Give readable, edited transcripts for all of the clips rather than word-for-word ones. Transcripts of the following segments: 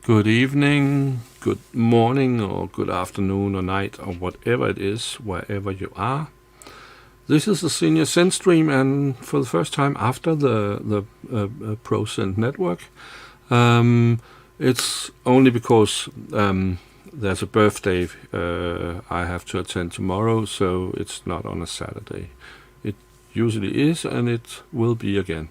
Good evening, good morning, or good afternoon, or night, or whatever it is, wherever you are. This is the Senior Synth stream, and for the first time after the Pro Synth network, it's only because there's a birthday I have to attend tomorrow, so it's not on a Saturday. It usually is, and it will be again.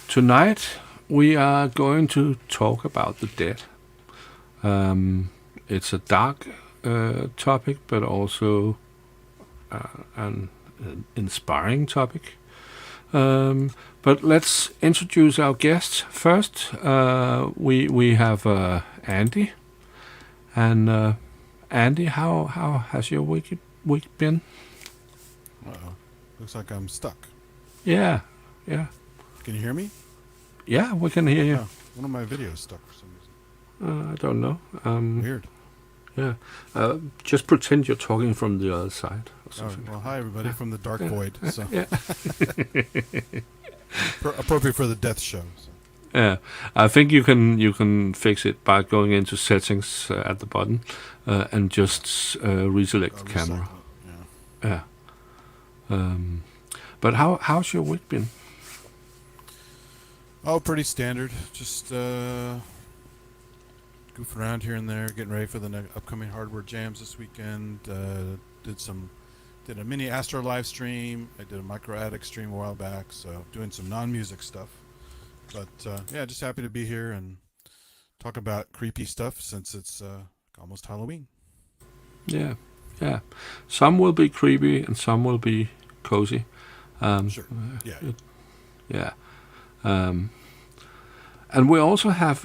Tonight we are going to talk about the dead. It's a dark topic, but also an inspiring topic. But let's introduce our guests first. We have Andy, and Andy, how has your week been? Uh-oh. Looks like I'm stuck. Yeah. Can you hear me? Yeah, we can hear you. Oh, one of my videos stuck for some reason. I don't know. Weird. Yeah. Just pretend you're talking from the other side or Oh, something. well, hi everybody from the dark void. So Yeah. appropriate for the death show. So. Yeah, I think you can fix it by going into settings at the bottom and just reselect the camera. Yeah. Yeah. But how's your week been? Oh, pretty standard. Just goofing around here and there, getting ready for the upcoming hardware jams this weekend. Did a mini Astro live stream. I did a Micro Attic stream a while back, so doing some non-music stuff. But yeah, just happy to be here and talk about creepy stuff since it's almost Halloween. Yeah. Some will be creepy and some will be cozy. Sure. Yeah. Yeah. And we also have,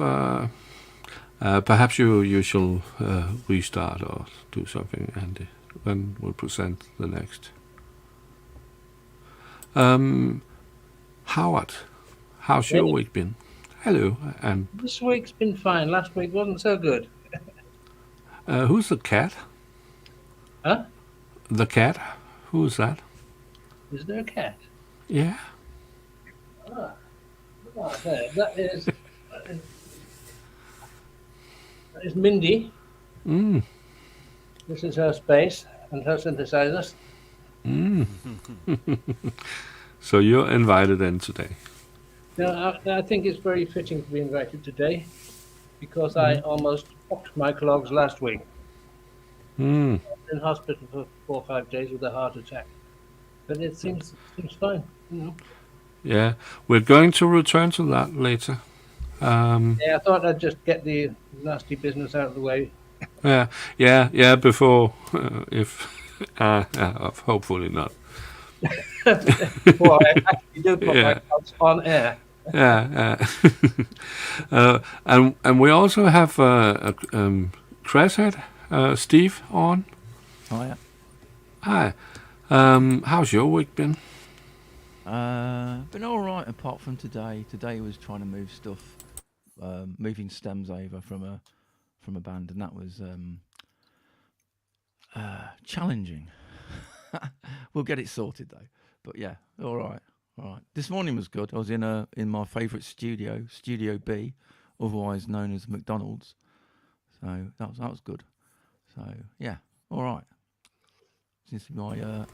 perhaps you shall restart or do something, Andy, then we'll present the next. Howard, how's your week been? Hello. And this week's been fine. Last week wasn't so good. who's the cat? Huh? The cat? Who's that? Is there a cat? Yeah. There. That is Mindy. This is her space and her synthesizers. So you're invited in today. Now, I think it's very fitting to be invited today because I almost popped my clogs last week. I was in hospital for 4 or 5 days with a heart attack. But it seems fine, you know. Yeah, we're going to return to that later. Yeah, I thought I'd just get the nasty business out of the way. Yeah. Before, if hopefully not. Before I actually do put my clogs on air. Yeah. And we also have Cresshead, Steve on. Oh yeah. Hi. How's your week been? Been all right apart from today. Today was trying to move stuff, moving stems over from a band, and that was challenging. We'll get it sorted though. But yeah, all right. This morning was good. I was in my favourite studio, Studio B, otherwise known as McDonald's. So that was good. So yeah, all right. Since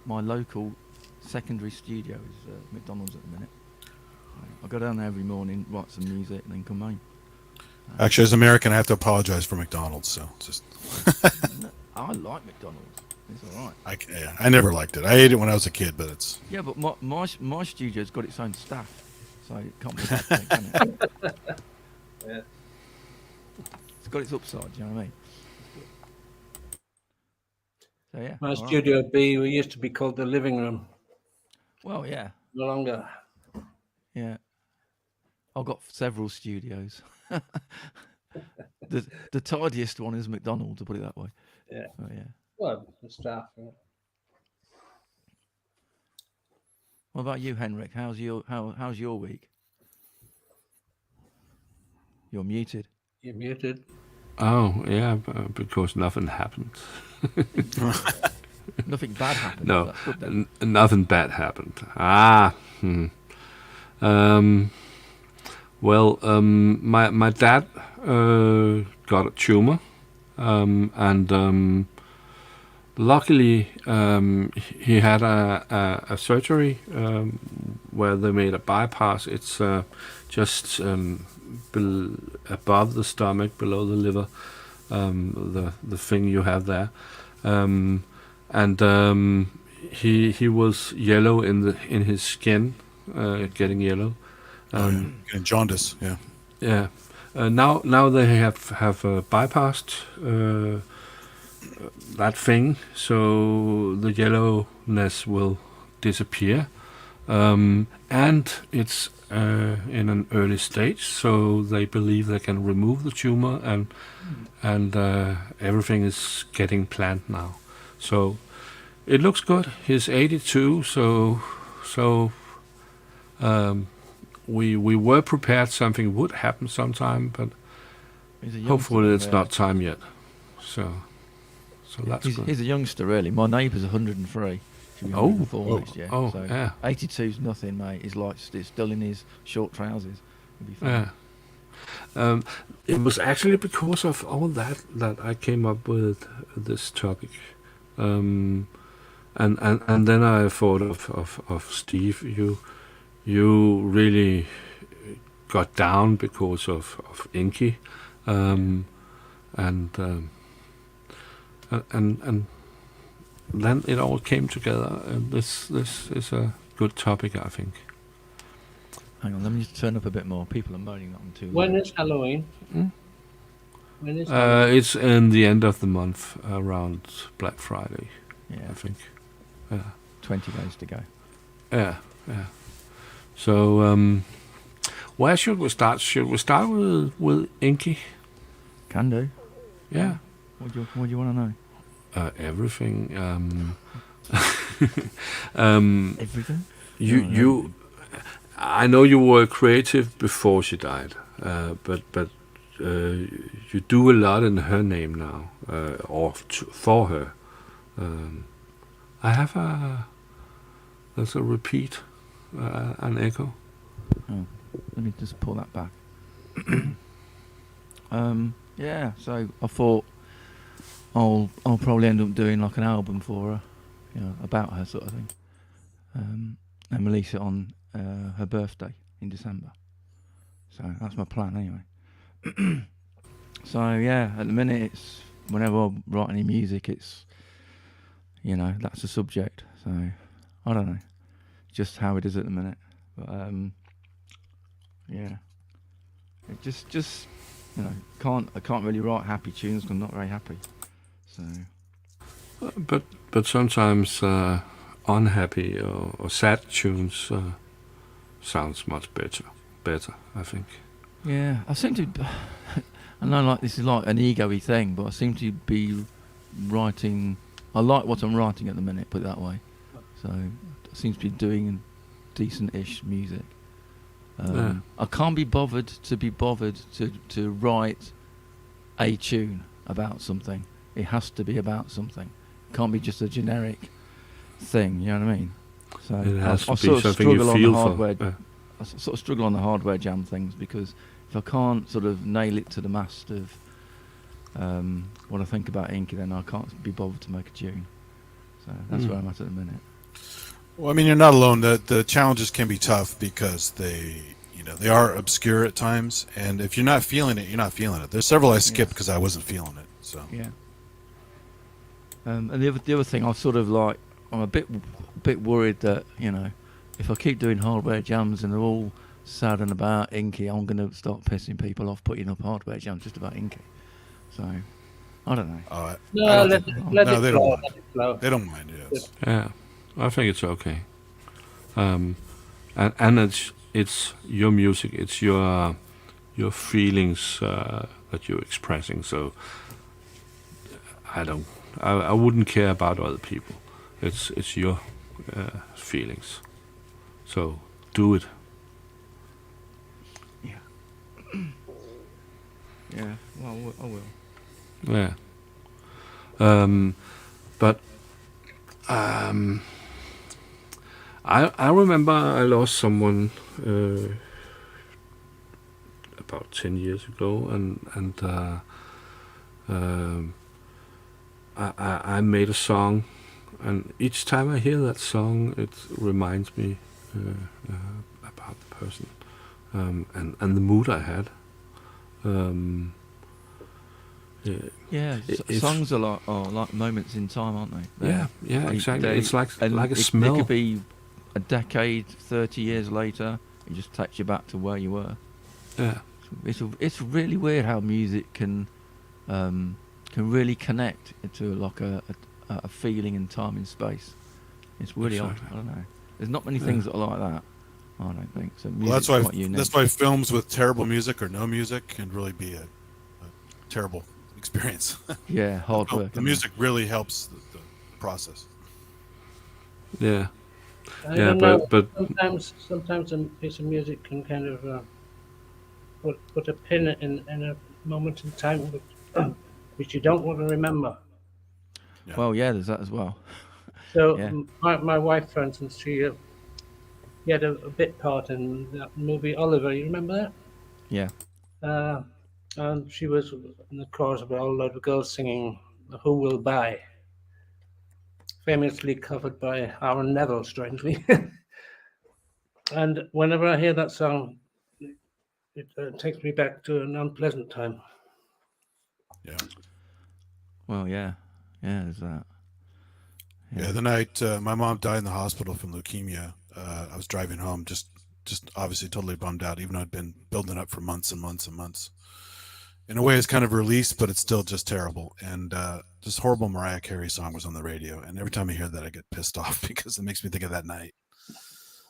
my local secondary studio is McDonald's at the minute. I go down there every morning, write some music, and then come home. Actually, as an American, I have to apologize for McDonald's. So just I like McDonald's. It's all right. I never liked it. I ate it when I was a kid, but it's Yeah, but my studio's got its own staff, so it can't be that thing, can it? Yeah. It's got its upside. Do you know what I mean? So yeah. My all Studio B we used to be called the living room. Right. Well, yeah. No longer. Yeah. I've got several studios. the tidiest one is McDonald's, to put it that way. Yeah. Oh, yeah. Well, the staff. Yeah. What about you, Henrik? How's your week? You're muted. You're muted. Oh, yeah, because nothing happened. Nothing bad happened. No, That's good then. nothing bad happened. Well, my dad got a tumor, and luckily he had a surgery where they made a bypass. It's just above the stomach, below the liver, the thing you have there, and he was yellow in his skin, getting yellow. And jaundice, yeah. Yeah. Now they have bypassed that thing, so the yellowness will disappear, and it's in an early stage, so they believe they can remove the tumor, and everything is getting planned now. So it looks good. He's 82, so we were prepared something would happen sometime, but He's a youngster, hopefully it's yeah. not time yet. So that's good. He's a youngster, really. My neighbour's 103. She'll be Oh. 104 next year. Oh, so yeah. 82's nothing, mate. He's like still in his short trousers. He'll be fine. Yeah. It was actually because of all that I came up with this topic. And then I thought of Steve. You really got down because of Inky, and then it all came together. And this is a good topic, I think. Hang on, let me just turn up a bit more. People are moaning that I'm too When loud. is Halloween? Hmm? When is Halloween? It's in the end of the month, around Black Friday, Yeah, I think. Yeah. 20 days to go. Yeah. So, where should we start? Should we start with Inky? Can do. Yeah. What do you want to know? Everything. Everything? You. I know you were creative before she died, but you do a lot in her name now, or for her. I have there's a repeat, an echo. Oh, let me just pull that back. Yeah, so I thought I'll probably end up doing like an album for her, about her sort of thing, and release it on her birthday in December. So that's my plan anyway. So yeah, at the minute it's whenever I write any music, it's that's the subject. So I don't know, just how it is at the minute. But yeah, it just I can't really write happy tunes 'cause I'm not very happy. So But sometimes unhappy or sad tunes sounds much better, I think. yeah, I seem to. I know, like this is like an ego-y thing, but I seem to be writing. I like what I'm writing at the minute, put it that way. So I seem to be doing decent-ish music. I can't be bothered to write a tune about something. It has to be about something. It can't be just a generic thing. You know what I mean? So It has to I be sort of something you struggle on the feel hardware. for. I sort of struggle on the hardware jam things because if I can't sort of nail it to the mast of what I think about Inky, then I can't be bothered to make a tune. So that's where I'm at the minute. Well, I mean, you're not alone. The challenges can be tough because they are obscure at times, and if you're not feeling it, you're not feeling it. There's several I skipped because I wasn't feeling it. So Yeah. And the other thing, I sort of like, I'm a bit worried that if I keep doing hardware jams and they're all sad and about Inky, I'm going to start pissing people off putting up hardware jams just about Inky. So I don't know. No, let it they flow. don't mind. Let it flow. They don't mind. Yes. Yeah, I think it's okay. And it's your music. It's your feelings that you're expressing. So I wouldn't care about other people. It's your feelings. So do it. Yeah. Yeah. Well, I will. Yeah. But I remember I lost someone about 10 years ago, and um, I made a song, and each time I hear that song, it reminds me about the person and the mood I had. Um, Yeah, it's songs are like moments in time, aren't they? yeah, exactly. It's like a it smell. could be a decade, 30 years later. It just takes you back to where you were. Yeah, It's really weird how music can really connect to like a feeling in time and space. It's really exactly. odd. I don't know. There's not many Yeah. things that are like that. I don't think so. Well, Music's quite unique. that's why films with terrible music or no music can really be a terrible experience. Yeah, hard work. The music really helps the process. Yeah, I yeah, don't know. but Sometimes a piece of music can kind of put a pin in a moment in time which you don't want to remember. Yeah. Well, yeah, there's that as well. So Yeah. my wife, for instance, she had a bit part in that movie Oliver. You remember that? Yeah. And she was in the chorus of a whole load of girls singing "Who Will Buy," famously covered by Aaron Neville, strangely. And whenever I hear that song, it takes me back to an unpleasant time. Yeah. Well, yeah. Yeah, there's that. Yeah. The night my mom died in the hospital from leukemia, I was driving home, just obviously totally bummed out, even though I'd been building up for months and months and months. In a way, it's kind of released, but it's still just terrible. And this horrible Mariah Carey song was on the radio, and every time I hear that, I get pissed off because it makes me think of that night.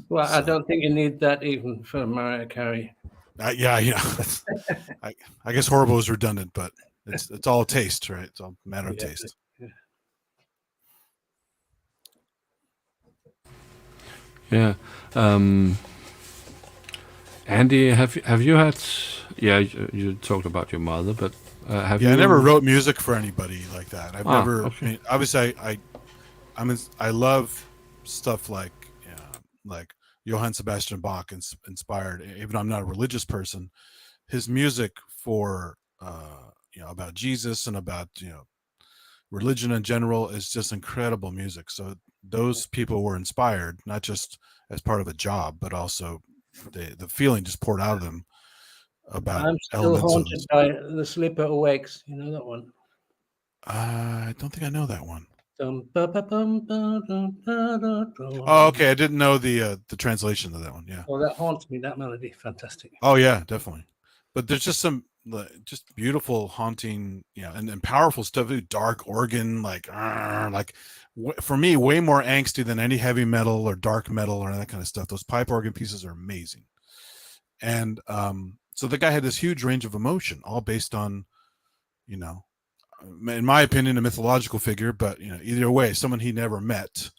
Well, I So, don't think you need that even for Mariah Carey. yeah, I guess horrible is redundant, but it's all taste, right? It's all a matter of Yeah. taste. yeah. Andy, have you had? Yeah, you talked about your mother, but have you? I never wrote music for anybody like that. I've never. Okay. I mean, obviously, I love stuff like Johann Sebastian Bach inspired. Even though I'm not a religious person, his music for about Jesus and about religion in general is just incredible music. So those people were inspired not just as part of a job, but also the feeling just poured out of them about I'm still elements of. haunted by The Sleeper Awakes. You know that one? I don't think I know that one. Dum, ba, ba, bum, ba, dum, ba, da, Oh, dum. okay. I didn't know the translation of that one. Yeah. Oh, that haunts me. That melody, fantastic. Oh, yeah, definitely. But there's just some just beautiful, haunting, and powerful stuff. Dark organ, for me, way more angsty than any heavy metal or dark metal or that kind of stuff. Those pipe organ pieces are amazing. And so the guy had this huge range of emotion, all based on, in my opinion, a mythological figure, but either way, someone he never met,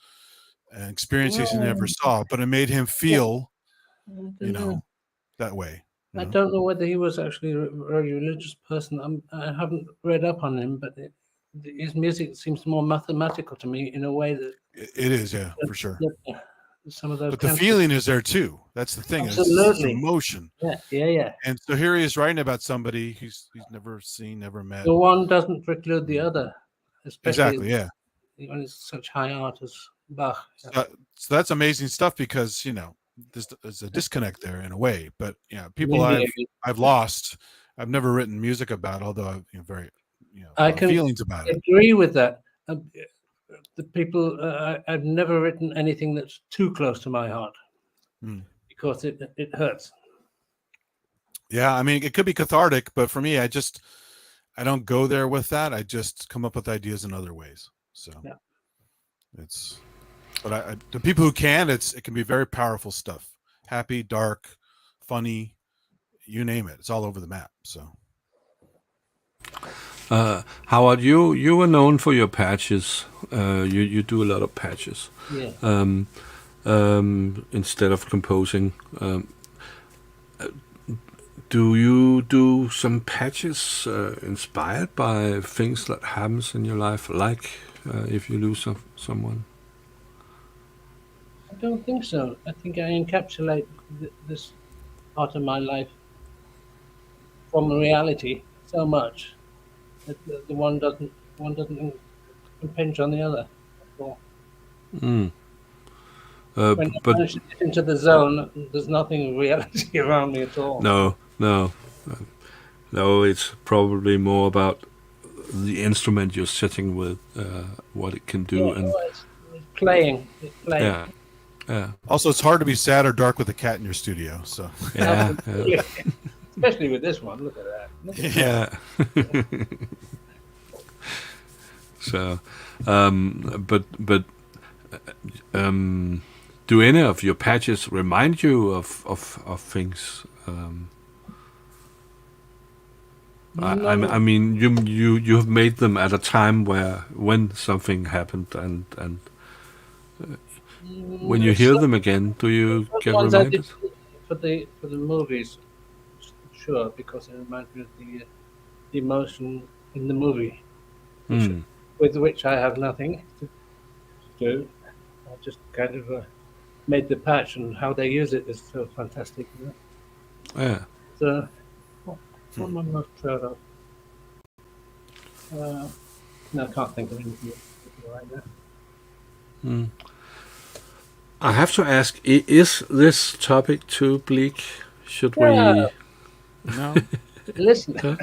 and experiences he never saw, but it made him feel, that way. I don't know whether he was actually a very religious person. I haven't read up on him, but his music seems more mathematical to me in a way that It is, yeah, for sure. Some of those. But the feeling is there too. That's the thing. Absolutely. It's emotion. Yeah. And so here he is writing about somebody he's never seen, never met. The one doesn't preclude the other, especially Exactly, yeah. when it's such high art as Bach. So that's amazing stuff because there's a disconnect there in a way. But people I've lost, I've never written music about, although I've very I can feelings about it. Agree with that. The people I've never written anything that's too close to my heart because it hurts. Yeah, I mean, it could be cathartic, but for me, I don't go there with that. I just come up with ideas in other ways. So but the people who can, it can be very powerful stuff. Happy, dark, funny, you name it. It's all over the map. So. Howard, you were known for your patches. You do a lot of patches. Yeah. Instead of composing. Do you do some patches inspired by things that happens in your life, like if you lose someone? I don't think so. I think I encapsulate this part of my life from reality so much that the one doesn't impinge on the other. At all. When I But manage to get into the zone, there's nothing reality around me at all. no, it's probably more about the instrument you're sitting with, what it can Yeah, do, and it's playing. It's playing. yeah, Also, it's hard to be sad or dark with a cat in your studio. So yeah, Absolutely. Especially with this one. Look at that. Look at yeah. So, but do any of your patches remind you of things? No. I mean, you have made them at a time when something happened, and when you hear them again, do you Those get ones I did reminded? for the movies, sure, because it reminds me of the emotion in the movie, which, Hmm. with which I have nothing to do. I just kind of made the patch, and how they use it is so fantastic. You know? Yeah. So, what am I most proud of? Uh, no, I can't think of anything right now. I have to ask: is this topic too bleak? Should Yeah, we? no, listen. you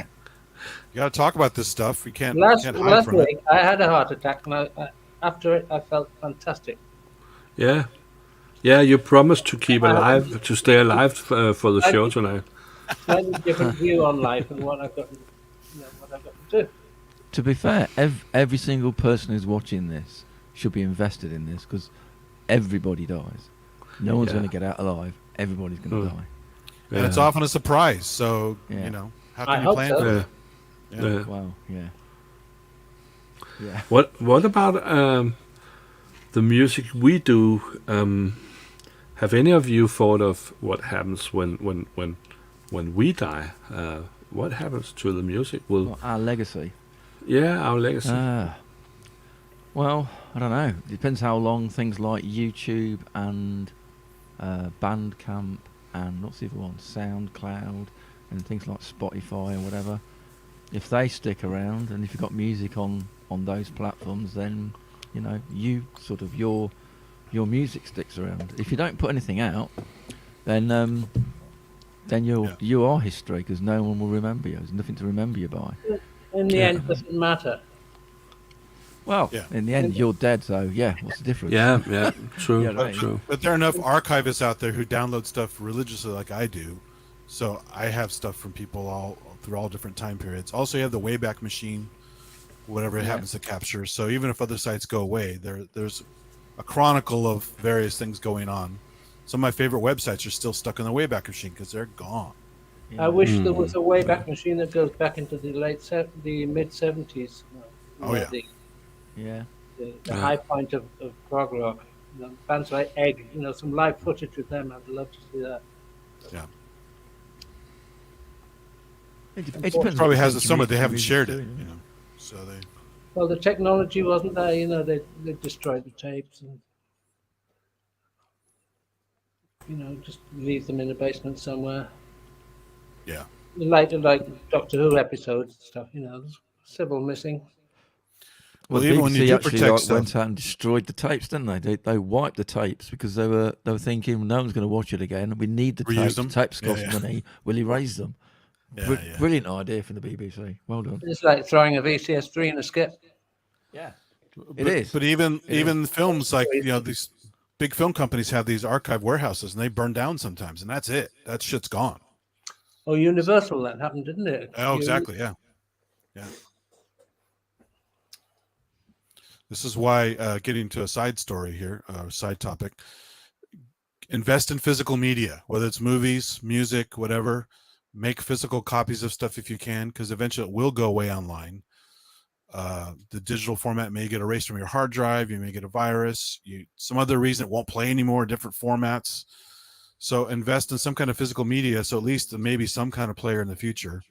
got to talk about this stuff. We can't Last can't hide last from it. week I had a heart attack, and after it I felt fantastic. Yeah. Yeah, you promised to keep I have alive, to stay alive for the show slightly, tonight. slightly different view on life and what I've got, what I've got to do. To be fair, every single person who's watching this should be invested in this because everybody dies. No one's Yeah. going to get out alive. Everybody's going to die. Yeah. And it's often a surprise. So Yeah. how I can you hope plan so. for Yeah. it? Yeah. Yeah. Wow. Yeah. Yeah. What about the music we do? Have any of you thought of what happens when we die? What happens to the music? Well, our legacy. Our legacy. Well, I don't know. Depends how long things like YouTube and Bandcamp and what's the other one, SoundCloud and things like Spotify or whatever. If they stick around, and if you've got music on those platforms, then your music sticks around. If you don't put anything out, then you are history because no one will remember you. There's nothing to remember you by. In the end, it doesn't matter. Well, Yeah. in the end, you're dead. So yeah, what's the difference? Yeah, true, Yeah, right. true. But there are enough archivists out there who download stuff religiously, like I do. So I have stuff from people all through all different time periods. Also, you have the Wayback Machine, whatever it happens to capture. So even if other sites go away, there's a chronicle of various things going on. Some of my favorite websites are still stuck in the Wayback Machine because they're gone. I wish there was a Wayback Machine that goes back into the mid '70s. Oh, yeah. Yeah. The high point of prog rock. Bands like Egg. Some live footage with them. I'd love to see that. Yeah. It depends. Probably what has the it somewhere they music's haven't shared it. doing, So they. Well, the technology wasn't there. They destroyed the tapes and just leave them in the basement somewhere. Yeah. Like Doctor Who episodes and stuff. There's several missing. Well, Well, even when you BBC do actually protect stuff- went out and destroyed the tapes, didn't they? They wiped the tapes because they were thinking no one's going to watch it again. We need the Reuse tapes. them? The tapes Yeah, cost yeah. money. We'll erase them. Yeah, Brilliant idea from the BBC. Well done. It's like throwing a VCS3 in a skip. Yeah, But, is. But even films like these big film companies have these archive warehouses and they burn down sometimes, and that's it. That shit's gone. Oh, Universal, that happened, didn't it? Oh, exactly. Yeah. This is why, getting to a side story here, side topic, invest in physical media, whether it's movies, music, whatever. Make physical copies of stuff if you can, because eventually it will go away online. The digital format may get erased from your hard drive. You may get a virus. Some other reason it won't play anymore, different formats. So invest in some kind of physical media, so at least there may be some kind of player in the future,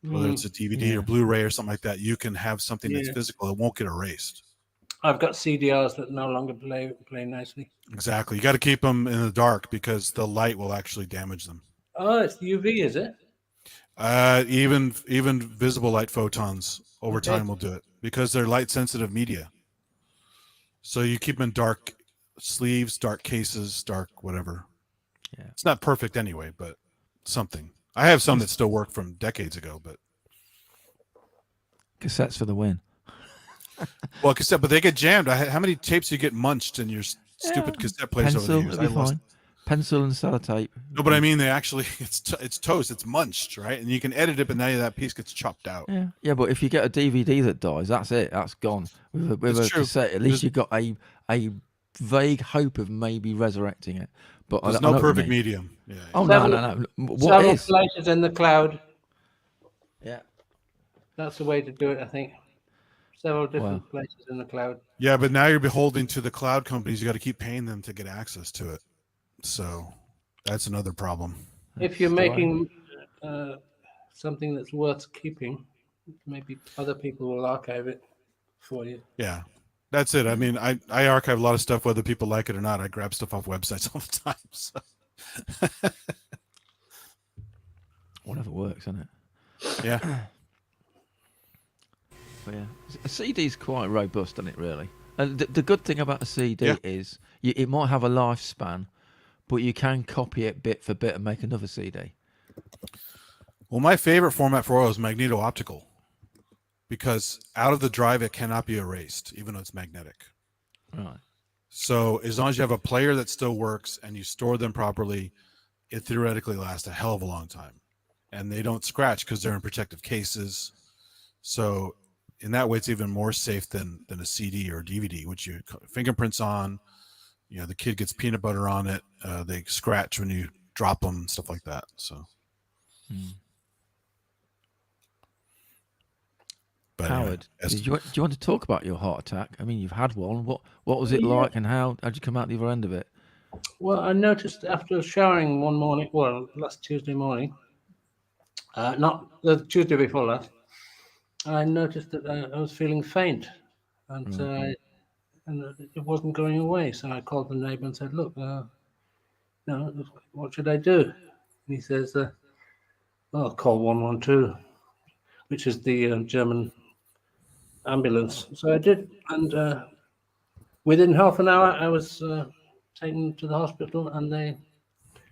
whether it's a DVD or Blu-ray or something like that. You can have something that's physical. It won't get erased. I've got CDRs that no longer play nicely. Exactly. You got to keep them in the dark because the light will actually damage them. Oh, it's UV, is it? Even visible light photons over time will do it because they're light sensitive media. So you keep them in dark sleeves, dark cases, dark whatever. Yeah. It's not perfect anyway, but something. I have some that still work from decades ago, but Cassettes for the win. well, cassette, but they get jammed. How many tapes do you get munched in your stupid cassette players Pencil, over the years? it'll be fine. Pencil and sellotape. No, but I mean, they actually it's toast. It's munched, right? And you can edit it, but now that piece gets chopped out. Yeah. But if you get a DVD that dies, that's it. That's gone. With a cassette, at least you've got a vague hope of maybe resurrecting it. But there's I no know perfect medium. Yeah. Oh no. What several is? places in the cloud. Yeah. That's the way to do it, I think. Several different places in the cloud. Yeah, but now you're beholden to the cloud companies. You got to keep paying them to get access to it. So that's another problem. If you're making something that's worth keeping, maybe other people will archive it for you. Yeah, that's it. I mean, I archive a lot of stuff, whether people like it or not. I grab stuff off websites all the time. So. Whatever works, isn't it? Yeah. But yeah, a CD's quite robust, isn't it? Really. The good thing about a CD is it might have a lifespan, but you can copy it bit for bit and make another CD. Well, my favorite format for oil is magneto-optical, because out of the drive it cannot be erased, even though it's magnetic. Right. So as long as you have a player that still works and you store them properly, it theoretically lasts a hell of a long time, and they don't scratch because they're in protective cases. So in that way, it's even more safe than a CD or a DVD, which you fingerprints on. You know, the kid gets peanut butter on it. They scratch when you drop them, stuff like that. So, but Howard, anyway, do you want to talk about your heart attack? I mean, you've had one. What was it like, and how'd you come out the other end of it? Well, I noticed after showering one morning, last Tuesday morning, not the Tuesday before last, I noticed that I was feeling faint, and it wasn't going away. So I called the neighbor and said, "Look, what should I do?" And he says, "Well, call 112, which is the German ambulance." So I did, and within half an hour, I was taken to the hospital, and they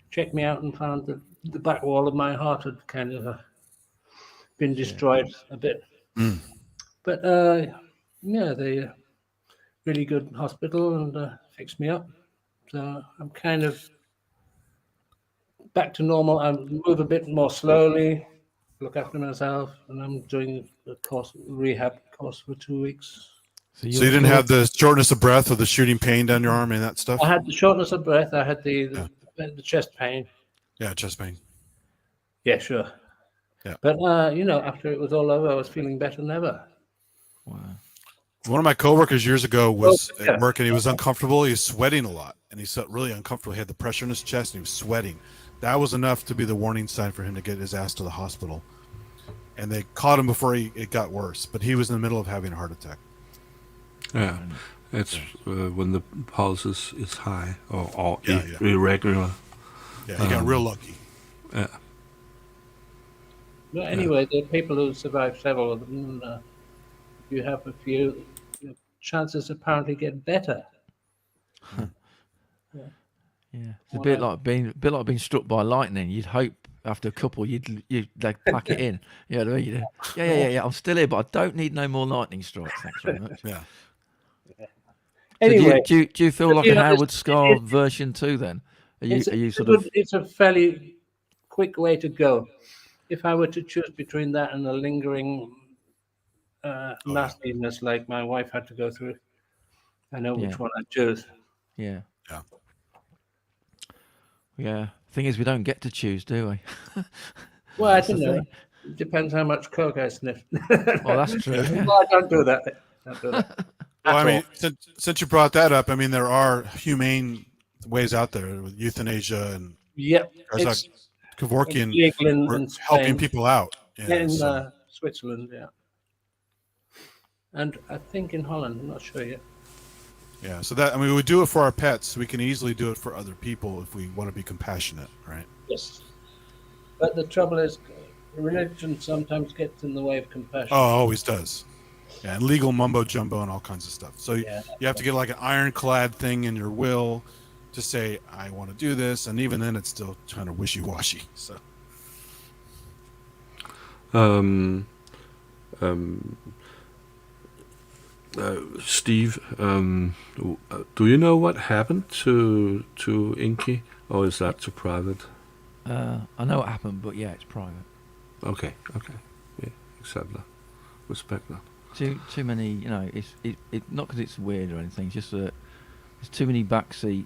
checked me out and found that the back wall of my heart had kind of been destroyed a bit. But they really good hospital and fixed me up. So I'm kind of back to normal. I move a bit more slowly, look after myself, and I'm doing a rehab course for 2 weeks. So you didn't have the shortness of breath or the shooting pain down your arm and that stuff? I had the shortness of breath. I had the chest pain. Yeah, chest pain. Yeah, sure. Yeah. But, after it was all over, I was feeling better than ever. Wow. One of my coworkers years ago was at work, and he was uncomfortable. He was sweating a lot, and he felt really uncomfortable. He had the pressure in his chest, and he was sweating. That was enough to be the warning sign for him to get his ass to the hospital. And they caught him before it got worse, but he was in the middle of having a heart attack. Yeah, it's when the pulse is high or irregular. Yeah, he got real lucky. Yeah. But anyway, there are people who survived several of them. And, if you have a few, your chances apparently get better. Yeah, it's a bit like being struck by lightning. You'd hope after a couple you'd pack it in. You know what I mean? Yeah. I'm still here, but I don't need no more lightning strikes. Thanks very much. Yeah. Anyway, so do you feel like a Howard Scar version 2 then? It's a fairly quick way to go. If I were to choose between that and a lingering nastiness like my wife had to go through, I know which one I'd choose. Yeah. Thing is, we don't get to choose, do we? Well, I don't know. It depends how much coke I sniff. Oh, that's true. Yeah. Well, I don't do that. Well, I mean, since you brought that up, I mean, there are humane ways out there with euthanasia and guys like Kevorkian were helping people out. Yeah, in Switzerland, and I think in Holland. I'm not sure yet. Yeah, so that, I mean, we do it for our pets. We can easily do it for other people if we want to be compassionate, right? Yes. But the trouble is, religion sometimes gets in the way of compassion. Oh, always does. Yeah, and legal mumbo jumbo and all kinds of stuff. So Yeah. you have to get like an ironclad thing in your will to say, I want to do this. And even then, it's still kind of wishy washy. So, Um, Steve, do you know what happened to Inky, or is that too private? I know what happened, but yeah, it's private. Okay, yeah, accept that, respect that. Too many, it's not because it's weird or anything. It's just that there's too many backseat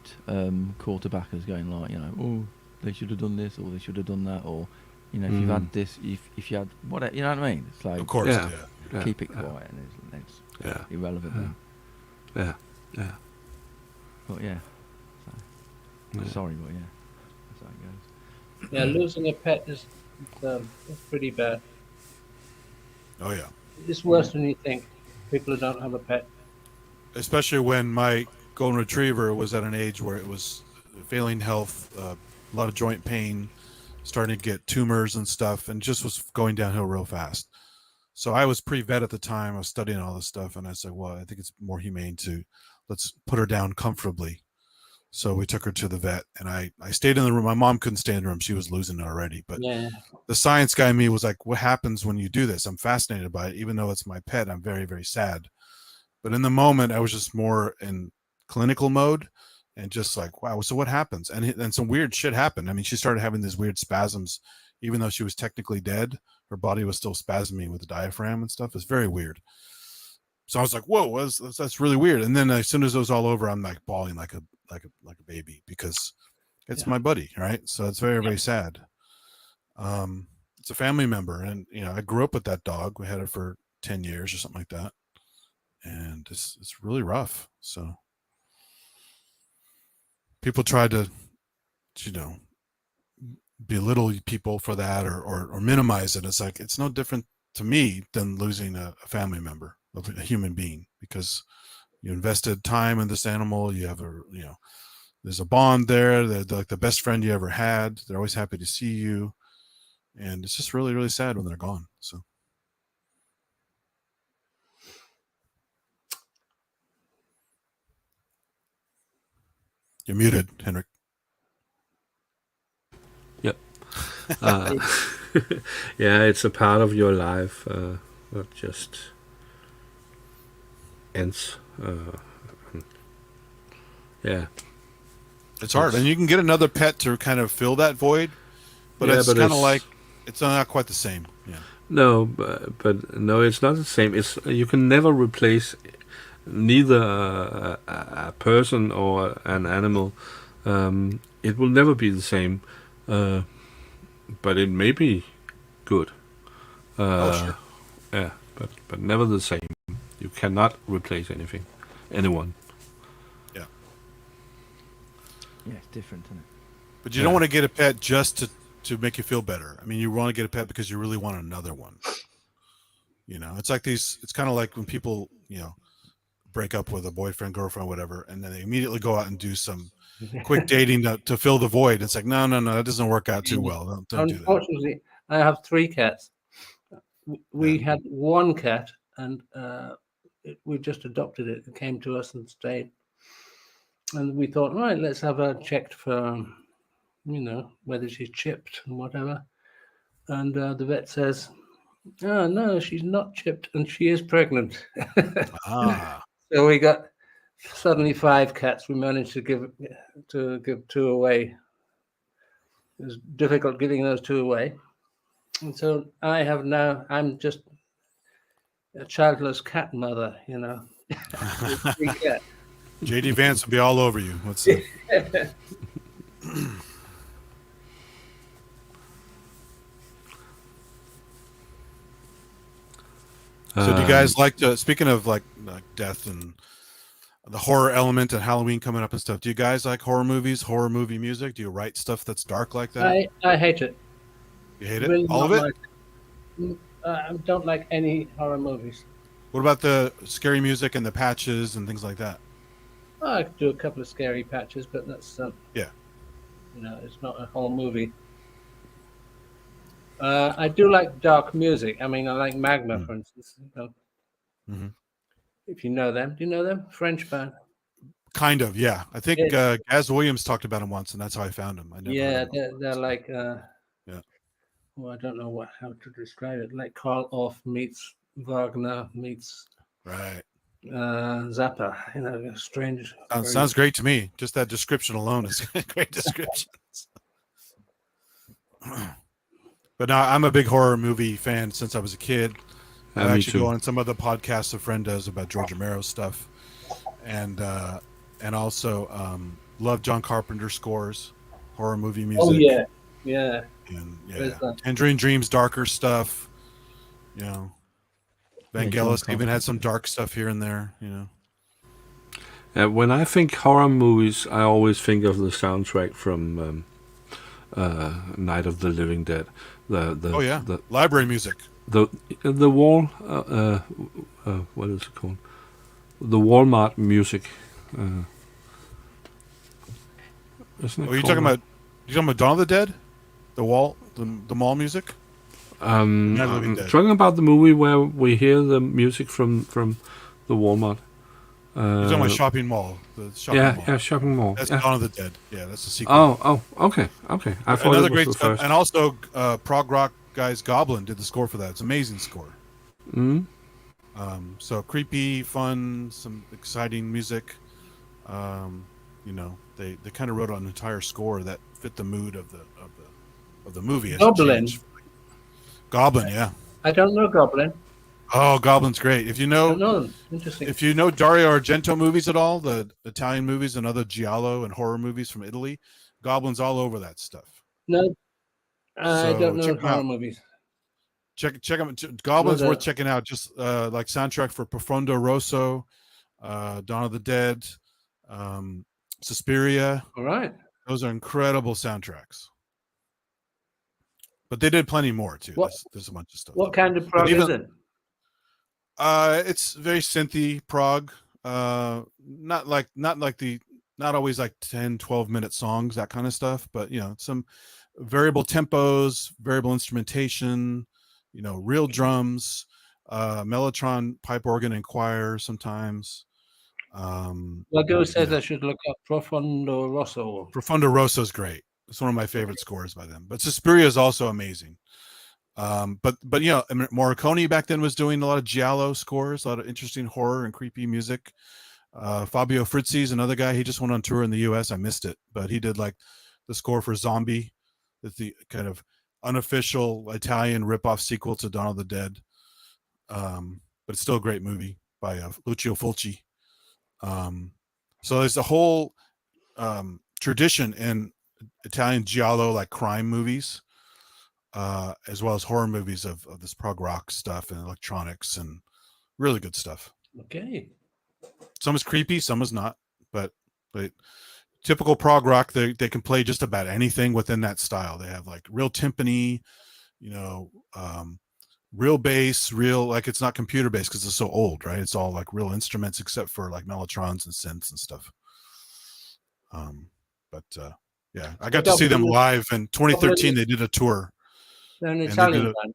quarterbackers going like, oh, they should have done this or they should have done that, or if you've had this, if you had whatever, you know what I mean? It's like, of course, Yeah. keep it quiet, and it's Yeah. irrelevant. Yeah. Then. Yeah, But yeah, yeah. sorry, but yeah, that's how it goes. Yeah, losing a pet is pretty bad. Oh, yeah. It's worse than you think. People who don't have a pet. Especially when my golden retriever was at an age where it was failing health, a lot of joint pain, starting to get tumors and stuff, and just was going downhill real fast. So I was pre-vet at the time. I was studying all this stuff, and I said, well, I think it's more humane to let's put her down comfortably. So we took her to the vet, and I stayed in the room. My mom couldn't stay in the room. She was losing it already. But Yeah. the science guy in me was like, what happens when you do this? I'm fascinated by it. Even though it's my pet, I'm very, very sad. But in the moment, I was just more in clinical mode and just like, wow, so what happens? And some weird shit happened. I mean, she started having these weird spasms, even though she was technically dead. Her body was still spasming with the diaphragm and stuff. It's very weird. So I was like, whoa, that's really weird. And then as soon as it was all over, I'm like bawling like a baby because it's my buddy, right? So it's very, very sad. It's a family member, and I grew up with that dog. We had it for 10 years or something like that. And it's really rough. So people try to, belittle people for that or minimize it. It's like, it's no different to me than losing a family member, a human being, because you invested time in this animal. You have there's a bond there. They're like the best friend you ever had. They're always happy to see you. And it's just really, really sad when they're gone. So. You're muted, Henrik. Yep. Yeah, it's a part of your life that just ends. Yeah. It's hard. And you can get another pet to kind of fill that void, but it's kind of like, it's not quite the same. Yeah. No, but no, it's not the same. You can never replace neither a person or an animal. It will never be the same, but it may be good. Sure. Yeah, but never the same. You cannot replace anyone. Yeah. Yeah, it's different, isn't it? But you don't want to get a pet just to make you feel better. I mean, you want to get a pet because you really want another one. It's like it's kind of like when people, break up with a boyfriend, girlfriend, whatever, and then they immediately go out and do some quick dating to fill the void. It's like, no, that doesn't work out too well. Don't do that. Unfortunately, I have 3 cats. We had one cat, and we just adopted it. It came to us and stayed. And we thought, right, let's have her checked for, whether she's chipped and whatever. And the vet says, oh, no, she's not chipped, and she is pregnant. So we got suddenly 5 cats. We managed to give 2 away. It was difficult giving those 2 away. And so I'm just a childless cat mother, with 3 cats. JD Vance will be all over you. Let's see. So do you guys like to, speaking of like death and the horror element and Halloween coming up and stuff, do you guys like horror movies, horror movie music? Do you write stuff that's dark like that? I hate it. You hate it? Really All of it? I don't like any horror movies. What about the scary music and the patches and things like that? I could do a couple of scary patches, but that's yeah. it's not a whole movie. I do like dark music. I mean, I like Magma, Mm. for instance. Hmm. If you know them, do you know them? French band. Kind of, yeah. I think Yeah, Gaz Williams talked about him once, and that's how I found him. I never heard yeah, him they're before. like. Yeah, Well, I don't know how to describe it. Like Karl Orff meets Wagner meets right. Zappa. You know, strange. Very. Sounds great to me. Just that description alone is a great description. But now I'm a big horror movie fan since I was a kid. I Me actually go too. on some other podcasts a friend does about George Romero stuff, and also love John Carpenter scores, horror movie Oh music, yeah, yeah. and There's yeah, that. Tangerine Dream's darker stuff. You know, Yeah, John Vangelis even had Carpenter's some good. dark stuff here and there. When I think horror movies, I always think of the soundtrack from Night of the Living Dead. The Oh the yeah, the library music. the, the wall. What is it called? The Walmart music. Uh, isn't Oh, it called that? you talking about Dawn of the Dead, the mall music, Night of the Living I'm Dead. talking about the movie where we hear the music from the Walmart. You're talking about Uh, shopping mall, the shopping yeah, mall. yeah, shopping mall. That's Yeah. Dawn of the Dead. Yeah, that's the sequel. Okay. I thought it Another was great, the first. and also prog rock guys Goblin did the score for that. It's an amazing score. Mm? So creepy, fun, some exciting music. They kind of wrote an entire score that fit the mood of the movie as it Goblin. changed. Goblin, yeah. I don't know Goblin. Oh, Goblin's great. If you Don't know know them. Interesting. if you know Dario Argento movies at all, the Italian movies and other giallo and horror movies from Italy, Goblin's all over that stuff. No, I So don't check know them horror out. movies. Check them. No, Goblin's worth checking out. Just like soundtrack for Profondo Rosso, Dawn of the Dead, um, Suspiria. all right. Those are incredible soundtracks. But they did plenty more too. What There's a bunch of stuff. what kind of But prog is even it? it's very synthy prog. Not always like 10, 12-minute songs, that kind of stuff, but some variable tempos, variable instrumentation, real drums, mellotron, pipe organ, and choir sometimes. Lago says Yeah. I should look up Profondo Rosso. Profondo Rosso is great. It's one of my favorite scores by them. But Suspiria is also amazing. But Morricone back then was doing a lot of giallo scores, a lot of interesting horror and creepy music. Fabio Frizzi's another guy. He just went on tour in the U.S. I missed it, but he did like the score for Zombie. It's the kind of unofficial Italian ripoff sequel to Dawn of the Dead. But it's still a great movie by Lucio Fulci. So there's a whole tradition in Italian giallo, like crime movies, as well as horror movies of this prog rock stuff and electronics and really good stuff. Okay. Some is creepy, some is not, but typical prog rock, they can play just about anything within that style. They have like real timpani, real bass, real, like, it's not computer based because it's so old, right? It's all like real instruments except for like mellotrons and synths and stuff. Yeah, I got to see them live in 2013. They did a tour. They're an Italian band,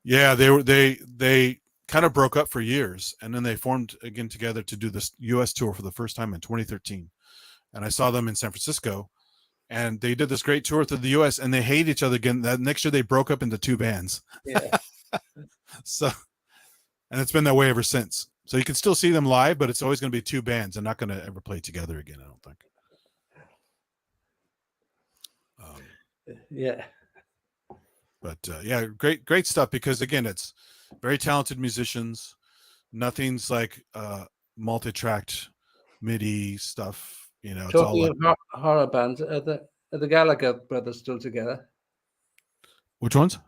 yeah. They kind of broke up for years, and then they formed again together to do this U.S. tour for the first time in 2013. And I saw them in San Francisco, and they did this great tour through the U.S. and they hate each other again. That next year they broke up into two bands. Yeah. So, and it's been that way ever since. So you can still see them live, but it's always going to be two bands. They're not going to ever play together again, I don't think. Yeah. But yeah, great stuff, because again, it's very talented musicians. Nothing's like multi-tracked MIDI stuff. It's Talking all like, of horror bands, are the Gallagher brothers still together? which ones?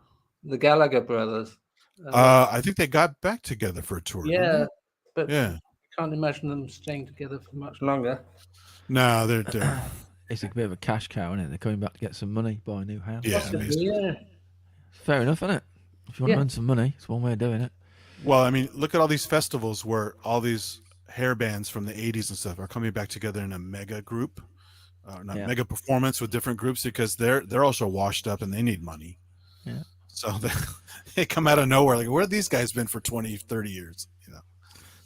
The Gallagher brothers. I think they got back together for a tour. Yeah, but yeah, I can't imagine them staying together for much longer. no, they're It's a bit of a cash cow, isn't it? They're coming back to get some money, buy a new house. yeah, Possibly, yeah. Fair enough, isn't it? If you want to earn some money, it's one way of doing it. Well, I mean, look at all these festivals where all these hair bands from the 80s and stuff are coming back together in a mega group, mega performance with different groups, because they're also washed up and they need money. Yeah. So they come out of nowhere. Like, where have these guys been for 20, 30 years? You know,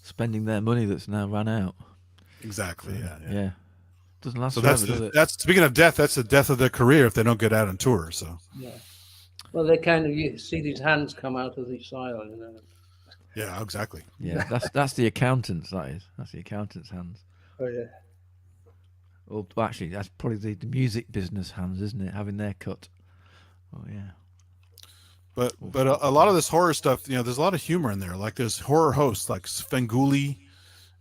Spending their money that's now run out. exactly. Yeah. Yeah. Doesn't last So forever, does it? that's speaking of death. That's the death of their career if they don't get out on tour. So Yeah. Well, they kind of you see these hands come out of the soil, you know. yeah, exactly. Yeah, that's the accountants. That is. That's the accountant's hands. Oh yeah. Or actually, that's probably the music business hands, isn't it? Having their cut. Oh yeah. But a lot of this horror stuff, you know, there's a lot of humor in there. Like there's horror hosts like Svengoolie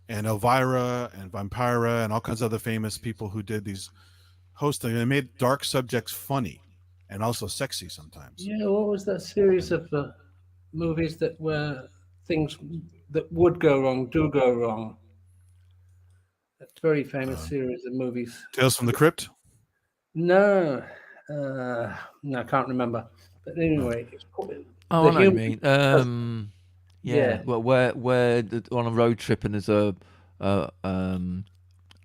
and Elvira and Vampira and all kinds of other famous people who did these hosting. They made dark subjects funny and also sexy sometimes. Yeah. What was that series of movies that were things that would go wrong do go wrong? That's a very famous series of movies. Tales from the Crypt. No, no, I can't remember. But anyway, it's called. Oh, I know what you mean. Yeah. Yeah. Well, where on a road trip and there's a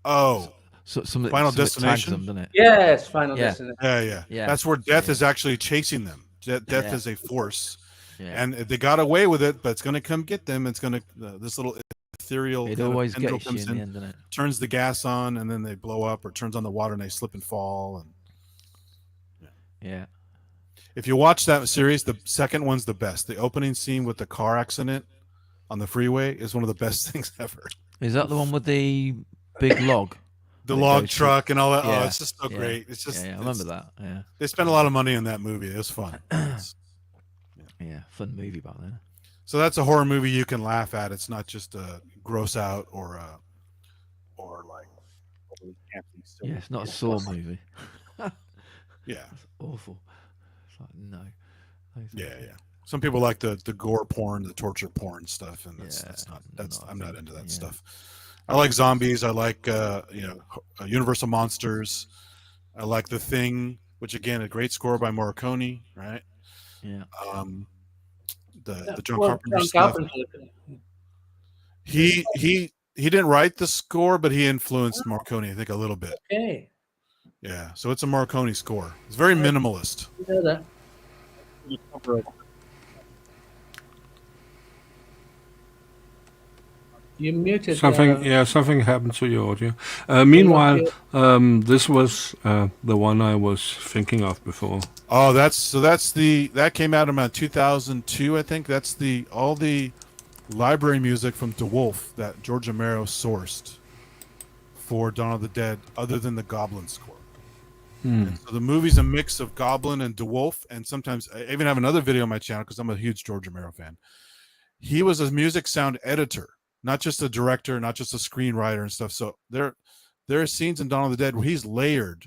Oh, something Final something tags Destination? them, doesn't it? Yes, Final Yeah. Destination. yeah. Yeah. That's where death Yeah. is actually chasing them. Death Yeah. is a force. Yeah. And they got away with it, but it's going to come get them. It's going to this little ethereal. It kind of always tendril gets you comes in the end, doesn't it? turns the gas on, and then they blow up, or turns on the water and they slip and fall. And Yeah. if you watch that series, the second one's the best. The opening scene with the car accident on the freeway is one of the best things ever. Is that the one with the big log? The That log goes through- truck and all that. Yeah, Oh, it's just so yeah, great. It's just I remember that. Yeah. They spent a lot of money on that movie. It was fun. Yeah. Fun movie back then. So that's a horror movie you can laugh at. It's not just a gross out or like Yeah, it's not a Saw movie. yeah. That's awful. It's like no. Yeah. Some people like the gore porn, the torture porn stuff, and that's not I'm a not thing. into that Yeah. stuff. I like zombies. I like Universal Monsters. I like The Thing, which again a great score by Morricone, right? Yeah. The John Well, Carpenter John stuff. Carpenter. He didn't write the score, but he influenced Morricone, I think, a little bit. Okay, Yeah, so it's a Morricone score. It's very minimalist. you know that. You muted Something, something happened to your audio. Meanwhile, this was the one I was thinking of before. Oh, that came out in 2002, I think. That's all the library music from DeWolf that George Romero sourced for Dawn of the Dead, other than the Goblin score. And so the movie's a mix of Goblin and DeWolf, and sometimes I even have another video on my channel because I'm a huge George Romero fan. He was a music sound editor, not just a director, not just a screenwriter and stuff. So there are scenes in Dawn of the Dead where he's layered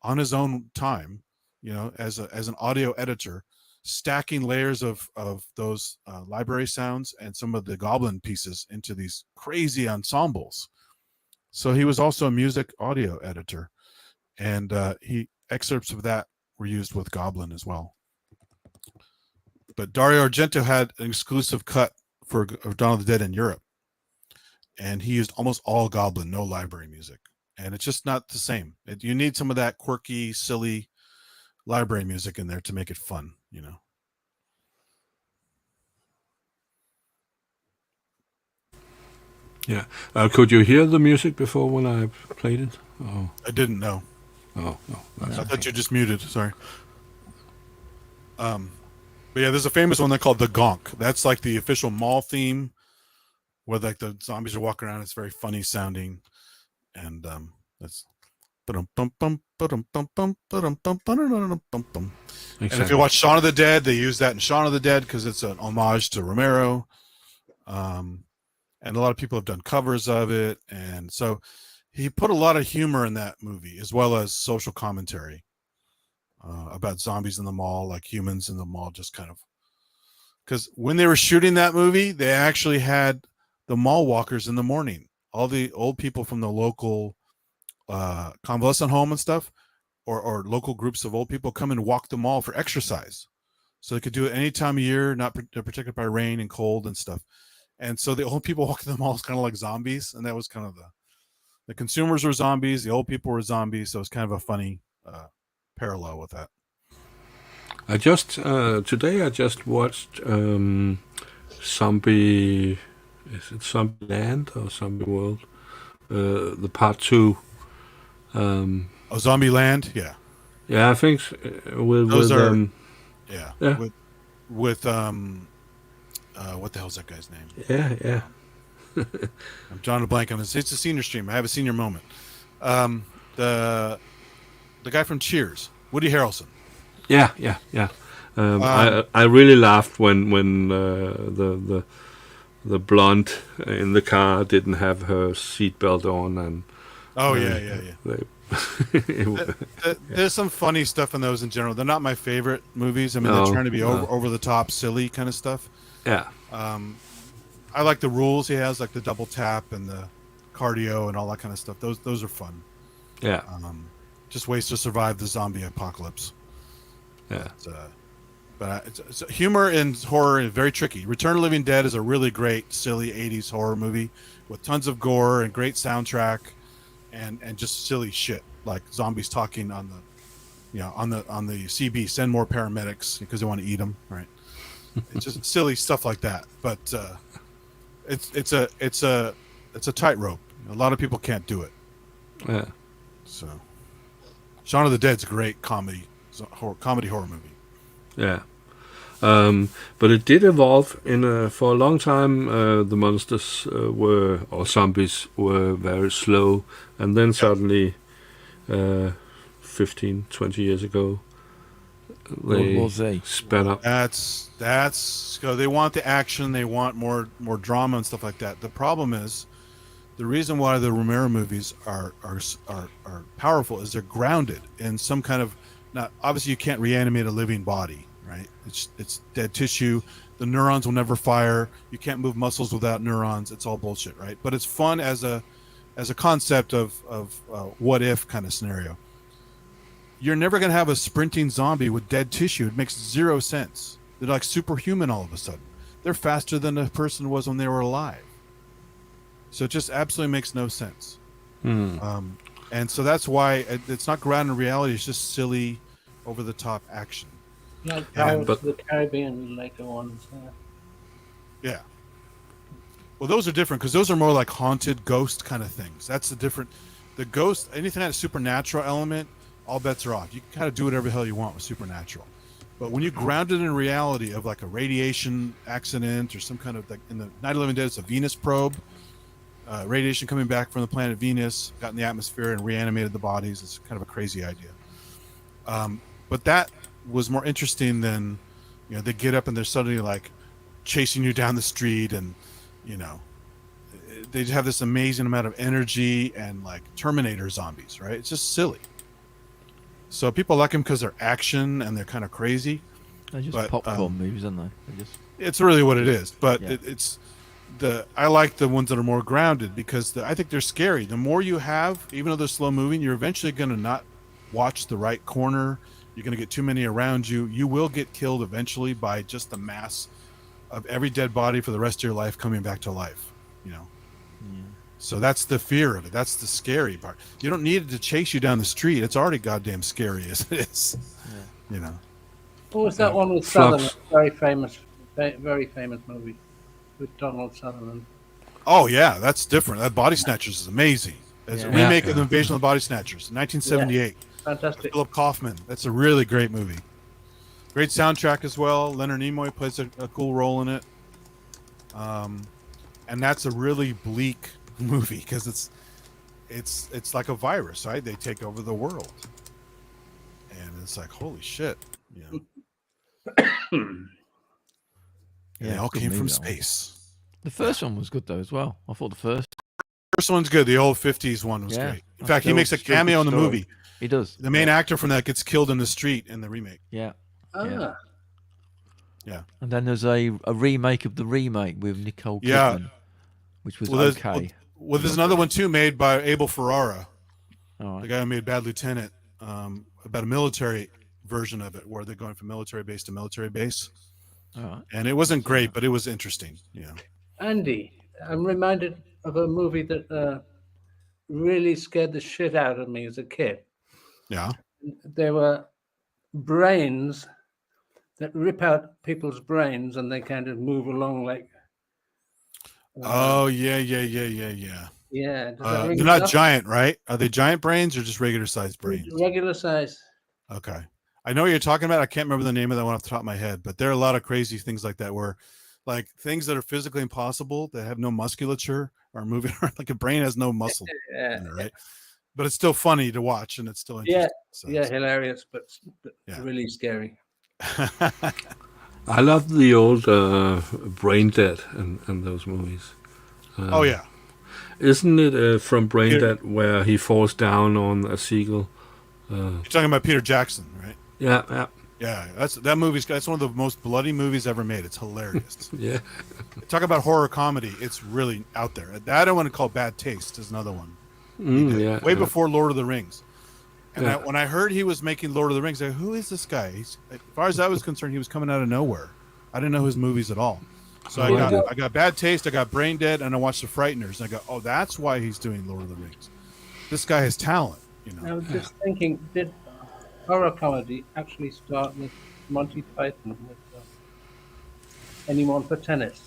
on his own time, as an audio editor, stacking layers of those library sounds and some of the Goblin pieces into these crazy ensembles. So he was also a music audio editor, and excerpts of that were used with Goblin as well. But Dario Argento had an exclusive cut of Dawn of the Dead in Europe, and he used almost all Goblin, no library music, and it's just not the same. You need some of that quirky, silly library music in there to make it fun, Yeah. Could you hear the music before when I played it? Oh, I didn't know. no. I thought you just muted. Sorry. But yeah, there's a famous one they called the Gonk. That's like the official mall theme, where like the zombies are walking around. It's very funny sounding, and that's. And if you watch Shaun of the Dead, they use that in Shaun of the Dead because it's an homage to Romero. And a lot of people have done covers of it. And so he put a lot of humor in that movie, as well as social commentary about zombies in the mall, like humans in the mall, just kind of. Because when they were shooting that movie, they actually had the mall walkers in the morning. All the old people from the local convalescent home and stuff, or local groups of old people come and walk the mall for exercise. So they could do it any time of year, not protected by rain and cold and stuff. And so the old people walking the mall is kind of like zombies, and that was kind of the consumers were zombies, the old people were zombies, so it's kind of a funny parallel with that. I just today I just watched Zombie. Is it Zombie Land or Zombie World? The part 2. Oh, Zombie Land. Yeah, Yeah, I think with those are yeah with what the hell's that guy's name? yeah. I'm drawing a blank on this. It's a senior stream. I have a senior moment. The guy from Cheers, Woody Harrelson. Yeah. I really laughed when the blonde in the car didn't have her seatbelt on, and Oh yeah. they, There's some funny stuff in those in general. They're not my favorite movies. I mean, they're No, trying to be no. over the top, silly kind of stuff. yeah, I like the rules he has, like the double tap and the cardio and all that kind of stuff. Those are fun. yeah, Just ways to survive the zombie apocalypse. yeah. But it's humor and horror is very tricky. Return of the Living Dead is a really great, silly '80s horror movie with tons of gore and great soundtrack, and just silly shit like zombies talking on the, on the CB, send more paramedics because they want to eat them, right? It's just silly stuff like that. But it's a tightrope. A lot of people can't do it. Yeah. So, Shaun of the Dead's a great comedy horror movie. Yeah. But it did evolve for a long time. The monsters or zombies were very slow, and then suddenly, 15, 20 years ago, they sped up. That's so they want the action, they want more drama and stuff like that. The problem is, the reason why the Romero movies are powerful is they're grounded in some kind of, not obviously you can't reanimate a living body, right? It's dead tissue. The neurons will never fire. You can't move muscles without neurons. It's all bullshit, right? But it's fun as a concept of what if kind of scenario. You're never going to have a sprinting zombie with dead tissue. It makes zero sense. They're like superhuman all of a sudden. They're faster than a person was when they were alive. So it just absolutely makes no sense. And so that's why it's not grounded in reality. It's just silly, over-the-top action. Like Pirates of the Caribbean later on. So. Yeah. Well, those are different because those are more like haunted ghost kind of things. That's the different. The ghost, anything that has a supernatural element, all bets are off. You can kind of do whatever the hell you want with supernatural. But when you ground it in reality of like a radiation accident or some kind of, like in the Night of the Living Dead, it's a Venus probe. Radiation coming back from the planet Venus, got in the atmosphere and reanimated the bodies. It's kind of a crazy idea. But that was more interesting than, they get up and they're suddenly like chasing you down the street and, they have this amazing amount of energy and like Terminator zombies, right? It's just silly. So people like them because they're action and they're kind of crazy. They're just popcorn movies, aren't they? It's really what it is. But yeah. I like the ones that are more grounded because I think they're scary. The more you have, even though they're slow moving, you're eventually going to not watch the right corner. You're going to get too many around you. You will get killed eventually by just the mass of every dead body for the rest of your life coming back to life, So that's the fear of it. That's the scary part. You don't need it to chase you down the street. It's already goddamn scary as it is, What was that one with Sutherland? Very famous movie with Donald Sutherland. Oh yeah, that's different. That Body Snatchers is amazing. It's a remake of the Invasion of the Body Snatchers, 1978. Fantastic. Philip Kaufman. That's a really great movie. Great soundtrack as well. Leonard Nimoy plays a cool role in it. And that's a really bleak movie because it's like a virus, right? They take over the world, and it's like holy shit, They all came from space. The first one was good though as well. I thought the first one's good. The old 50s one was great. In fact, he makes a cameo in the movie. He does. The main actor from that gets killed in the street in the remake. Yeah. Yeah. And then there's a remake of the remake with Nicole Kidman, which was okay. Well, there's another one too made by Abel Ferrara, the guy who made Bad Lieutenant, about a military version of it where they're going from military base to military base. And it wasn't great, but it was interesting. Andy, I'm reminded of a movie that really scared the shit out of me as a kid. Yeah. There were brains that rip out people's brains and they kind of move along like. Oh yeah. Yeah. Does that ring They're a not bell? giant, right? Are they giant brains or just regular sized brains? Regular size. Okay. I know what you're talking about. I can't remember the name of that one off the top of my head, but there are a lot of crazy things like that where like things that are physically impossible that have no musculature are moving around. Like a brain has no muscle Yeah. in it, right? But it's still funny to watch and it's still interesting. So, Yeah, hilarious, but Yeah. really scary. I love the old Brain Dead and those movies. Oh yeah. Isn't it from Brain Peter- Dead where he falls down on a seagull? You're talking about Peter Jackson, right? Yeah. Yeah, that's one of the most bloody movies ever made. It's hilarious. Yeah. Talk about horror comedy. It's really out there. That I want to call Bad Taste is another one. Yeah. Way before Lord of the Rings. And Yeah. when I heard he was making Lord of the Rings, I go, who is this guy? As far as I was concerned, he was coming out of nowhere. I didn't know his movies at all. So I got Bad Taste, I got Brain Dead, and I watched The Frighteners. And I go, oh, that's why he's doing Lord of the Rings. This guy has talent, you know. I was just thinking, did horror comedy actually start with Monty Python with Anyone for Tennis?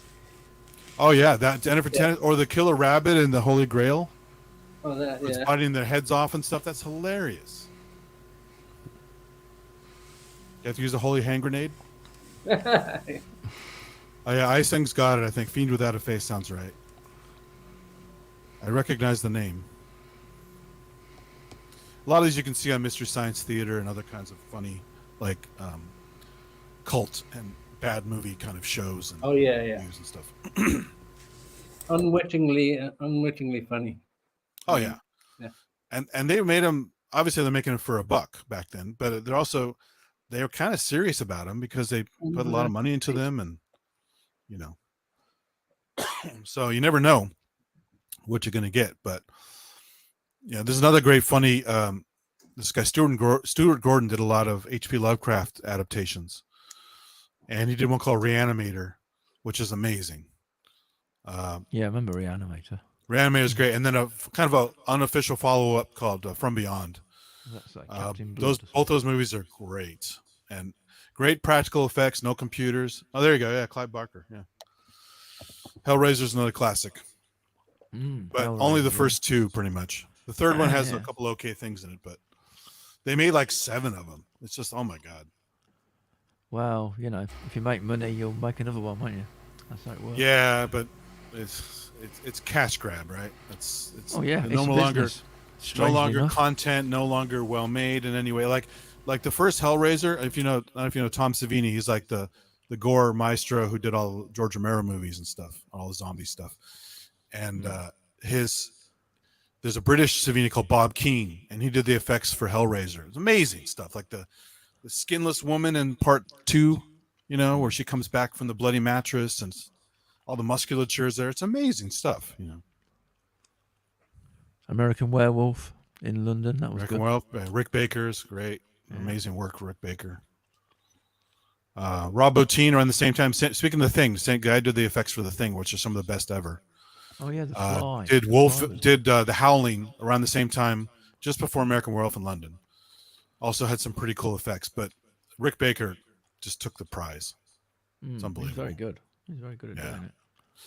Oh yeah, that Jennifer Tennis or the Killer Rabbit and the Holy Grail. Oh, that, It's yeah. biting their heads off and stuff. That's hilarious. You have to use a holy hand grenade. Oh yeah, Ice Thing's got it. I think Fiend Without a Face sounds right. I recognize the name. A lot of these you can see on Mystery Science Theater and other kinds of funny, like cult and bad movie kind of shows and Oh, yeah. reviews and stuff. Unwittingly funny. Oh yeah, Yeah. And they made them. Obviously, they're making it for a buck back then, but they were kind of serious about them because they put a lot of money into them, and you know, so you never know what you're going to get. But yeah, there's another great funny. This guy Stuart Gordon did a lot of H.P. Lovecraft adaptations, and he did one called Reanimator, which is amazing. Yeah, I remember Reanimator. Reanimator is great, and then a kind of a unofficial follow up called From Beyond. That's like Captain Blood. Both those movies are great and great practical effects, no computers. Oh, there you go. Yeah, Clive Barker. Yeah, Hellraiser's another classic, but only the first two, pretty much. The third one has a couple okay things in it, but they made like 7 of them. It's just, oh my god. Well, you know, if you make money, you'll make another one, won't you? That's how it works. Yeah, but it's cash grab, right? It's Oh yeah, no it's a longer business, no strangely longer enough. content, no longer well made in any way. Like the first Hellraiser, I don't know if you know Tom Savini, he's like the gore maestro who did all George Romero movies and stuff, all the zombie stuff. And there's a British Savini called Bob Keane, and he did the effects for Hellraiser. It's amazing stuff, like the skinless woman in part 2, you know, where she comes back from the bloody mattress and all the musculature is there. It's amazing stuff, you know. American Werewolf in London. That was American good. Werewolf, Rick Baker's great. Amazing work, Rick Baker. Rob Bottin around the same time. Speaking of The Thing, the same guy did the effects for The Thing, which are some of the best ever. Oh yeah, the Fly. Did The The Howling around the same time, just before American Werewolf in London. Also had some pretty cool effects, but Rick Baker just took the prize. It's unbelievable. He's very good. He's very good at doing it.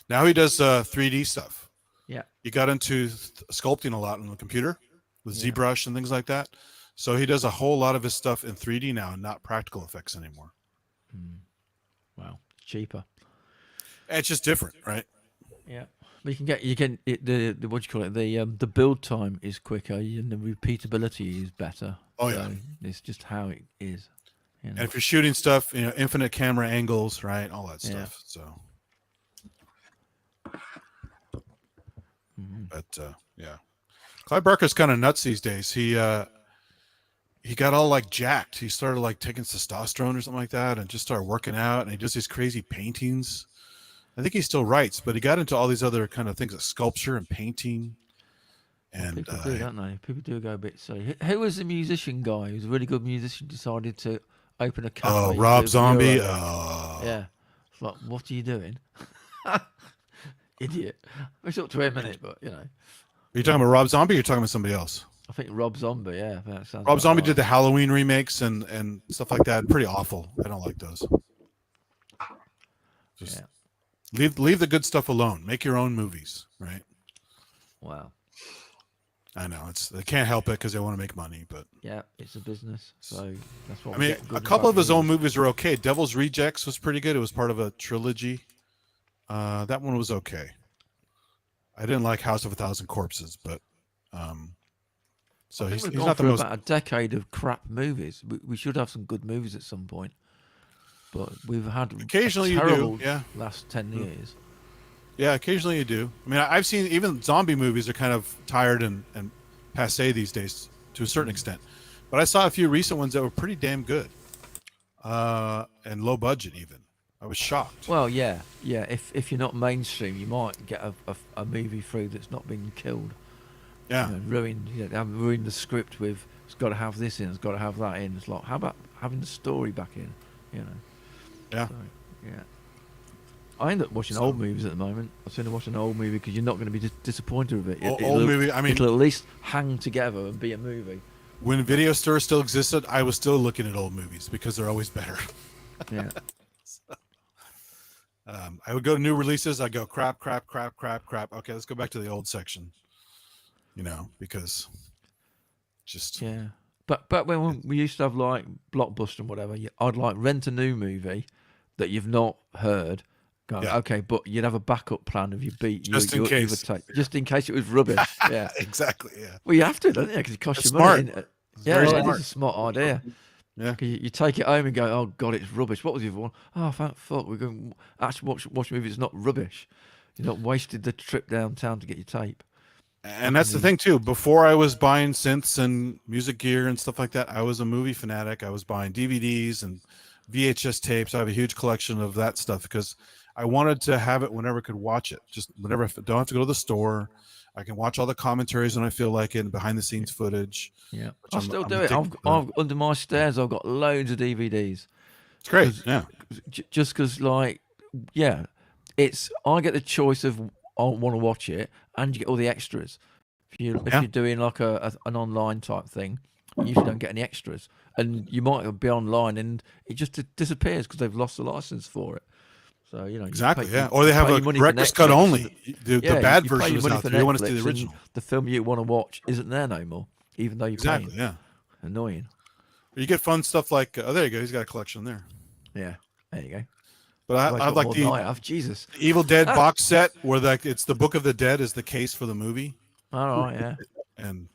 Now he does 3D stuff. Yeah. He got into sculpting a lot on the computer with ZBrush and things like that. So he does a whole lot of his stuff in 3D now and not practical effects anymore. Wow, cheaper. It's just different, right? Yeah, but the what do you call it? The build time is quicker and the repeatability is better. Oh, yeah. So it's just how it is. You know? And if you're shooting stuff, you know, infinite camera angles, right? All that stuff. So, but yeah, Clive Barker's kind of nuts these days. He got all like jacked. He started like taking testosterone or something like that, and just started working out. And he does these crazy paintings. I think he still writes, but he got into all these other kind of things like sculpture and painting. And people do, don't they? People do go a bit silly. Who was the musician guy who's a really good musician decided to open a cafe? Oh, Rob Zombie. Yeah. It's like, what are you doing? Idiot. It's up to him, innit? But, you know. Are you talking about Rob Zombie or are you talking about somebody else? I think Rob Zombie. Yeah, that sounds. Rob about Zombie right. did the Halloween remakes and stuff like that. Pretty awful. I don't like those. Just Yeah. leave the good stuff alone. Make your own movies, right? Wow. I know they can't help it because they want to make money, but Yeah, it's a business, so that's what. I mean, a couple of his own movies are okay. Devil's Rejects was pretty good. It was part of a trilogy. That one was okay. I didn't like House of a Thousand Corpses, but so I think he's we've gone not the through most. about a decade of crap movies. We should have some good movies at some point, but we've had Occasionally a you do, terrible yeah. last 10 years. Yeah, occasionally you do. I mean, I've seen even zombie movies are kind of tired and passe these days to a certain extent. But I saw a few recent ones that were pretty damn good, and low budget even. I was shocked. Well, yeah. If you're not mainstream, you might get a movie through that's not been killed. Yeah, Ruined. They haven't ruined the script with it's got to have this in, it's got to have that in. It's like, how about having the story back in? yeah. So, yeah. I end up watching old movies at the moment. I tend to watch an old movie because you're not going to be disappointed with it. Old movie. I mean, it'll at least hang together and be a movie. when video stores still existed, I was still looking at old movies because they're always better. Yeah. I would go to new releases. I go crap. Okay, let's go back to the old section. Because just Yeah. But when we used to have like Blockbuster and whatever, I'd like rent a new movie that you've not heard. Go, Yeah. okay, but you'd have a backup plan of your beat. Just in case. Just in case it was rubbish. Yeah. exactly. Yeah. Well, you have to, don't you? Because it costs It's you money. smart. Innit? It's Yeah, very it smart. is a smart idea. Yeah. 'Cause you take it home and go, oh god, it's rubbish. What was the other one? Oh fuck, we're going to actually watch a movie that's not rubbish. You're not wasted the trip downtown to get your tape. And that's the thing too. Before I was buying synths and music gear and stuff like that, I was a movie fanatic. I was buying DVDs and VHS tapes. I have a huge collection of that stuff because I wanted to have it whenever I could watch it. Just whenever I don't have to go to the store. I can watch all the commentaries when I feel like it and behind the scenes footage. Yeah, which I I'm still do it. addicted to. I've under my stairs. I've got loads of DVDs. It's great. Yeah. Just because, like, yeah, I get the choice of I want to watch it, and you get all the extras. If you're doing like an online type thing, you usually don't get any extras, and you might be online and it just disappears because they've lost the license for it. So Exactly. Or they have a director's cut only. The bad version is out there. You want to see the original. The film you want to watch isn't there no more, even though you're paying. Exactly. Yeah. Annoying. You get fun stuff like there you go. He's got a collection there. Yeah. There you go. But I like the I have. Jesus. Evil Dead box set where it's the Book of the Dead is the case for the movie. All right. Yeah. And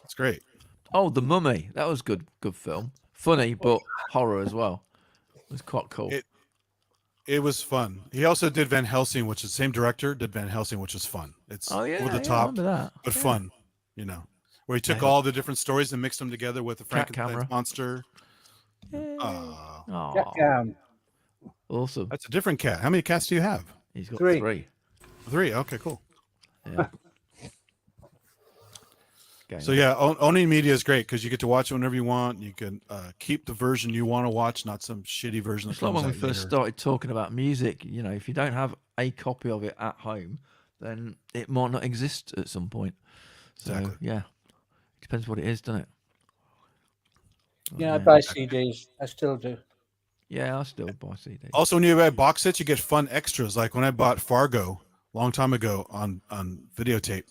it's great. Oh, The Mummy. That was good film. Funny, but horror as well. It was quite cool. It was fun. He also did Van Helsing, which is the same director, did Van Helsing, which is fun. It's over the top, but fun, where he took all the different stories and mixed them together with the Frankenstein monster. Cat Cam. Awesome. That's a different cat. How many cats do you have? He's got 3. 3. Okay, cool. Yeah. So yeah, owning media is great because you get to watch it whenever you want. You can keep the version you want to watch, not some shitty version. It's like when we first started talking about music. If you don't have a copy of it at home, then it might not exist at some point. So yeah, it depends what it is, doesn't it? Yeah, I buy CDs. I still do. Yeah, I still buy CDs. Also, when you buy box sets, you get fun extras. Like when I bought Fargo a long time ago on videotape.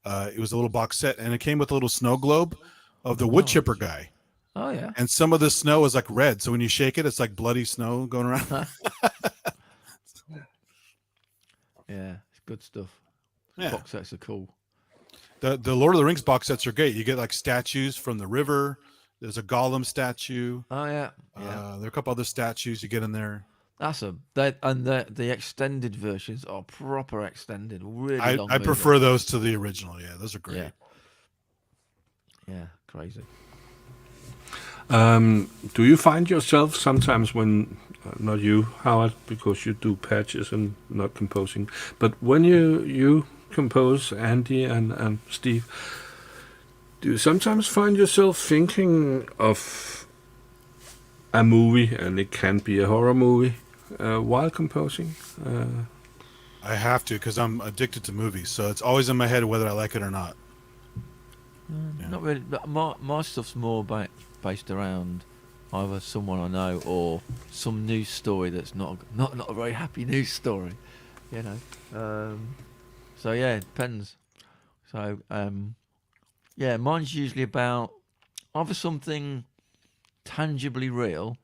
It was a little box set, and it came with a little snow globe of the wood chipper guy. Oh, yeah. And some of the snow is like red, so when you shake it, it's like bloody snow going around. Yeah, it's good stuff. Yeah. Box sets are cool. The Lord of the Rings box sets are great. You get like statues from the river. There's a Gollum statue. Oh, yeah. There are a couple other statues you get in there. The extended versions are proper extended, really long. I prefer those to the original. Yeah, those are great. Yeah, crazy. Do you find yourself sometimes when, not you, Howard, because you do patches and not composing, but when you compose, Andy and Steve, do you sometimes find yourself thinking of a movie, and it can be a horror movie, while composing? I have to because I'm addicted to movies, so it's always in my head whether I like it or not. Yeah. Not really. But my stuff's more based around either someone I know or some news story that's not a very happy news story. You know. So yeah, it depends. So yeah, mine's usually about either something tangibly real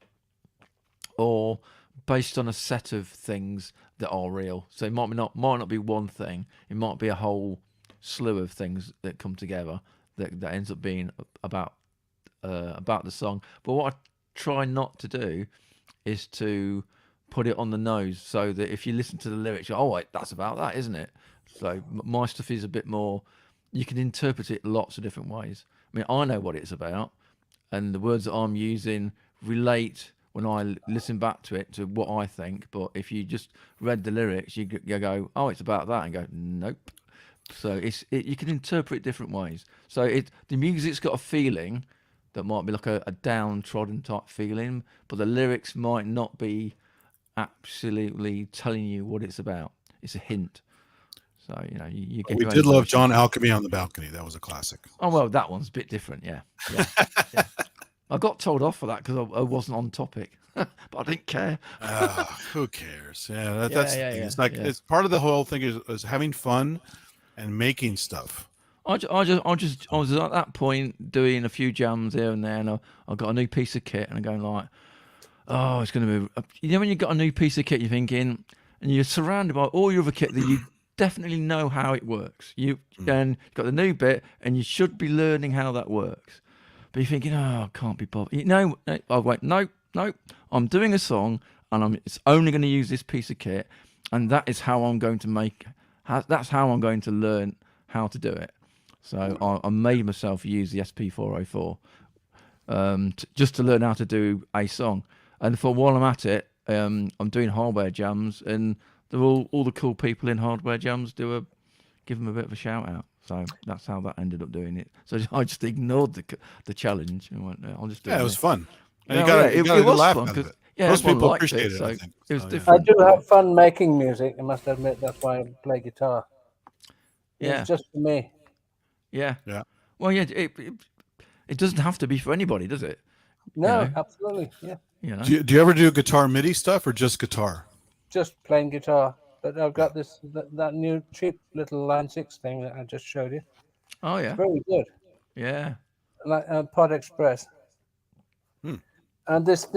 or based on a set of things that are real. So it might not be one thing. It might be a whole slew of things that come together that ends up being about the song. But what I try not to do is to put it on the nose, so that if you listen to the lyrics, you're, oh wait, that's about that, isn't it? So my stuff is a bit more. You can interpret it lots of different ways. I mean, I know what it's about, and the words that I'm using relate when I listen back to it to what I think. But if you just read the lyrics, you go, "Oh, it's about that," and go, "Nope." So you can interpret it different ways. So the music's got a feeling that might be like a downtrodden type feeling, but the lyrics might not be absolutely telling you what it's about. It's a hint. So you get We your own did love version. John Alchemy on the Balcony. That was a classic. Oh well, that one's a bit different. Yeah. I got told off for that because I wasn't on topic, but I didn't care. Who cares? Yeah, that's the thing. Yeah. It's like it's part of the whole thing is having fun and making stuff. I was at that point doing a few jams here and there, and I got a new piece of kit, and I'm going like, oh, it's going to be. You know, when you got a new piece of kit, you're thinking, and you're surrounded by all your other kit that you definitely know how it works. You've got the new bit, and you should be learning how that works. But you're thinking, oh, I can't be bothered. No, I went, no, I'm doing a song, and it's only going to use this piece of kit, and that is how I'm going to that's how I'm going to learn how to do it. So I made myself use the SP404 just to learn how to do a song. And for while I'm at it, I'm doing hardware jams, and they're all the cool people in hardware jams give them a bit of a shout out. So that's how that ended up doing it. So I just ignored the challenge and went, I'll just do it. Yeah, it was fun. And Yeah, you got a it good was laugh fun out of because it. Most everyone people liked appreciate it. So I think it was so, yeah. I different. do have fun making music, I must admit. That's why I play guitar. Yeah, It's just for me. yeah. Yeah. Well, yeah. It doesn't have to be for anybody, does it? No, know. absolutely. Yeah. You know. Do you ever do guitar MIDI stuff or just guitar? Just playing guitar. But I've got that new cheap little Line 6 thing that I just showed you. Oh It's yeah. very good. Yeah. Like Pod Express. Hmm. And this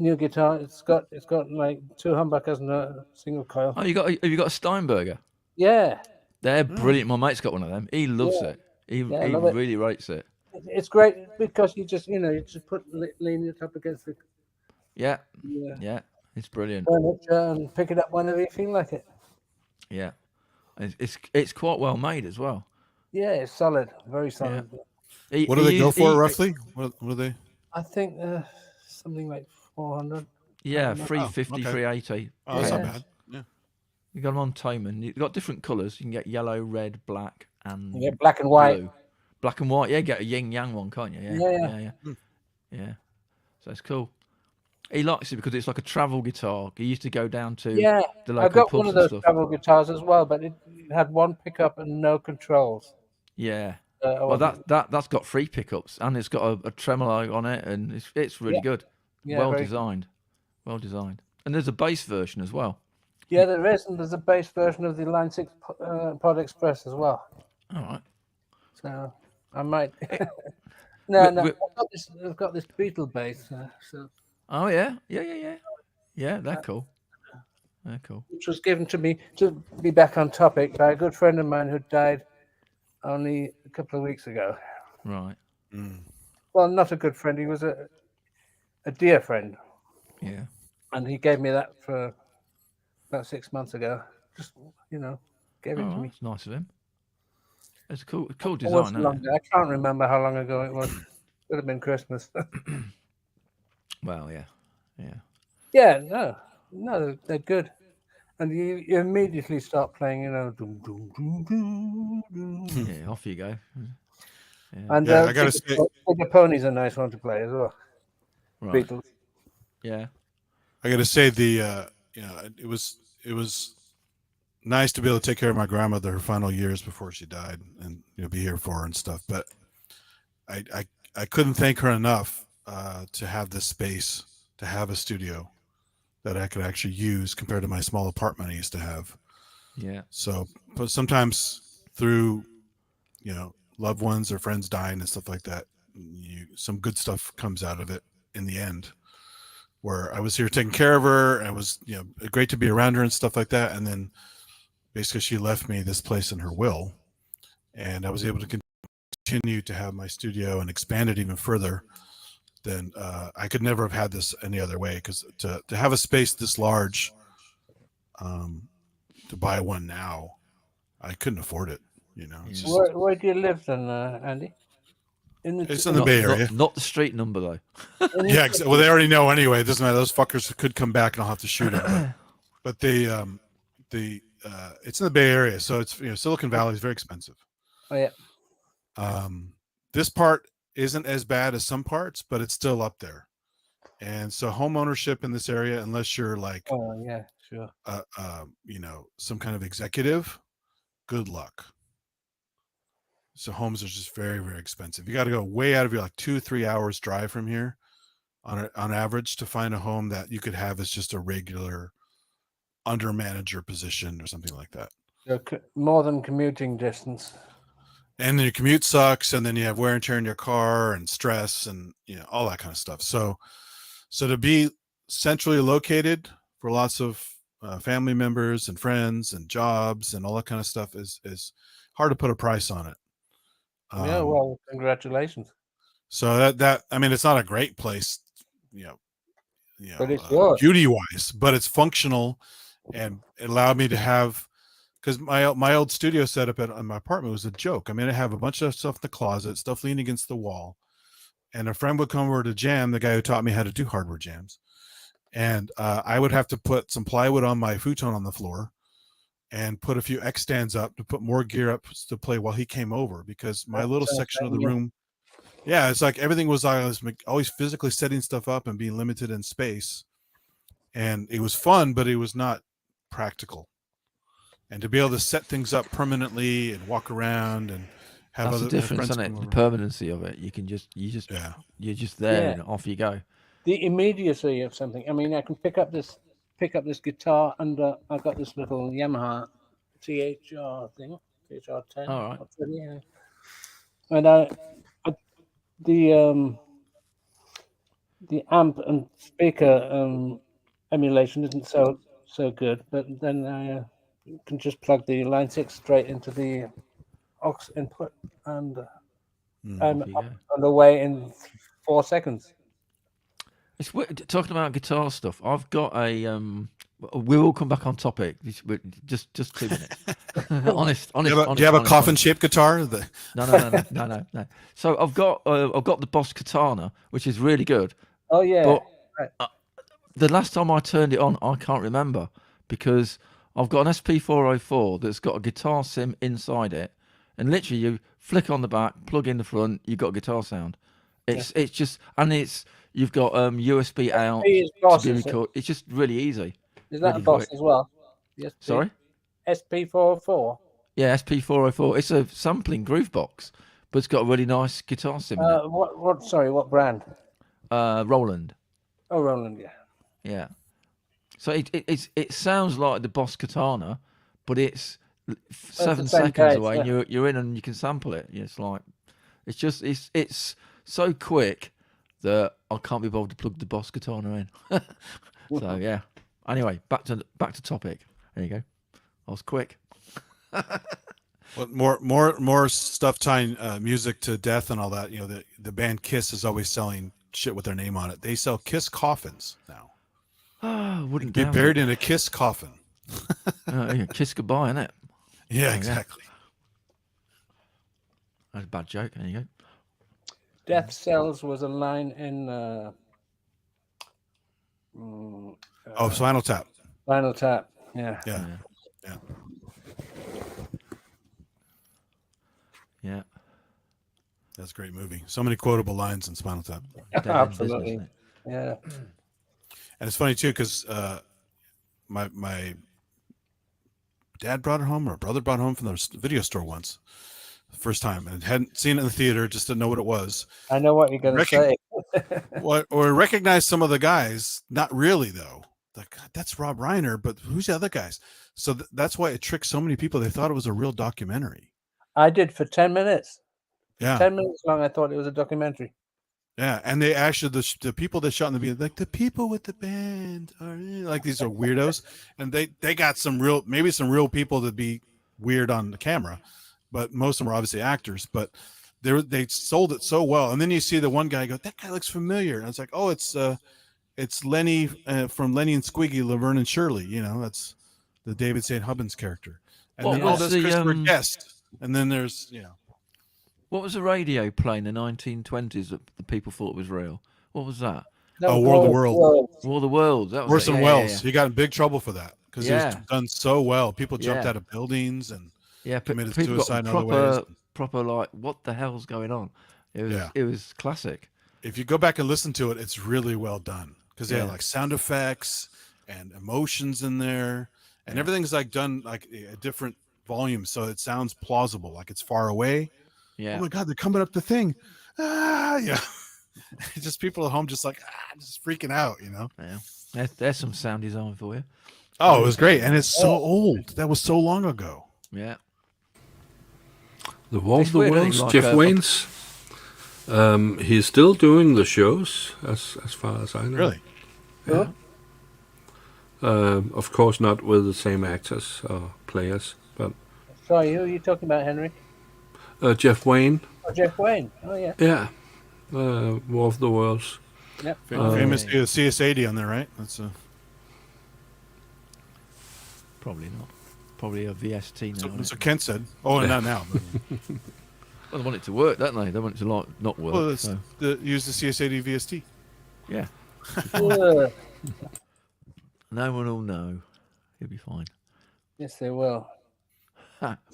new guitar, it's got like 2 humbuckers and a single coil. Oh, have you got a Steinberger? Yeah. They're brilliant. My mate's got one of them. He loves it. He I love it. really rates it. It's great because you just lean it up against the Yeah. Yeah. It's brilliant. furniture and pick it up whenever you feel like it. Yeah. It's quite well made as well. Yeah, it's solid, very solid. What do they go for roughly? What are they? I think something like 400. Yeah, Oh, 350, okay. 380. Oh, that's not Yeah. bad. Yeah. You got them on Toman. You've got different colours. You can get yellow, red, black, and Yeah, black and white. blue. Black and white. Yeah, get a yin yang one, can't you? Yeah. Yeah. So it's cool. He likes it because it's like a travel guitar. He used to go down to Yeah, the local I've got pubs one of and those stuff. travel guitars as well, but it had one pickup and no controls. Yeah. I Well, wasn't- that's got 3 pickups, and it's got a tremolo on it, and it's really good. Yeah, Well very- designed. Well designed. And there's a bass version as well. Yeah, there is, and there's a bass version of the Line 6 Pod Express as well. All right. So I might. No, we- I've got this Beetle bass, so Oh yeah. Yeah, they're cool. They're cool. which was given to me to be back on topic by a good friend of mine who died only a couple of weeks ago. Right. Well, not a good friend. He was a dear friend, Yeah. and he gave me that for about 6 months ago. Just gave it to Oh, me. that's nice of him. It's a cool It was design, isn't long it? ago. I can't remember how long ago it was. Could have been Christmas. Well, yeah. Yeah, no, they're good. And you immediately start playing, doom, doom, doom, doom, doom. Yeah, off you go. And Yeah, I gotta say, Bigger Pony's a nice one to play as well. Right. Beatles. Yeah. I got to say it was nice to be able to take care of my grandmother her final years before she died, and be here for her and stuff. But I couldn't thank her enough to have this space, to have a studio that I could actually use compared to my small apartment I used to have. Yeah. So, but sometimes through, loved ones or friends dying and stuff like that, some good stuff comes out of it in the end. Where I was here taking care of her, and it was great to be around her and stuff like that. And then basically she left me this place in her will, and I was able to continue to have my studio and expand it even further. Then I could never have had this any other way, because to have a space this large, to buy one now, I couldn't afford it. It's, Yeah. just, Where do you live then, Andy? it's in the Bay Area. Not the street number though. Yeah, well, they already know anyway. It doesn't matter. Those fuckers could come back and I'll have to shoot them. But it's in the Bay Area, so it's Silicon Valley is very expensive. Oh yeah. This part isn't as bad as some parts, but it's still up there. And so home ownership in this area, unless you're like, Oh yeah, sure. some kind of executive, good luck. So homes are just very, very expensive. You got to go way out of your 2-3 hours drive from here on average to find a home that you could have as just a regular under manager position or something like that. So more than commuting distance. And then your commute sucks, and then you have wear and tear in your car and stress and all that kind of stuff. So to be centrally located for lots of family members and friends and jobs and all that kind of stuff is hard to put a price on it. Yeah, well, congratulations. So that I mean, it's not a great place, But it's yours. beauty wise, but it's functional, and it allowed me to have, because my old studio setup in my apartment was a joke. I mean, I have a bunch of stuff in the closet, stuff leaning against the wall, and a friend would come over to jam, the guy who taught me how to do hardware jams, and I would have to put some plywood on my futon on the floor and put a few X stands up to put more gear up to play while he came over, because my little section of the room, it's like everything was, I was always physically setting stuff up and being limited in space, and it was fun, but it was not practical. And to be able to set things up permanently and walk around and have That's the difference, isn't it? The permanency of it. You're just there and off you go. The immediacy of something. I mean, I can pick up this guitar under. I've got this little Yamaha THR thing, THR10. All right. And the amp and speaker emulation isn't so good, but then I can just plug the line 6 straight into the aux input, and I'm up and away in 4 seconds. It's talking about guitar stuff. I've got a. We will come back on topic. Just 2 minutes. honest. Do you have a coffin-shaped guitar? No. So I've got the Boss Katana, which is really good. Oh yeah. But the last time I turned it on, I can't remember, because I've got an SP404 that's got a guitar sim inside it, and literally you flick on the back, plug in the front, you've got a guitar sound. It's just, and you've got USB out. It's just really easy. Is that really a Boss as well? Yes. Sorry? SP404. Yeah, SP404. It's a sampling groove box, but it's got a really nice guitar sim in it. What brand? Roland. Oh, Roland, yeah. Yeah. So it sounds like the Boss Katana, but it's 7 seconds away, and you're in and you can sample it. It's so quick that I can't be bothered to plug the Boss Katana in. So yeah. Anyway, back to topic. There you go. I was quick. Well, more stuff tying music to death and all that. The band Kiss is always selling shit with their name on it. They sell Kiss coffins now. Oh, wouldn't be buried in a Kiss coffin. Kiss goodbye, isn't it? Yeah, exactly. That's a bad joke. There you go. Death Cells was a line in. Spinal Tap. Spinal Tap. Yeah. That's a great movie. So many quotable lines in Spinal Tap. Absolutely. Yeah. And it's funny too, because my dad brought it home, or brother brought it home from the video store once. first time and hadn't seen it in the theater, just didn't know what it was. I know what you're going to say. Or recognized some of the guys, not really though. Like, God, that's Rob Reiner, but who's the other guys? So that's why it tricked so many people. They thought it was a real documentary. I did for 10 minutes. Yeah. 10 minutes long, I thought it was a documentary. Yeah, and they actually the people that shot in the video, like the people with the band are like these are weirdos, and they got some real people to be weird on the camera, but most of them are obviously actors. But they sold it so well, and then you see the one guy go, that guy looks familiar, and it's like, oh, it's Lenny from Lenny and Squiggy, Laverne and Shirley. You know, that's the David St. Hubbins character, and What then all was this the, Christopher Guest, and then there's What was the radio play in the 1920s that the people thought was real? What was that? Oh, War of the Worlds. War of the Worlds. That was Orson it. Welles. Yeah. He got in big trouble for that because it was done so well. People jumped Yeah. out of buildings and Yeah, committed people suicide in got other ways. proper like, what the hell's going on? It was classic. If you go back and listen to it, it's really well done because they Yeah. have like sound effects and emotions in there, and everything's like done like a different volume, so it sounds plausible, like it's far away. Yeah. Oh my God, they're coming up the thing. Yeah. Just people at home just like just freaking out, you know. Yeah. There's some sound design for you. Oh, it was great, and it's so old. That was so long ago. Yeah. The War It's of the weird, isn't Worlds, it? Like Jeff a- Wayne's. He's still doing the shows, as far as I know. Really? Yeah. Of course, not with the same actors or players, but Sorry, who are you talking about, Henry? Jeff Wayne, Oh, Jeff Wayne. Oh, yeah. yeah, War of the Worlds. Yep. Famous CS80 on there, right? That's Probably not. Probably a VST now. so, isn't so it? Kent said. Oh, not now. But, Well, they want it to work, don't they? They want it to not work. well, it's so. use the CS80 VST. Yeah. Yeah. No one will know. You'll be fine. Yes, they will.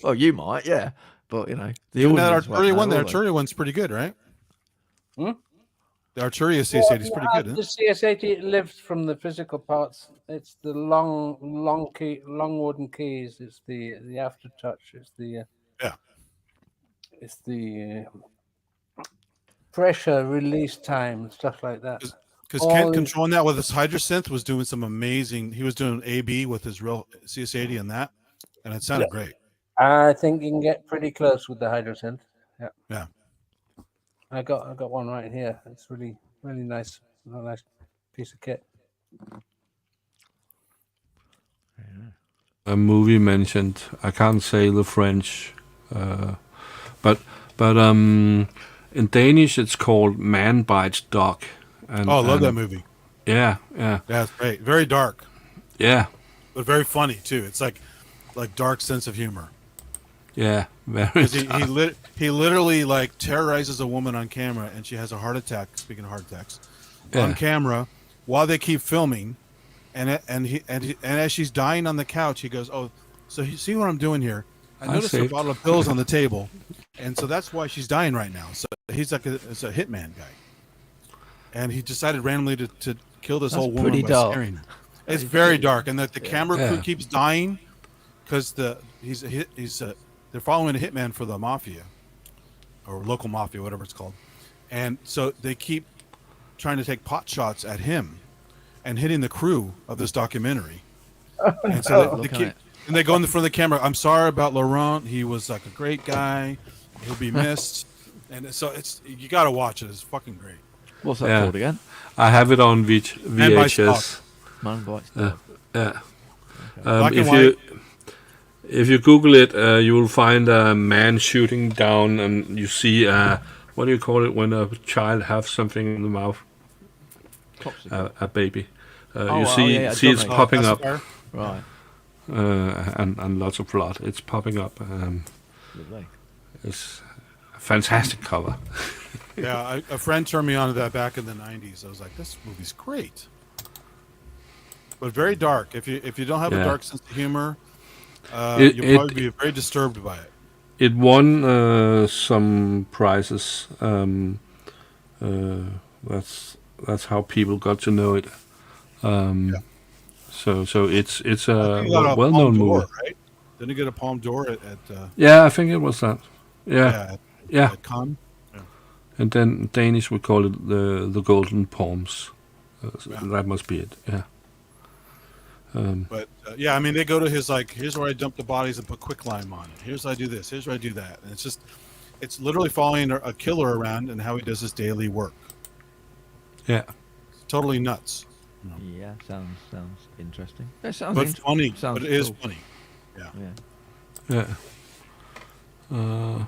Well, you might, yeah. But, you know, the Even that audience won't Arturia know, one, the will they? Arturia one's pretty good, right? Hmm? The Arturia CS80 is pretty good, The isn't it? CS80 lives from the physical parts. It's the long wooden keys. It's the aftertouch. It's the Yeah. It's the pressure release time, stuff like that. Because All Kent in- controlling that with his Hydrosynth was doing some amazing. He was doing AB with his real CS80 and that, and it sounded great. I think you can get pretty close with the Hydrosynth. Yeah. Yeah. I got one right here. It's really nice. A nice piece of kit. A movie mentioned. I can't say the French, but in Danish it's called Man Bites Dog. And, Oh, I love that movie. Yeah, Yeah, it's great. Very dark, yeah, but very funny too. It's like dark sense of humor. yeah. Very. 'Cause he literally like terrorizes a woman on camera, and she has a heart attack. Speaking of heart attacks, on Yeah. camera while they keep filming, and as she's dying on the couch, he goes, "Oh, so you see what I'm doing here? I noticed a saved." bottle of pills on the table, and so that's why she's dying right now." So he's like it's a hitman guy, and he decided randomly to kill this That's old woman pretty by dark. scaring her. It's very dark, and that the camera crew Yeah. keeps dying because they're following a hitman for the mafia or local mafia, whatever it's called, and so they keep trying to take pot shots at him and hitting the crew of this documentary. And so they Look at keep, it. and they go in the front of the camera. I'm sorry about Laurent. He was like a great guy. He'll be missed. And so you got to watch it. It's fucking great. What's that Yeah. called again? I have it on Man Bites Dog. VHS. Man Bites Dog. Yeah. Black and If white. you Google it, you will find a man shooting down, and you see what do you call it when a child has something in the mouth? Popsicle. A baby. Oh, You oh, see yeah, see it's dummy. popping up, Pacifier. Right. and lots of blood. It's popping up. Lovely. It's a fantastic cover. Yeah, a friend turned me on to that back in the 90s. I was like, this movie's great. But very dark. If you don't have a Yeah. dark sense of humor, It- you'll probably be very disturbed by it. It won some prizes. That's how people got to know it. So it's I a think it got a well-known Palme d'Or, movie. right? Didn't it get a Palme d'Or at Yeah, I think it was that. Yeah. At Con. Yeah. And then Danish we call it the golden palms. So that must be it. Yeah. But yeah, I mean, they go to his like, here's where I dump the bodies and put quicklime on it. Here's where I do this. Here's where I do that. And it's literally following a killer around and how he does his daily work. Yeah. It's totally nuts. Yeah, sounds interesting. That sounds But funny. Sounds But it is cool. funny. Yeah. Yeah. Yeah.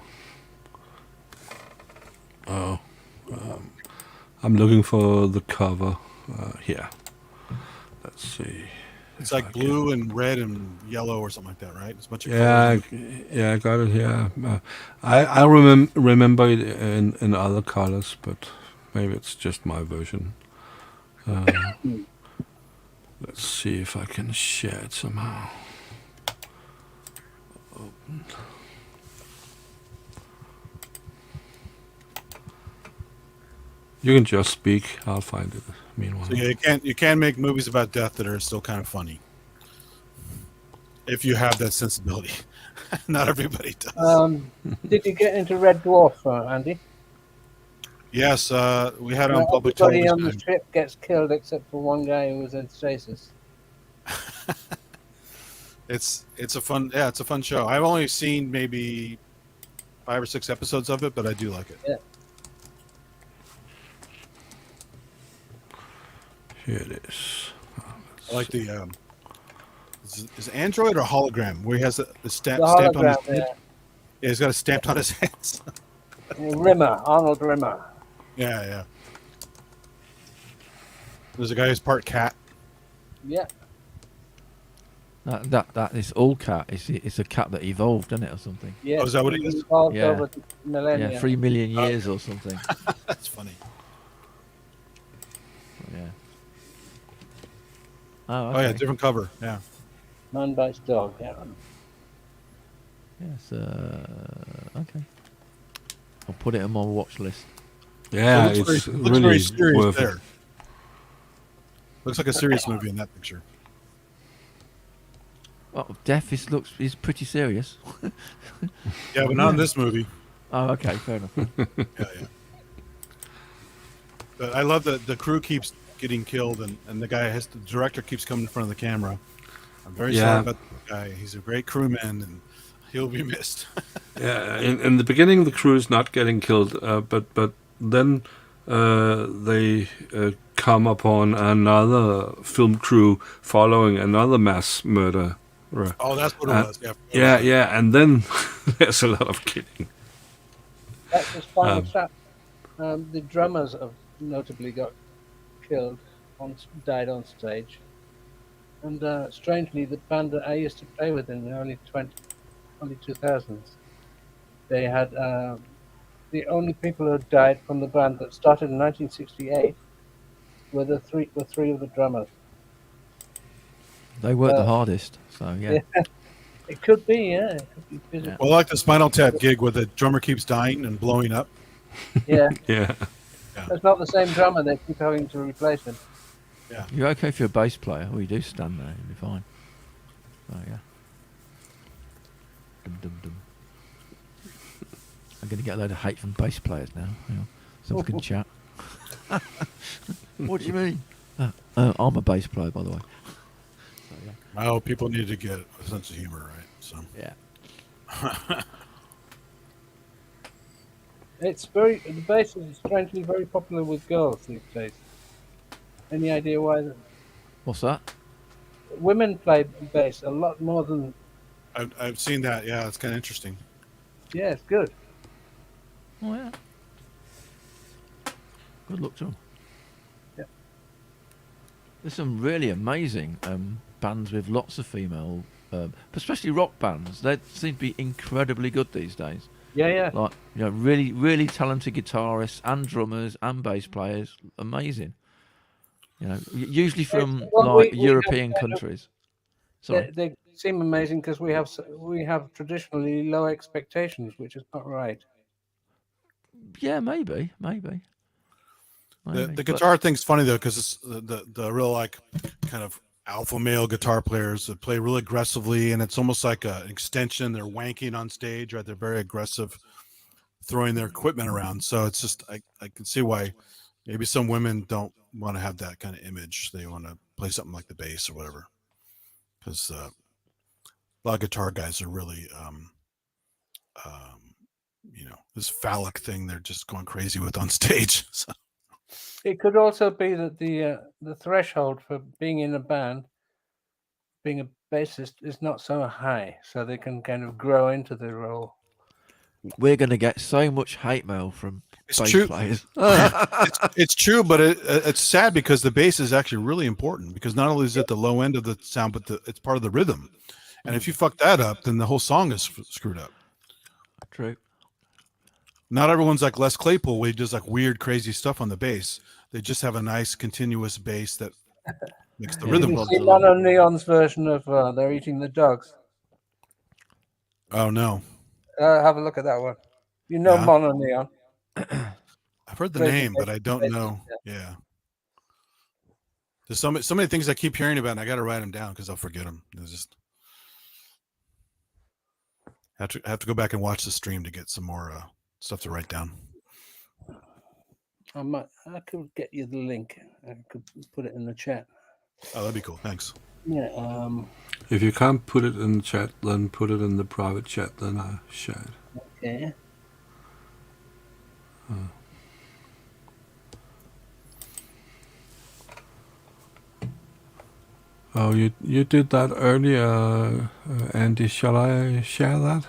I'm looking for the cover here. Let's see. It's like blue and red and yellow or something like that, right? It's a bunch of Yeah, colors. I got it here. I remember it in other colors, but maybe it's just my version. Let's see if I can share it somehow. Open. You can just speak. I'll find it. Meanwhile, So yeah, you can make movies about death that are still kind of funny if you have that sensibility. Not everybody does. Did you get into Red Dwarf, Andy? Yes, we had it on public Everybody television. on the ship gets killed except for one guy who was in stasis. It's a fun show. I've only seen maybe 5 or 6 episodes of it, but I do like it. Yeah. here it is. I like the is Android or hologram where he has the stamp The on his hologram, head. Yeah, he's got a stamp on his hands. Rimmer, Arnold Rimmer. Yeah. There's a guy who's part cat. Yeah. That is all cat. It's a cat that evolved, isn't it, or something? Yeah. Oh, is that what it is? Evolved Yeah. over the millennia. Yeah, 3 million years or something. That's funny. Yeah. Oh yeah, different cover. Yeah. Man bites dog. Yeah. Yes. Okay. I'll put it on my watch list. Yeah, It looks it's very, looks really very serious worth there. it. Looks like a serious movie in that picture. Oh, death is pretty serious. Yeah, but not in this movie. Oh, okay, fair enough. Yeah. But I love that the crew keeps getting killed, and the the director keeps coming in front of the camera. I'm very sorry about the guy. He's a great crewman, and he'll be missed. Yeah, in the beginning, the crew is not getting killed, but then they come upon another film crew following another mass murder. Oh, that's what it was. Yeah. Yeah, and then there's a lot of killing. That's the final trap. The drummers have notably got killed, died on stage. And strangely, the band that I used to play with in the early 2000s, they had the only people who died from the band that started in 1968 were three of the drummers. They work the hardest, so yeah. It could be, yeah. It could be physical. Well, I like the Spinal Tap gig where the drummer keeps dying and blowing up. Yeah. Yeah. It's not the same drummer. They keep having to replace him. Yeah. You're okay if you're a bass player. Well, you do stand there, you'll be fine. So yeah. Dum. I'm going to get a load of hate from bass players now. Hang on. So we can chat. What do you mean? I'm a bass player, by the way. So, yeah. Oh, people need to get a sense of humor, right? So Yeah. The bass is strangely very popular with girls these days. Any idea why? What's that? Women play bass a lot more than. I've seen that. Yeah, it's kind of interesting. Yeah, it's good. Oh, yeah. Good luck to them. Yeah. There's some really amazing bands with lots of female, especially rock bands. They seem to be incredibly good these days. Yeah. Like, really, really talented guitarists and drummers and bass players. Amazing. Usually from we European countries. Sorry. They seem amazing because we have traditionally low expectations, which is not right. Yeah, maybe. The guitar thing's funny though because it's the real like kind of alpha male guitar players that play really aggressively, and it's almost like an extension. They're wanking on stage, right? They're very aggressive, throwing their equipment around. So it's just I can see why maybe some women don't want to have that kind of image. They want to play something like the bass or whatever. Because a lot of guitar guys are really, this phallic thing they're just going crazy with on stage. So. It could also be that the threshold for being in a band, being a bassist, is not so high, so they can kind of grow into the role. We're going to get so much hate mail from bass players. It's true, but it's sad because the bass is actually really important because not only is it the low end of the sound, but it's part of the rhythm. And if you fuck that up, then the whole song is screwed up. True. Not everyone's like Les Claypool, where he does like weird, crazy stuff on the bass. They just have a nice, continuous bass that makes the rhythm. Did you see Mono Neon's version of They're Eating the Dogs? Oh, no. Have a look at that one. You know Mono Neon. I've heard the name, but I don't know. Yeah. There's so many things I keep hearing about, and I got to write them down because I'll forget them. Just have to go back and watch the stream to get some more stuff to write down. I could get you the link. I could put it in the chat. Oh, that'd be cool. Thanks. Yeah. If you can't put it in the chat, then put it in the private chat. Then I share it. Okay. Oh, you did that earlier, Andy. Shall I share that?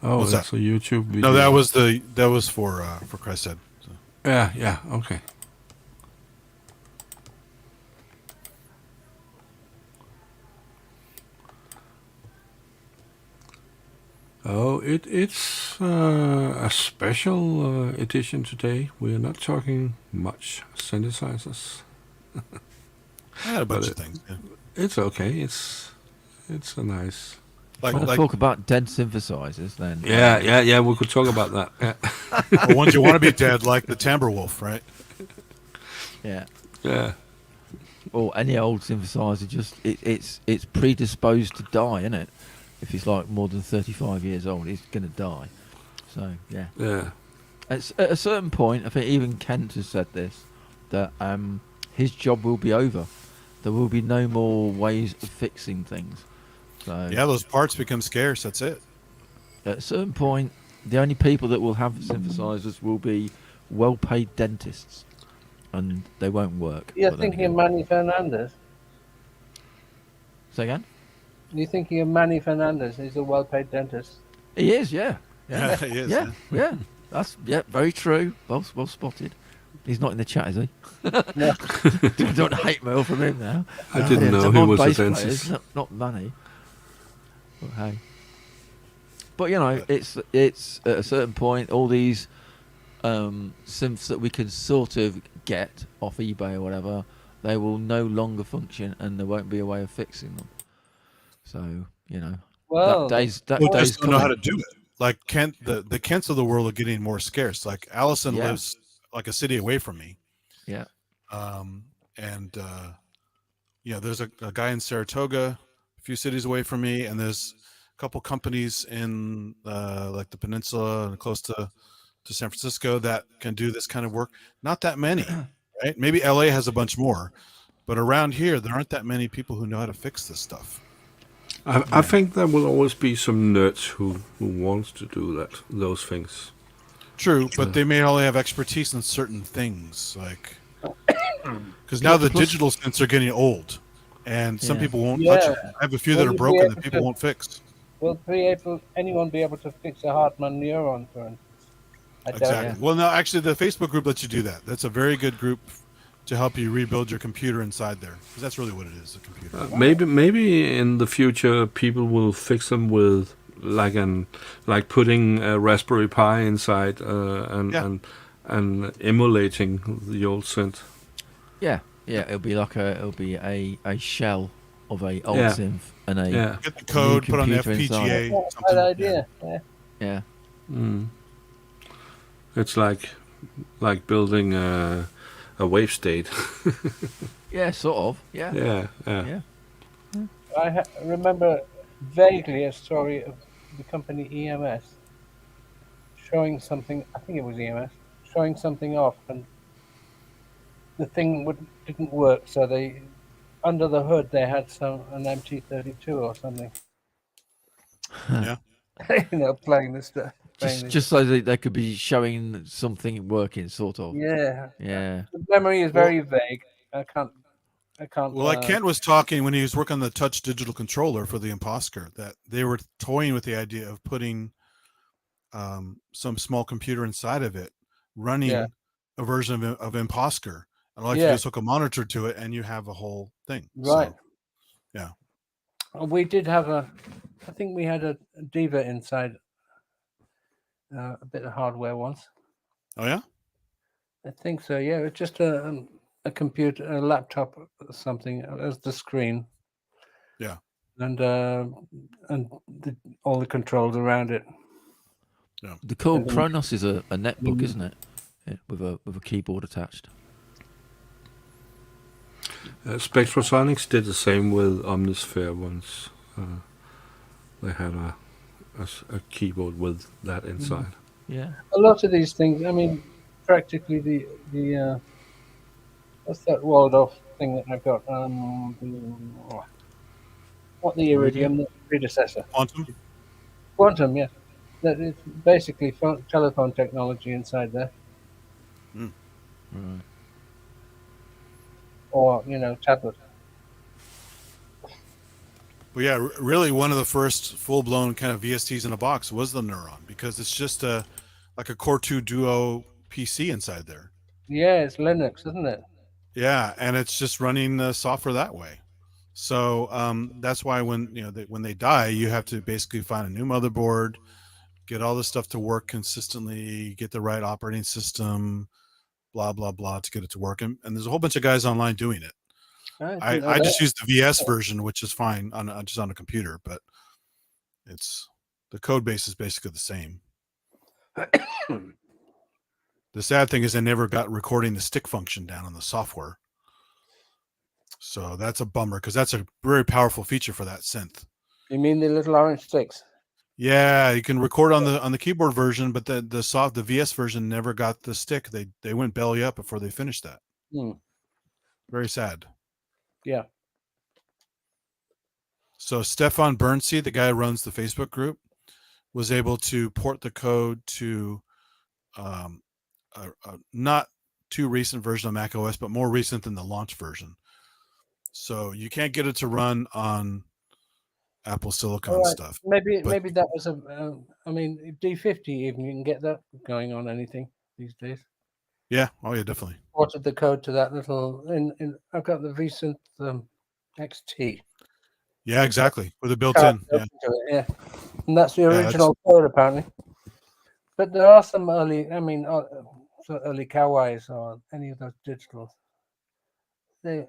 Oh, What's that's that? a YouTube video. No, that was for Christ's sake. So. Yeah, okay. Oh, it's a special edition today. We are not talking much synthesizers. I had a bunch of things. Yeah. It's okay. It's a nice. Let's talk about dead synthesizers then. Yeah. We could talk about that. Yeah. Or ones you want to be dead, like the Timberwolf, right? Yeah. Yeah. Or any old synthesizer, just it's predisposed to die, isn't it? If it's like more than 35 years old, it's going to die. So yeah. Yeah. At a certain point, I think even Kent has said this, that his job will be over. There will be no more ways of fixing things. So yeah, those parts become scarce. That's it. At a certain point, the only people that will have synthesizers will be well-paid dentists, and they won't work. You're thinking of Manny Fernandez? Say again? You're thinking of Manny Fernandez? He's a well-paid dentist. He is, yeah. Yeah, he is. Yeah. That's very true. Well spotted. He's not in the chat, is he? No. Don't hate mail from him now. I didn't know he was a dentist. Not Manny. But hey. But you know, it's at a certain point, all these synths that we can sort of get off eBay or whatever, they will no longer function, and there won't be a way of fixing them. So you know, well, that day's just don't know coming. how to do it. Like Kent, the Kents of the world are getting more scarce. Like Allison lives like a city away from me. Yeah. There's a guy in Saratoga, a few cities away from me, and there's a couple companies in like the peninsula and close to San Francisco that can do this kind of work. Not that many, right? Maybe LA has a bunch more, but around here there aren't that many people who know how to fix this stuff. I think there will always be some nerds who wants to do those things. True, but they may only have expertise in certain things, like because now the digital synths are getting old, and some people won't touch it. I have a few that are broken that people won't fix. Will anyone be able to fix a Hartman neuron, for instance? Exactly. Well, no, actually, the Facebook group lets you do that. That's a very good group to help you rebuild your computer inside there, because that's really what it is—a computer. Maybe in the future people will fix them with like putting a Raspberry Pi inside and emulating the old synth. Yeah. It'll be a shell of a old synth and a get the code, put on FPGA. That's a good idea. Yeah. Mm. It's like building a wave state. Yeah, sort of. Yeah. Yeah. I remember vaguely a story of the company EMS showing something. I think it was EMS showing something off, and the thing didn't work. So they under the hood they had an MT32 or something. Yeah. Playing this stuff. Just so that they could be showing something working, sort of. Yeah. Yeah. The memory is very vague. I can't. Well, like Kent was talking when he was working on the touch digital controller for the Imposker, that they were toying with the idea of putting some small computer inside of it, running a version of Imposker. And all you have to do is hook a monitor to it, and you have a whole thing. Right. So, yeah. We did have I think we had a Diva inside a bit of hardware once. Oh, yeah? I think so, yeah. It's just a computer, a laptop or something as the screen. Yeah. And all the controls around it. Yeah. The Code Kronos is a netbook, isn't it? Yeah, with a keyboard attached. Spectrosonics did the same with Omnisphere once. They had a keyboard with that inside. Yeah. A lot of these things, I mean, practically the what's that Waldorf thing that I've got? The Iridium, the predecessor. Quantum, yeah. That is basically telephone technology inside there. Right. Or, tablet. Well, yeah, really one of the first full-blown kind of VSTs in a box was the Neuron, because it's just like a Core 2 Duo PC inside there. Yeah, it's Linux, isn't it? Yeah, and it's just running the software that way. So that's why when they die, you have to basically find a new motherboard, get all this stuff to work consistently, get the right operating system, blah blah blah, to get it to work. And there's a whole bunch of guys online doing it. I just use the VS version, which is fine just on a computer, but the code base is basically the same. The sad thing is they never got recording the stick function down on the software. So that's a bummer, because that's a very powerful feature for that synth. You mean the little orange sticks? Yeah, you can record on the keyboard version, but the VS version never got the stick. They went belly up before they finished that. Very sad. Yeah. So Stefan Bernstein, the guy who runs the Facebook group, was able to port the code to a not too recent version of Mac OS, but more recent than the launch version. So you can't get it to run on Apple Silicon stuff. Maybe that was D50 even, you can get that going on anything these days. Yeah. Oh yeah, definitely. Ported the code to that little I've got the vSynth XT. Yeah, exactly. With a built-in. Yeah. And that's the original code apparently. But there are some early, early Kawais or any of those digitals. I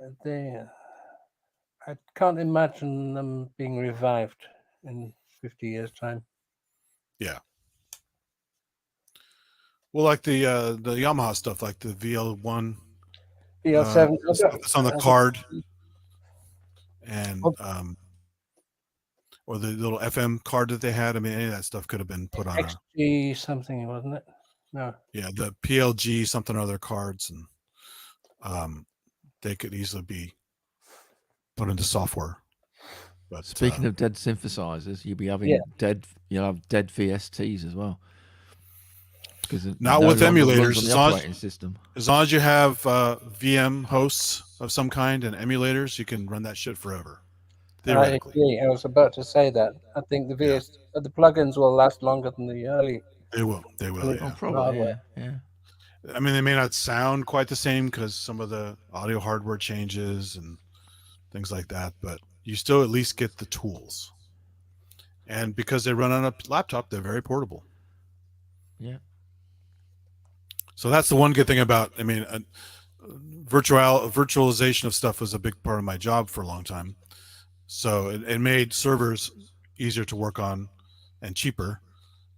can't imagine them being revived in 50 years' time. Yeah. Well, like the Yamaha stuff, like the VL1, VL7, it's on the card, and or the little FM card that they had. I mean, any of that stuff could have been put on XG something, wasn't it? No. Yeah, the PLG something or other cards, and they could easily be put into software. But speaking of dead synthesizers, you'll be having you'll have dead VSTs as well. Not with emulators. As long as you have VM hosts of some kind and emulators, you can run that shit forever. Theoretically. I agree. I was about to say that. I think the plugins will last longer than the early. They will. Yeah. Probably. Yeah. I mean, they may not sound quite the same because some of the audio hardware changes and things like that, but you still at least get the tools. And because they run on a laptop, they're very portable. Yeah. So that's the one good thing about, virtualization of stuff was a big part of my job for a long time. So it made servers easier to work on and cheaper,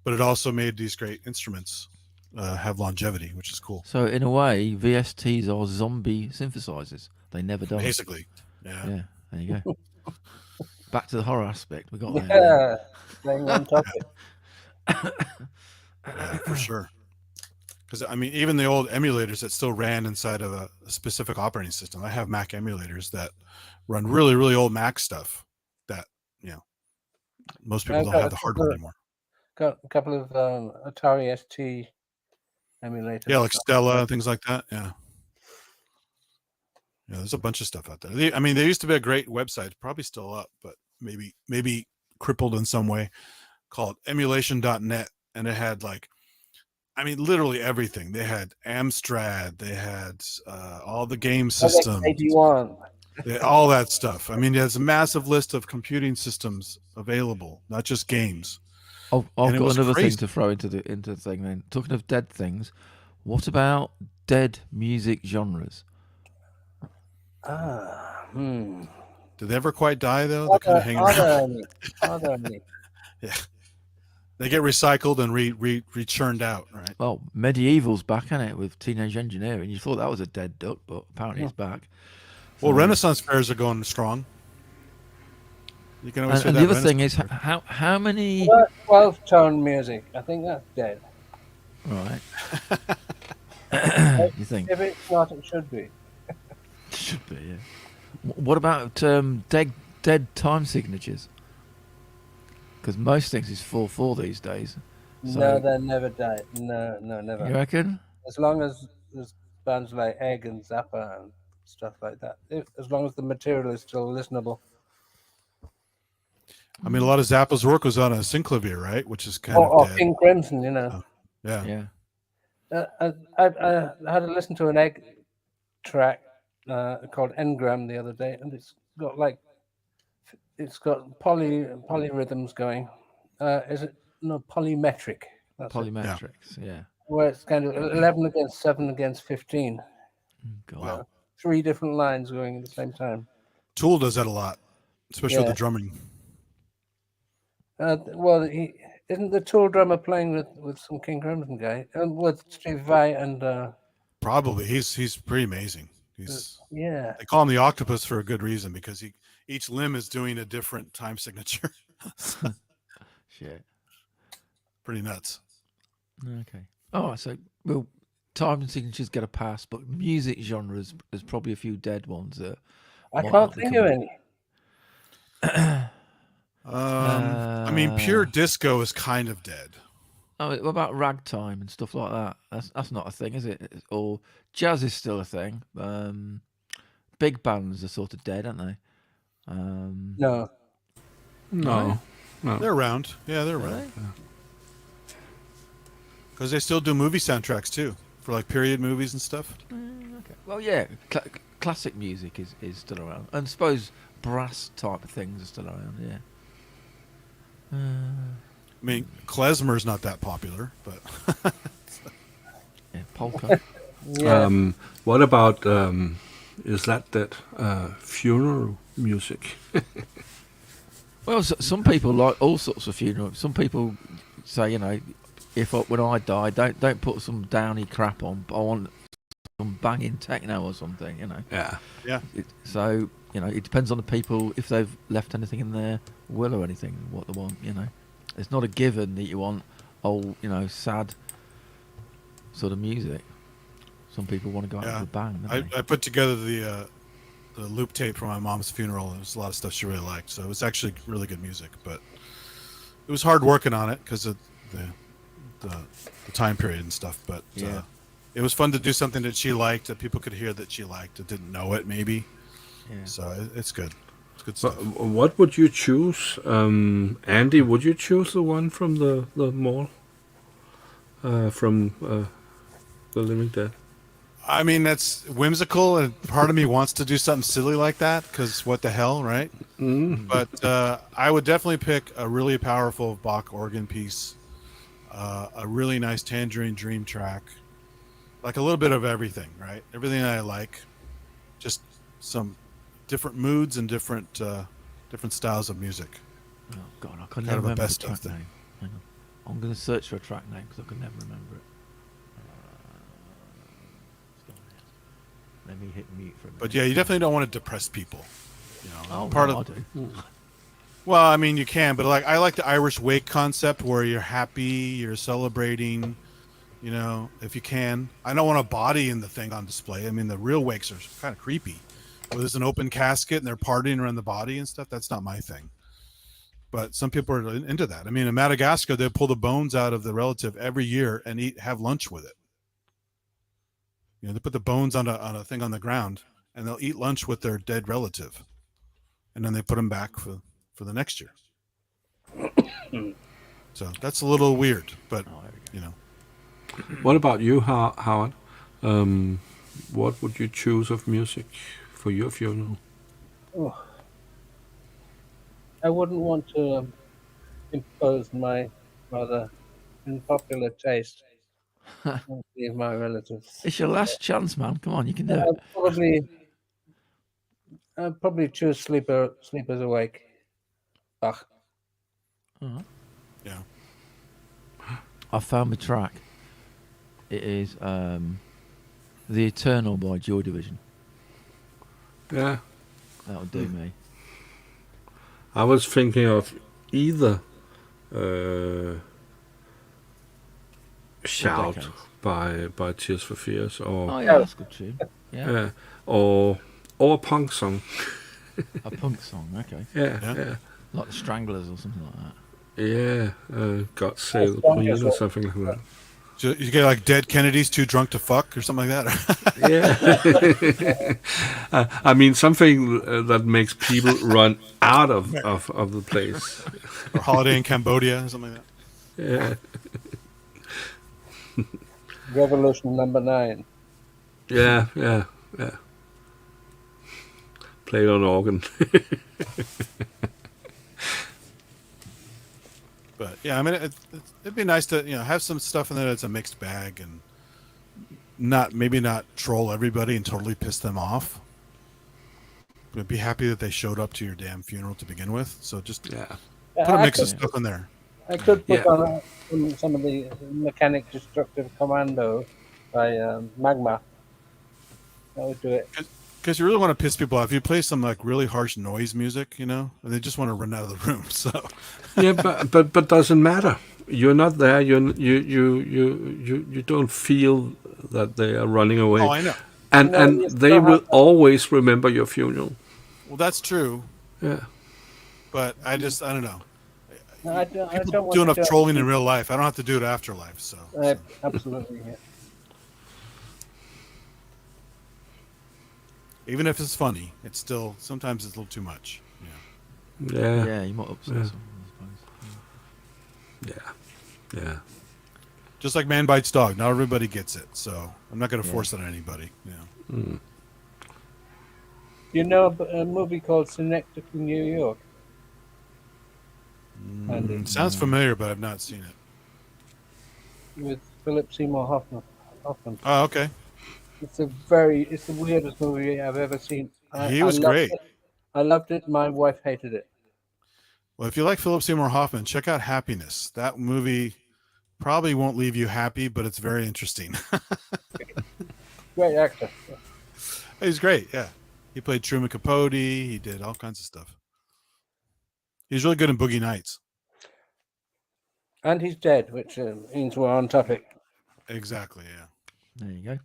but it also made these great instruments have longevity, which is cool. So in a way, VSTs are zombie synthesizers. They never die. Basically, yeah. Yeah, there you go. Back to the horror aspect. We got there. Staying on topic. Yeah, for sure. Because I mean, even the old emulators that still ran inside of a specific operating system. I have Mac emulators that run really, really old Mac stuff. That you know, most people I've don't got have the hardware anymore. a couple of Atari ST emulators. Yeah, like Stella, things like that. Yeah. Yeah, there's a bunch of stuff out there. I mean, there used to be a great website, probably still up, but maybe crippled in some way, called emulation.net. And it had like, I mean, literally everything. They had Amstrad, they had all the game systems, 81. all that stuff. I mean, there's a massive list of computing systems available, not just games. I've And it got was another crazy. thing to throw into the thing. Then, talking of dead things, what about dead music genres? Did they ever quite die though? They're Are kind of there, hanging are around. there any? Are there any? Yeah, they get recycled and re-churned out, right? Well, Medieval's back, isn't it, with Teenage Engineering? You thought that was a dead duck, but apparently it's back. Well, So- Renaissance fairs are going strong. You can always And say the that. other thing is, Renaissance how many? 12-tone music. I think that's dead. Right. You think? If it's not, it should be. Should be, yeah. What about dead time signatures? Because most things is 4/4 these days. So, No, they never died. No, never. you reckon? As long as there's bands like Egg and Zappa and stuff like that. As long as the material is still listenable. I mean, a lot of Zappa's work was on a synclavier, right? Which is kind Or of dead. King Crimson, you know. Yeah. Yeah. I had to listen to an Egg track called Engram the other day, and it's got polyrhythms going. Is it polymetric? That's it. Polymetrics, yeah. Where it's kind of 11 against 7 against 15. God. Wow. 3 different lines going at the same time. Tool does that a lot, especially with Yeah. the drumming. Well, isn't the Tool drummer playing with some King Crimson guy and with Steve Vai and Probably he's pretty amazing. yeah. They call him the octopus for a good reason because each limb is doing a different time signature. Shit. Pretty nuts. Okay. Oh, so well, time signatures get a pass, but music genres, there's probably a few dead ones that I might can't not be think of coming. any. I mean, pure disco is kind of dead. Oh, what about ragtime and stuff like that? That's not a thing, is it? Or jazz is still a thing. Big bands are sort of dead, aren't they? No. No. They're around. Yeah, they're around. Because they still do movie soundtracks too, for like period movies and stuff. Okay. Well, yeah, classic music is still around, and I suppose brass type of things are still around. Yeah. I mean, klezmer's not that popular, but Yeah, polka. Yeah. What about is that funeral music? Well, some people like all sorts of funerals. Some people say, when I die, don't put some downy crap on. But I want some banging techno or something. Yeah. yeah. So it depends on the people if they've left anything in their will or anything. What they want. It's not a given that you want old, sad sort of music. Some people want to go out with a bang. Don't they? I put together the loop tape for my mom's funeral. There was a lot of stuff she really liked, so it was actually really good music. But it was hard working on it because of the time period and stuff. But Yeah. it was fun to do something that she liked, that people could hear that she liked, that didn't know it maybe. Yeah. So it's good. It's good But stuff. what would you choose, Andy? Would you choose the one from the mall, from the Living Dead? I mean, that's whimsical, and part of me wants to do something silly like that because what the hell, right? But I would definitely pick a really powerful Bach organ piece, a really nice Tangerine Dream track, like a little bit of everything, right? Everything I like, just some different moods and different styles of music. Oh God, I can Kind never of a remember the best of track thing. name. Hang on, I'm going to search for a track name because I can never remember it. Let me hit mute for a minute. But yeah, you definitely don't want to depress people. Oh, part no, of I do. Well, I mean, you can, but like I like the Irish wake concept where you're happy, you're celebrating. You know, if you can. I don't want a body in the thing on display. I mean, the real wakes are kind of creepy. Where there's an open casket and they're partying around the body and stuff. That's not my thing. But some people are into that. I mean, in Madagascar, they pull the bones out of the relative every year and have lunch with it. You know, they put the bones on a thing on the ground and they'll eat lunch with their dead relative, and then they put them back for the next year. So that's a little weird, but you know. What about you, Howard? What would you choose of music for your funeral? Oh, I wouldn't want to impose my rather unpopular taste on any of my relatives. It's your last chance, man. Come on, you can do it. I'd probably choose Sleepers Awake. Bach. Yeah. I found my track. It is The Eternal by Joy Division. Yeah, That'll do me. I was thinking of either Shout Decades. by Tears for Fears, or Oh yeah, that's a good tune. Yeah, or a punk song. a punk song. Okay, Yeah. like the Stranglers or something like that. Yeah, God Save the Queen or something like that. So you get like Dead Kennedys, Too Drunk to Fuck, or something like that. Yeah. I mean, something that makes people run out of the place. Or Holiday in Cambodia, or something like that. Yeah. Revolution number 9. Yeah. Played on organ. But yeah, I mean, it'd be nice to have some stuff in there that's a mixed bag and maybe not troll everybody and totally piss them off. But be happy that they showed up to your damn funeral to begin with. So just put a mix of stuff in there. I could put on some of the Mechanic Destructive Commando by Magma. That would do it. Because you really want to piss people off. You play some like really harsh noise music, and they just want to run out of the room. So Yeah, but doesn't matter. You're not there. You don't feel that they are running away. Oh, I know. And they will always remember your funeral. Well, that's true. Yeah. But I don't know. I don't People want do to enough trolling in real life. I don't have to do it after life. So absolutely. Yeah. Even if it's funny, it's still sometimes it's a little too much. Yeah. You might upset someone, I suppose. Yeah. Just like Man Bites Dog, not everybody gets it, so I'm not going to force it on anybody. You know a movie called Synecdoche in New York? Sounds familiar, but I've not seen it. With Philip Seymour Hoffman. Oh, okay. It's the weirdest movie I've ever seen. He was great. I loved it. My wife hated it. Well, if you like Philip Seymour Hoffman, check out Happiness. That movie probably won't leave you happy, but it's very interesting. Great actor. He's great, yeah. He played Truman Capote. He did all kinds of stuff. He's really good in Boogie Nights. And he's dead, which means we're on topic. Exactly, yeah. There you go.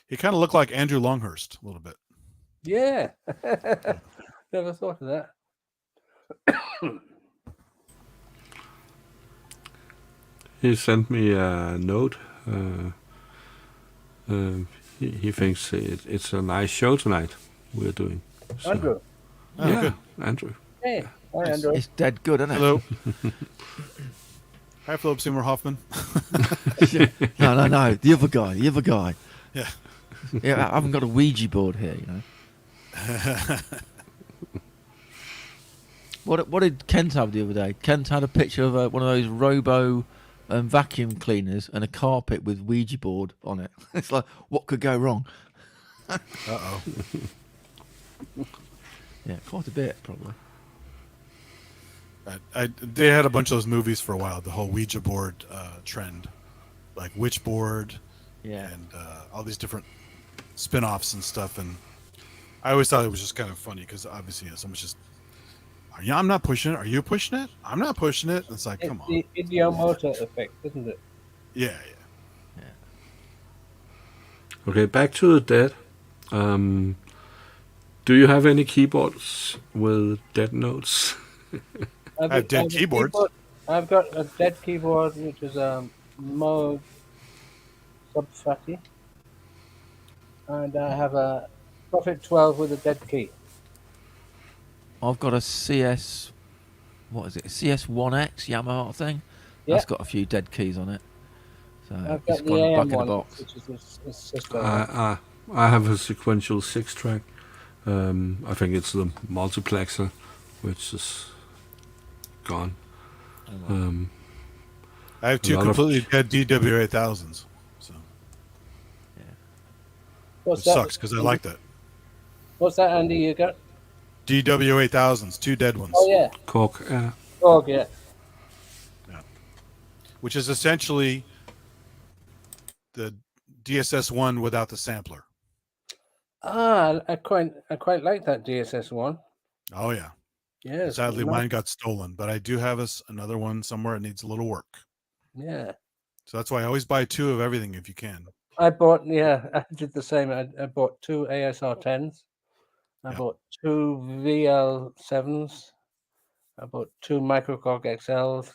He kind of looked like Andrew Longhurst a little bit. Yeah. Never thought of that. He sent me a note. He thinks it's a nice show tonight we're doing. So. Andrew. Oh, yeah, good. Andrew. Hey. Hi, Andrew. It's dead good, isn't it? Hello. Hi, Philip Seymour Hoffman. No. The other guy. Yeah. Yeah, I haven't got a Ouija board here, What did Kent have the other day? Kent had a picture of one of those robo vacuum cleaners and a carpet with Ouija board on it. It's like, what could go wrong? Uh-oh. Yeah, quite a bit, probably. They had a bunch of those movies for a while, the whole Ouija board trend. Like Witchboard Yeah. and all these different spin-offs and stuff. And I always thought it was just kind of funny because obviously someone's just, I'm not pushing it. Are you pushing it? I'm not pushing it. It's like, It's come on. the idiomotor effect, isn't it? Yeah. Okay, back to the Dead. Do you have any keyboards with dead notes? I have dead keyboards. I've got a dead keyboard, which is a Moog Subfatty, and I have a Prophet 12 with a dead key. I've got a CS, what is it? CS1X Yamaha thing. Yeah. That's got a few dead keys on it. So I've it's got the gone AM back in the one, box. which is a sister. I have a sequential 6-track. I think it's the multiplexer, which is gone. I have two a lot of- completely dead DW8000s. So What's it that? sucks because I like that. What's that, Andy? You got? DW8000s, two dead ones. Oh yeah. Cork. Oh yeah. Which is essentially the DSS1 without the sampler. I quite like that DSS one. Oh yeah. Yeah. Sadly, mine got stolen, but I do have another one somewhere. It needs a little work. Yeah. So that's why I always buy two of everything if you can. I bought. Yeah, I did the same. I bought two ASR 10s. I bought two VL7s. I bought two Microcorg XLs.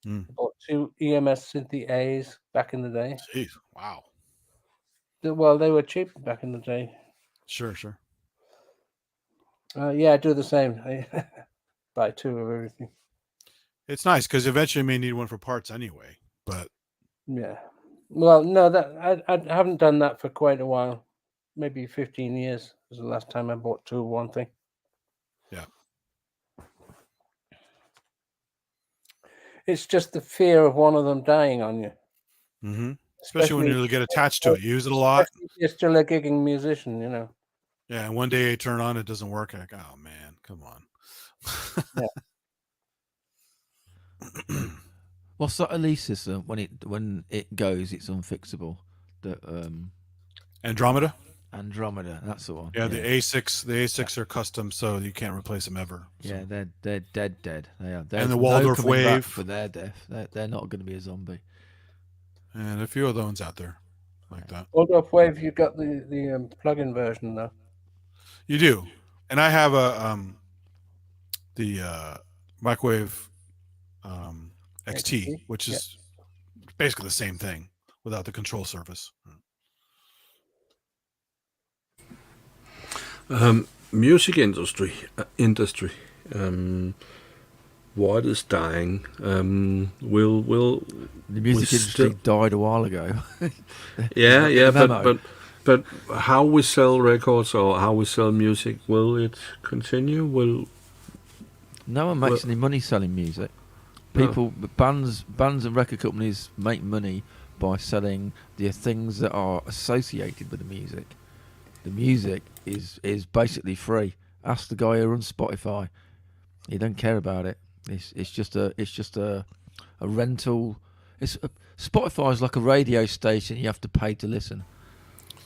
I bought two EMS Synth A's back in the day. Jeez, wow. Well, they were cheap back in the day. Sure. Yeah, I do the same. I buy two of everything. It's nice because eventually you may need one for parts anyway. But yeah, well, no, that I haven't done that for quite a while. Maybe 15 years was the last time I bought two of one thing. Yeah. It's just the fear of one of them dying on you. Mm-hmm. Especially when you get attached to it. You use it a lot. You're still a gigging musician, you know. Yeah, and one day you turn on, it doesn't work. Like, oh man, come on. What's that Alesis? When it goes, it's unfixable. The Andromeda. That's the one. Yeah, the A6 are custom, so you can't replace them ever. So. Yeah, they're dead. They are. And the Waldorf Wave for their death. They're not going to be a zombie. And a few other ones out there like that. Waldorf Wave, you got the plug-in version though. You do, and I have the microwave XT, which is basically the same thing without the control surface. Music industry. What is dying? Will the music industry died a while ago? yeah, but how we sell records or how we sell music, will it continue? No one makes any money selling music. Bands and record companies make money by selling the things that are associated with the music. The music is basically free. Ask the guy who runs Spotify. He don't care about it. It's just a rental. Spotify is like a radio station. You have to pay to listen.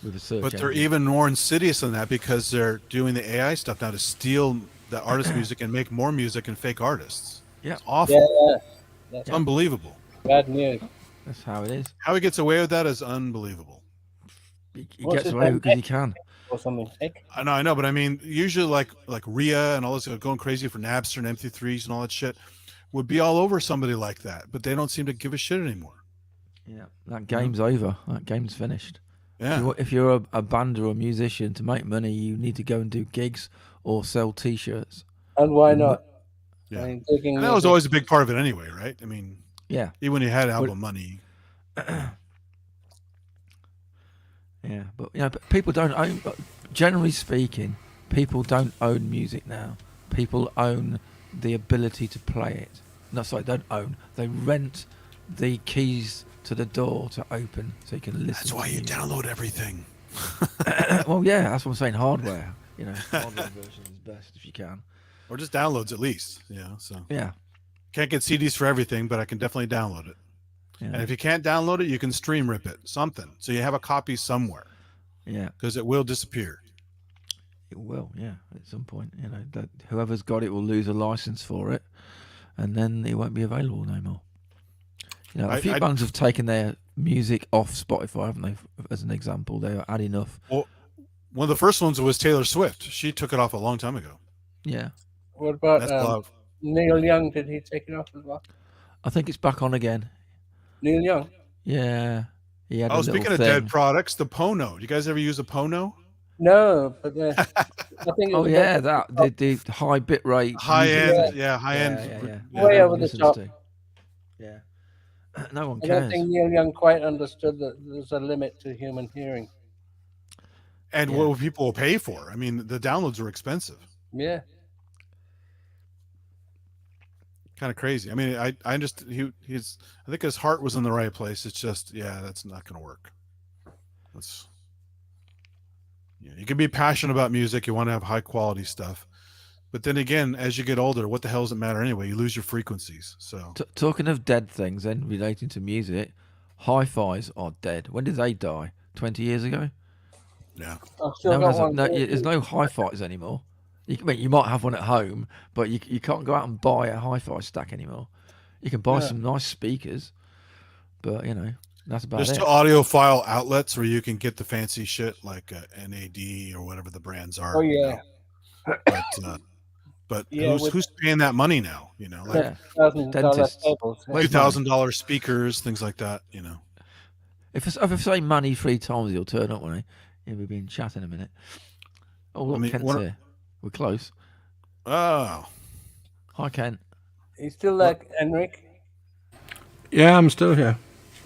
With a search but they're engine. even more insidious than that because they're doing the AI stuff now to steal the artist music and make more music and fake artists. Yeah, it's awful. Yeah. It's unbelievable. Bad news. That's how it is. How he gets away with that is unbelievable. He gets away because he can. Or something. I know, but I mean, usually like Rhea and all this going crazy for Napster and MP3s and all that shit would be all over somebody like that, but they don't seem to give a shit anymore. Yeah, that game's over. That game's finished. Yeah. If you're a band or a musician, to make money, you need to go and do gigs or sell T-shirts. And why not? Yeah, I mean, and that was always a big part of it anyway, right? I mean, yeah, even when you had album money. Yeah, but people don't own. Generally speaking, people don't own music now. People own the ability to play it. No, sorry, don't own. They rent the keys to the door to open, so you can listen. That's why you download everything. Well, yeah, that's what I'm saying. Hardware, hardware version is best if you can, or just downloads at least. Yeah, so yeah. Can't get CDs for everything, but I can definitely download it. Yeah. And if you can't download it, you can stream rip it, something, so you have a copy somewhere. Yeah, because it will disappear. It will, yeah, at some point. You know, that whoever's got it will lose a license for it, and then it won't be available no more. You know, a few bands have taken their music off Spotify, haven't they? As an example, they're adding enough. Well, one of the first ones was Taylor Swift. She took it off a long time ago. Yeah. What about Neil Young? Did he take it off as well? I think it's back on again. Neil Young? Yeah. He had a little speaking of thing. dead products, the Pono. Do you guys ever use a Pono? No, but I think. Oh yeah, the high bit rate, high end, high end, way over the top. Yeah, no one I cares. don't think Neil Young quite understood that there's a limit to human hearing. And what people will pay for. I mean, the downloads are expensive. Yeah. Kind of crazy. I mean, I understand I think his heart was in the right place. It's just, that's not going to work. You can be passionate about music. You want to have high quality stuff. But then again, as you get older, what the hell does it matter anyway? You lose your frequencies. So talking of dead things then relating to music, hi-fis are dead. When did they die? 20 years ago? Yeah. There's no hi-fis anymore. You might have one at home, but you can't go out and buy a hi-fi stack anymore. You can buy some nice speakers, but that's about it. There's audiophile outlets where you can get the fancy shit like NAD or whatever the brands are. Oh yeah. But who's paying that money now? Like $1,000 tables, $2,000 speakers, things like that. If I say money 3 times, he'll turn up, won't he? Yeah, we'll be in chat in a minute. Oh, look, Kent's here. We're close. Oh. Hi, Kent. You still like Enric? Yeah, I'm still here.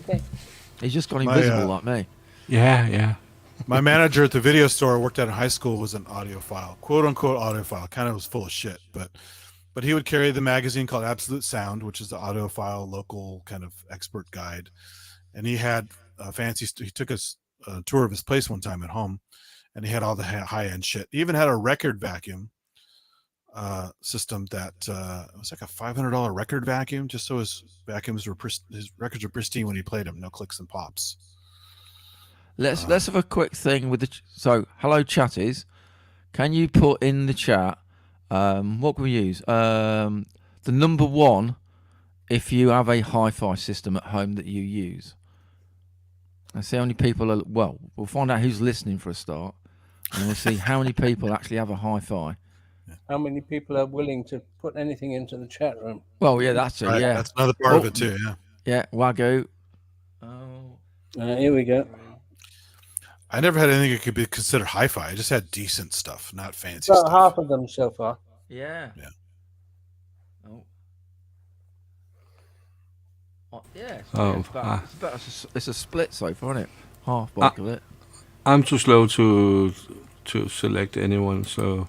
Okay. He's just got invisible like me. Yeah. My manager at the video store I worked at in high school was an audiophile, quote unquote audiophile. Kind of was full of shit, but he would carry the magazine called Absolute Sound, which is the audiophile local kind of expert guide. And he had he took us a tour of his place one time at home, and he had all the high end shit. He even had a record vacuum system that was like a $500 record vacuum, just so his records were pristine when he played them, no clicks and pops. Let's have a quick thing with so hello chatties, can you put in the chat what can we use, the number 1 if you have a hi-fi system at home that you use. Let's see how many people are. Well, we'll find out who's listening for a start, and we'll see how many people actually have a hi-fi. How many people are willing to put anything into the chat room? Well, yeah, that's it. Right, yeah, that's another part of it too. Yeah, Wagyu. Here we go. I never had anything that could be considered hi-fi. I just had decent stuff, not fancy About stuff. half of them so far. Yeah. Yeah. It's a split so far, isn't it? Half back of it. I'm too slow to select anyone, so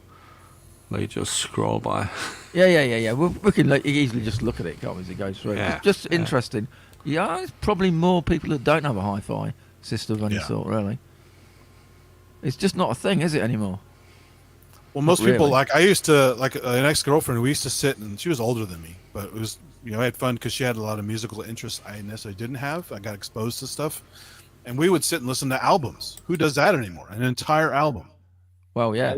they just scroll by. Yeah. We can easily just look at it, can't we, as it goes through. Yeah. It's just interesting. Yeah, there's probably more people that don't have a hi-fi system of any sort, really. It's just not a thing, is it, anymore? Well, most people, like I used to, like an ex-girlfriend, we used to sit, and she was older than me, but it was, I had fun because she had a lot of musical interests I necessarily didn't have. I got exposed to stuff, and we would sit and listen to albums. Who does that anymore? An entire album. Well, yeah.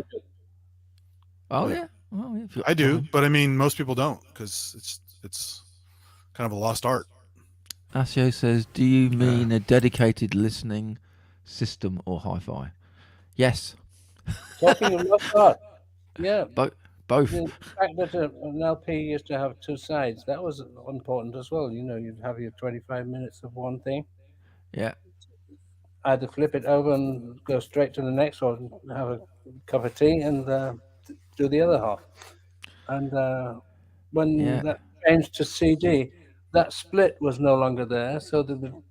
Oh, yeah. Well, yeah. I do, but I mean, most people don't because it's kind of a lost art. Asio says, do you mean a dedicated listening system or hi-fi? Yes. Talking of lost art. Yeah. Both. The fact that an LP used to have 2 sides, that was important as well. You'd have your 25 minutes of one thing. Yeah. Either flip it over and go straight to the next, or have a cup of tea and do the other half. And when that changed to CD, that split was no longer there, so the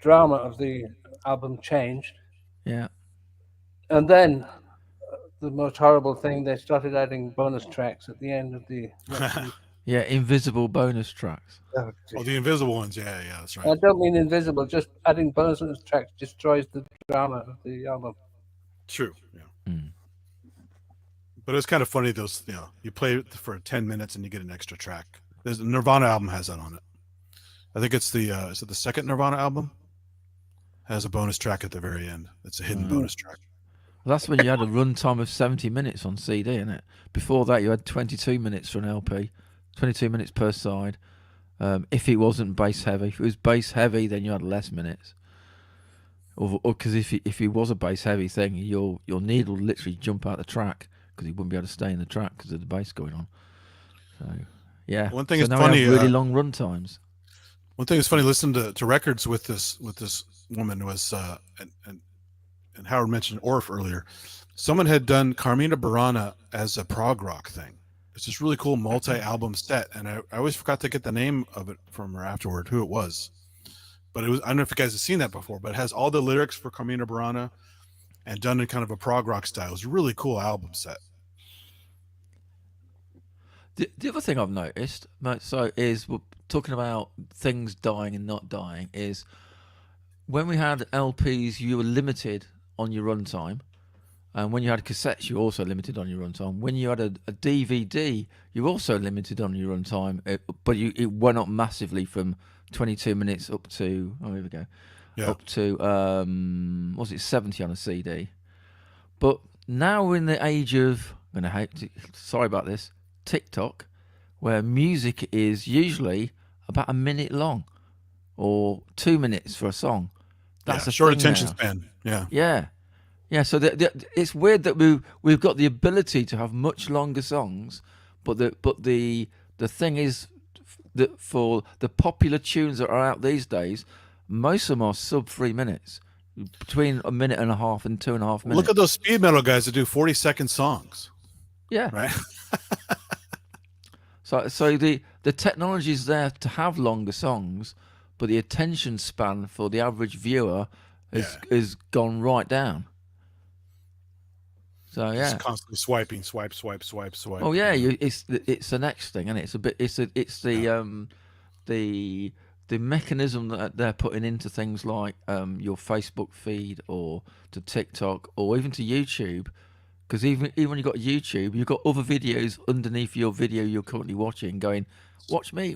drama of the album changed. Yeah. And then the most horrible thing, they started adding bonus tracks at the end of the yeah, invisible bonus tracks. Oh, the invisible ones. Yeah, that's right. I don't mean invisible, just adding bonus tracks destroys the drama of the album. True. Yeah. But it's kind of funny, those, you play it for 10 minutes and you get an extra track. The Nirvana album has that on it. I think it's is it the second Nirvana album? Has a bonus track at the very end. It's a hidden bonus track. That's when you had a runtime of 70 minutes on CD, isn't it? Before that, you had 22 minutes for an LP, 22 minutes per side. If it wasn't bass heavy, if it was bass heavy, then you had less minutes. Or because if it was a bass heavy thing, your needle would literally jump out the track because you wouldn't be able to stay in the track because of the bass going on. So yeah. One thing so is now funny. we have really long run times. One thing is funny. Listen to records with this woman was and Howard mentioned Orff earlier. Someone had done Carmina Burana as a prog rock thing. It's this really cool multi-album set, and I always forgot to get the name of it from her afterward, who it was. But it was, I don't know if you guys have seen that before, but it has all the lyrics for Carmina Burana and done in kind of a prog rock style. It was a really cool album set. The other thing I've noticed, is we're talking about things dying and not dying, is when we had LPs, you were limited on your runtime. And when you had cassettes, you were also limited on your runtime. When you had a DVD, you were also limited on your runtime, but it went up massively from 22 minutes up to, here we go, up to, was it 70 on a CD? But now we're in the age of, sorry about this, TikTok, where music is usually about a minute long or 2 minutes for a song. That's a short thing attention now. span. Yeah, so it's weird that we've got the ability to have much longer songs, but the thing is that for the popular tunes that are out these days, most of them are sub 3 minutes, between a minute and a half and 2.5 minutes. Look at those speed metal guys that do 40-second songs. Yeah, right. So the technology is there to have longer songs, but the attention span for the average viewer is gone right down. So yeah, just constantly swiping, swipe. Oh yeah, it's the next thing, and it's the mechanism that they're putting into things like your Facebook feed or to TikTok or even to YouTube, because even when you've got YouTube, you've got other videos underneath your video you're currently watching going, watch me.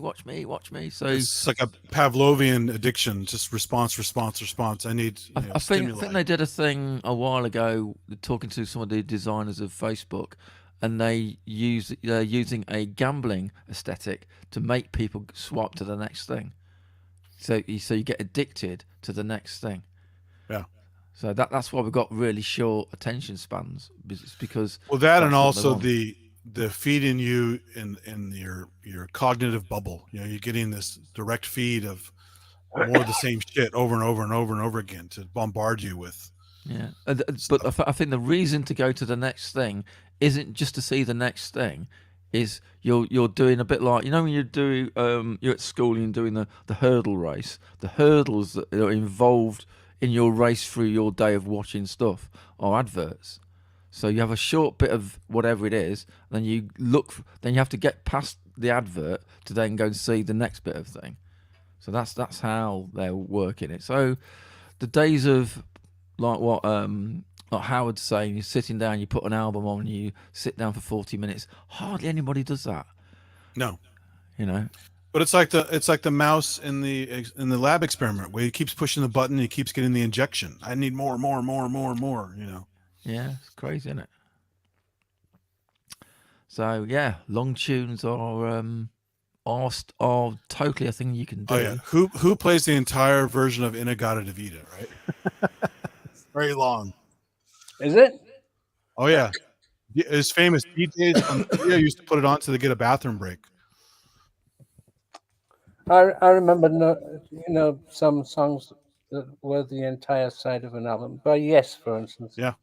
So it's like a Pavlovian addiction, just response. I need. I think they did a thing a while ago talking to some of the designers of Facebook, and they're using a gambling aesthetic to make people swipe to the next thing. So you get addicted to the next thing. Yeah. So that's why we've got really short attention spans. It's because that and also the feeding you in your cognitive bubble. You're getting this direct feed of more of the same shit over and over and over and over again to bombard you with. Yeah, but I think the reason to go to the next thing isn't just to see the next thing. Is you're doing a bit like, when you do you're at school and you're doing the hurdle race. The hurdles that are involved in your race through your day of watching stuff are adverts. So you have a short bit of whatever it is, then you have to get past the advert to then go and see the next bit of thing. So that's how they're working it. So the days of like what like Howard's saying, you're sitting down, you put an album on, and you sit down for 40 minutes. Hardly anybody does that. No. But it's like the mouse in the lab experiment where he keeps pushing the button and he keeps getting the injection. I need more. Yeah, it's crazy, isn't it? So yeah, long tunes are totally a thing you can do. Oh yeah, who plays the entire version of Inagata Davida, right? It's very long. Is it? Oh yeah, it's famous. DJs on the radio used to put it on to get a bathroom break. I remember some songs that were the entire side of an album. By Yes, for instance. Yeah.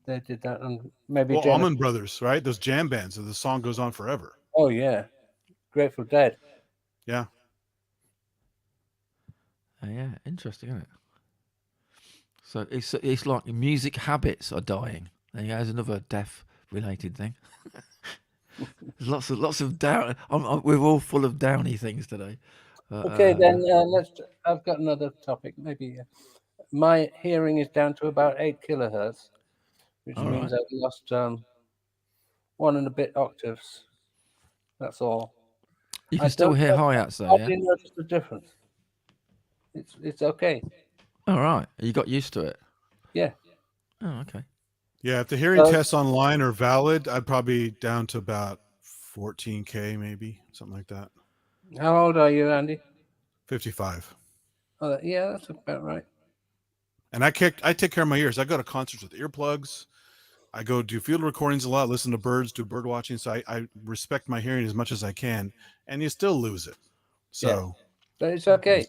They did that, and maybe Allman Brothers, right? Those jam bands, and the song goes on forever. Oh yeah, Grateful Dead. Yeah. Yeah, interesting, isn't it? So it's like music habits are dying. There's another death-related thing. There's lots of down. We're all full of downy things today. Okay, then I've got another topic. Maybe my hearing is down to about 8 kilohertz. Which means I've lost 1 and a bit octaves. That's all. You can still hear hi-hats though, I didn't notice the difference. It's okay. All right. You got used to it? Yeah. Oh, okay. Yeah, if the hearing tests online are valid, I'd probably down to about 14K, maybe something like that. How old are you, Andy? 55. Oh, yeah, that's about right. And I take care of my ears. I go to concerts with earplugs. I go do field recordings a lot, listen to birds, do bird watching. So I respect my hearing as much as I can, and you still lose it. So but it's okay.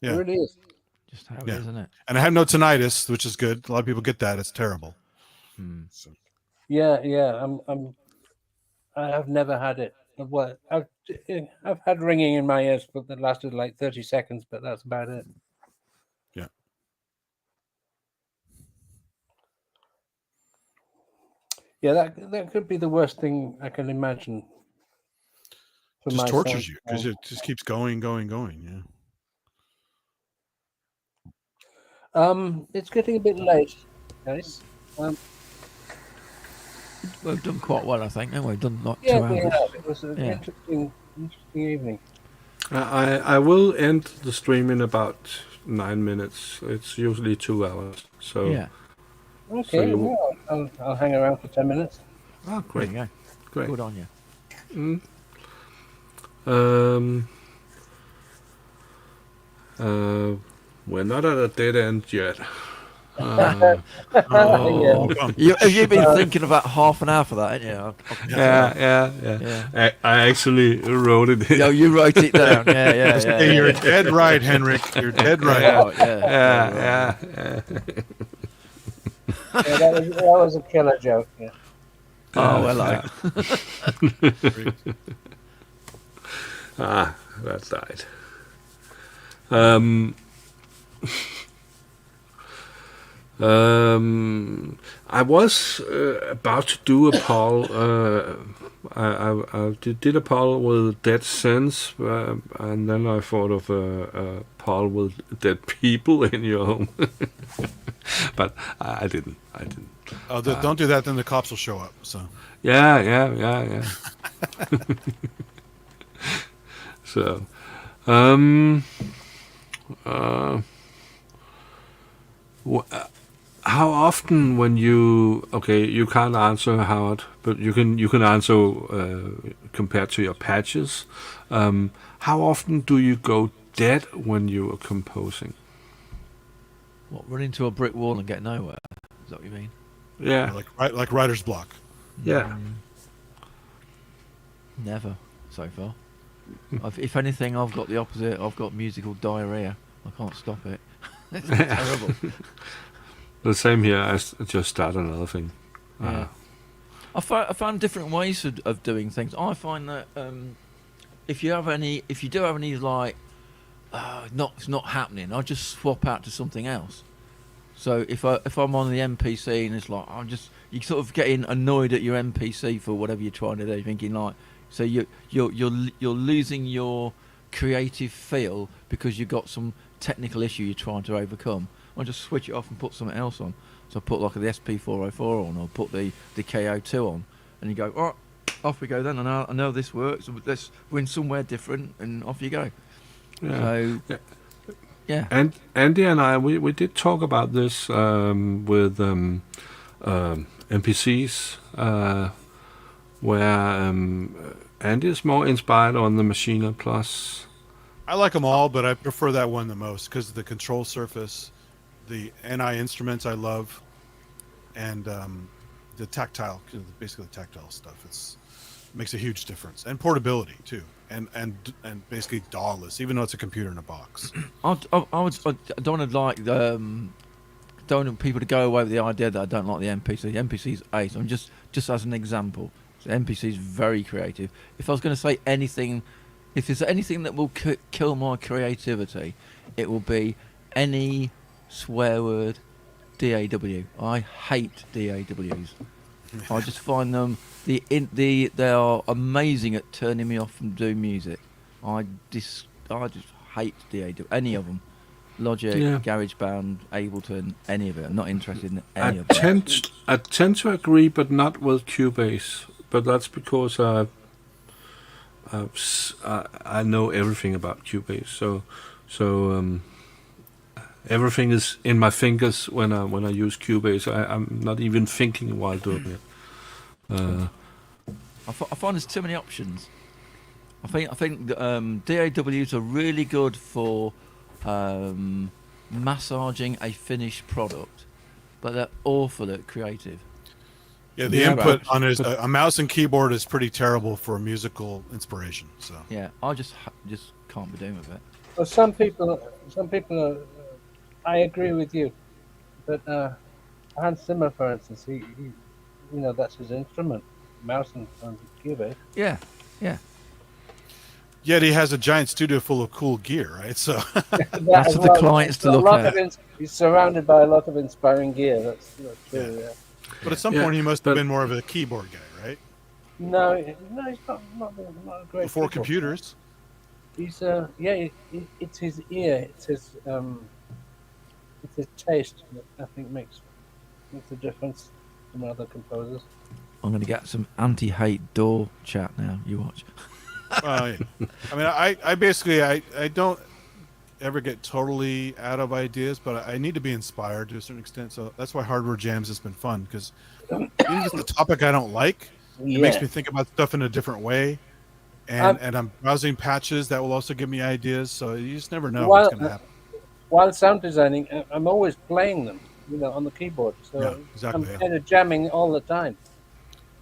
Yeah. It really is. Just how it is, isn't it? And I have no tinnitus, which is good. A lot of people get that. It's terrible. So. Yeah. I have never had it. Well, I've had ringing in my ears, but that lasted like 30 seconds. But that's about it. Yeah. Yeah, that could be the worst thing I can imagine. Just tortures you because it just keeps going. Yeah. It's getting a bit late, guys. We've done quite well, I think, haven't we? We've done like 2 Yeah, hours. we have. It was an interesting evening. I will end the stream in about 9 minutes. It's usually 2 hours. So Yeah. Okay, I'll hang around for 10 minutes. Oh, great. There you go. Great. Good on you. We're not at a dead end yet. Have you been thinking about half an hour for that, haven't you? Yeah. I actually wrote it. No, you wrote it down. Yeah. You're dead right, Henrik. You're dead right. Yeah. That was a killer joke. Yeah. Oh, hello. That died. I was about to do a poll. I did a poll with dead Synths, and then I thought of a poll with dead people in your home. But I didn't. Oh, don't do that, then the cops will show up. So. Yeah. So, how often when you can't answer, Howard, but you can answer compared to your patches. How often do you go dead when you are composing? What, run into a brick wall and get nowhere? Is that what you mean? Yeah. Like writer's block. Yeah. Never so far. If anything, I've got the opposite. I've got musical diarrhea. I can't stop it. It's terrible. The same here. I just start another thing. Yeah. I found different ways of doing things. I find that if you do have any like, it's not happening, I just swap out to something else. So if I'm on the MPC and it's like you sort of getting annoyed at your MPC for whatever you're trying to do, thinking like, so you're losing your creative feel because you've got some technical issue you're trying to overcome. I just switch it off and put something else on. So I put like the SP404 on, or put the KO2 on, and you go, all right, off we go then. I know this works. Let's win somewhere different, and off you go. Yeah. So, yeah. And Andy and I, we did talk about this with NPCs, where Andy is more inspired on the Machina Plus. I like them all, but I prefer that one the most because of the control surface, the NI instruments I love, and the tactile, basically the tactile stuff. It makes a huge difference, and portability too, and basically DAW-less, even though it's a computer in a box. I don't want people to go away with the idea that I don't like the MPC. The MPC's ace. I'm just as an example. The MPC is very creative. If I was going to say anything, if there's anything that will kill my creativity, it will be any swear word DAW. I hate DAWs. I just find them they are amazing at turning me off from doing music. I just hate DAW, any of them. Logic, GarageBand, Ableton, any of it. I'm not interested in any of it. I tend to agree, but not with Cubase. But that's because I know everything about Cubase. So everything is in my fingers when I use Cubase. I'm not even thinking while doing it. I find there's too many options. I think DAWs are really good for massaging a finished product, but they're awful at creative. Yeah, the input on a mouse and keyboard is pretty terrible for musical inspiration. So Yeah, I just can't be doing with it. Well, some people are. I agree with you, but Hans Zimmer, for instance, he that's his instrument, mouse and keyboard. Yeah. yet he has a giant studio full of cool gear, right? So That's for the clients to look at. He's surrounded by a lot of inspiring gear. That's true. Yeah. But at some point, he must have been more of a keyboard guy, right? No, he's not a great. Before keyboard. computers. He's it's his ear, it's his taste that I think makes a difference from other composers. I'm going to get some anti-hate door chat now. You watch. Yeah. I mean, I basically I don't ever get totally out of ideas, but I need to be inspired to a certain extent. So that's why Hardware Jams has been fun, because even if it's a topic I don't like, it makes me think about stuff in a different way. And I'm browsing patches that will also give me ideas. So you just never know what's going to happen. While sound designing, I'm always playing them, on the keyboard. So yeah, exactly, I'm kind of jamming all the time.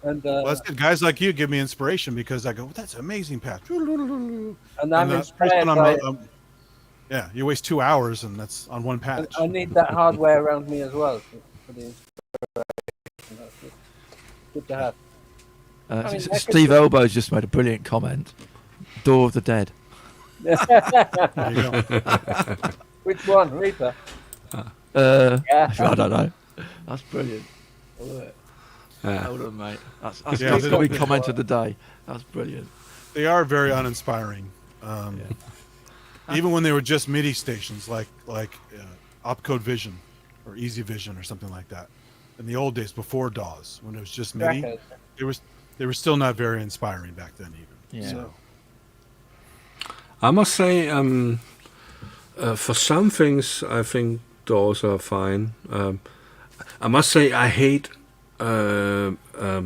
And well, that's good. Guys like you give me inspiration, because I go, well, that's an amazing patch. And I'm inspired yeah, you waste 2 hours, and that's on one patch. I need that hardware around me as well for the inspiration. That's good to have. Steve Elbows just made a brilliant comment. Door of the Dead. There you go. Which one, Reaper? I don't know. That's brilliant. I love it. Hold on, mate. That's going to be comment of the day. That's brilliant. They are very uninspiring. Even when they were just MIDI stations, like Opcode Vision or Easy Vision or something like that. In the old days, before DAWs, when it was just MIDI, they were still not very inspiring back then, even. Yeah. So. I must say, for some things, I think DAWs are fine. I must say, I hate Ableton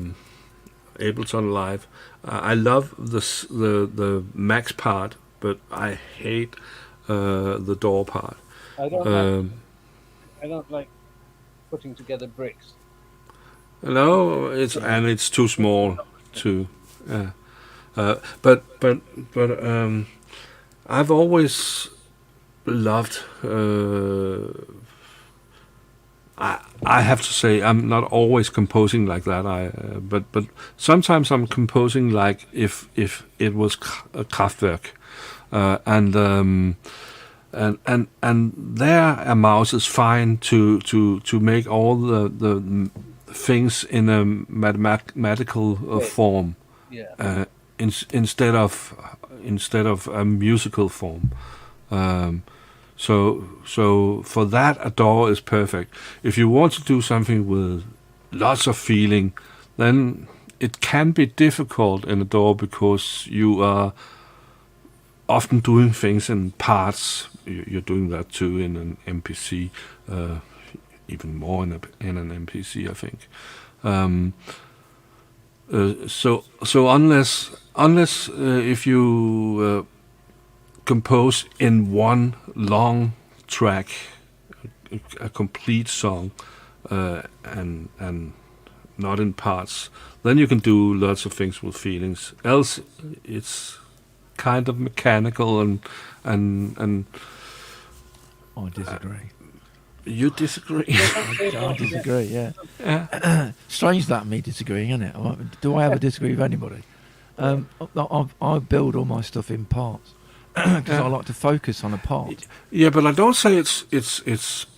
Live. I love the max part, but I hate the DAW part. I don't like putting together bricks. No, it's too small too. But I've always loved. I have to say, I'm not always composing like that. But sometimes I'm composing like if it was a Kraftwerk, and there a mouse is fine to make all the things in a mathematical form, instead of a musical form. So for that, a DAW is perfect. If you want to do something with lots of feeling, then it can be difficult in a DAW, because you are often doing things in parts. You're doing that too in an MPC, even more in an MPC, I think. So unless if you compose in one long track, a complete song, and not in parts, then you can do lots of things with feelings. Else, it's kind of mechanical and I disagree. You disagree? I disagree. Yeah. Strange that me disagreeing, isn't it? Do I ever disagree with anybody? I build all my stuff in parts because I like to focus on a part. Yeah, but I don't say it's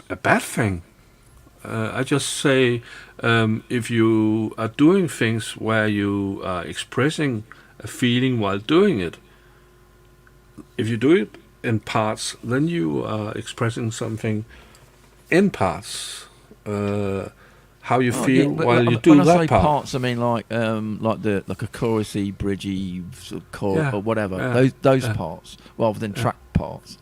a bad thing. I just say if you are doing things where you are expressing a feeling while doing it, if you do it in parts, then you are expressing something in parts. How you feel while you do that part. When I say parts, I mean like a chorusy, bridgey sort of chord or whatever. Those parts rather than track parts.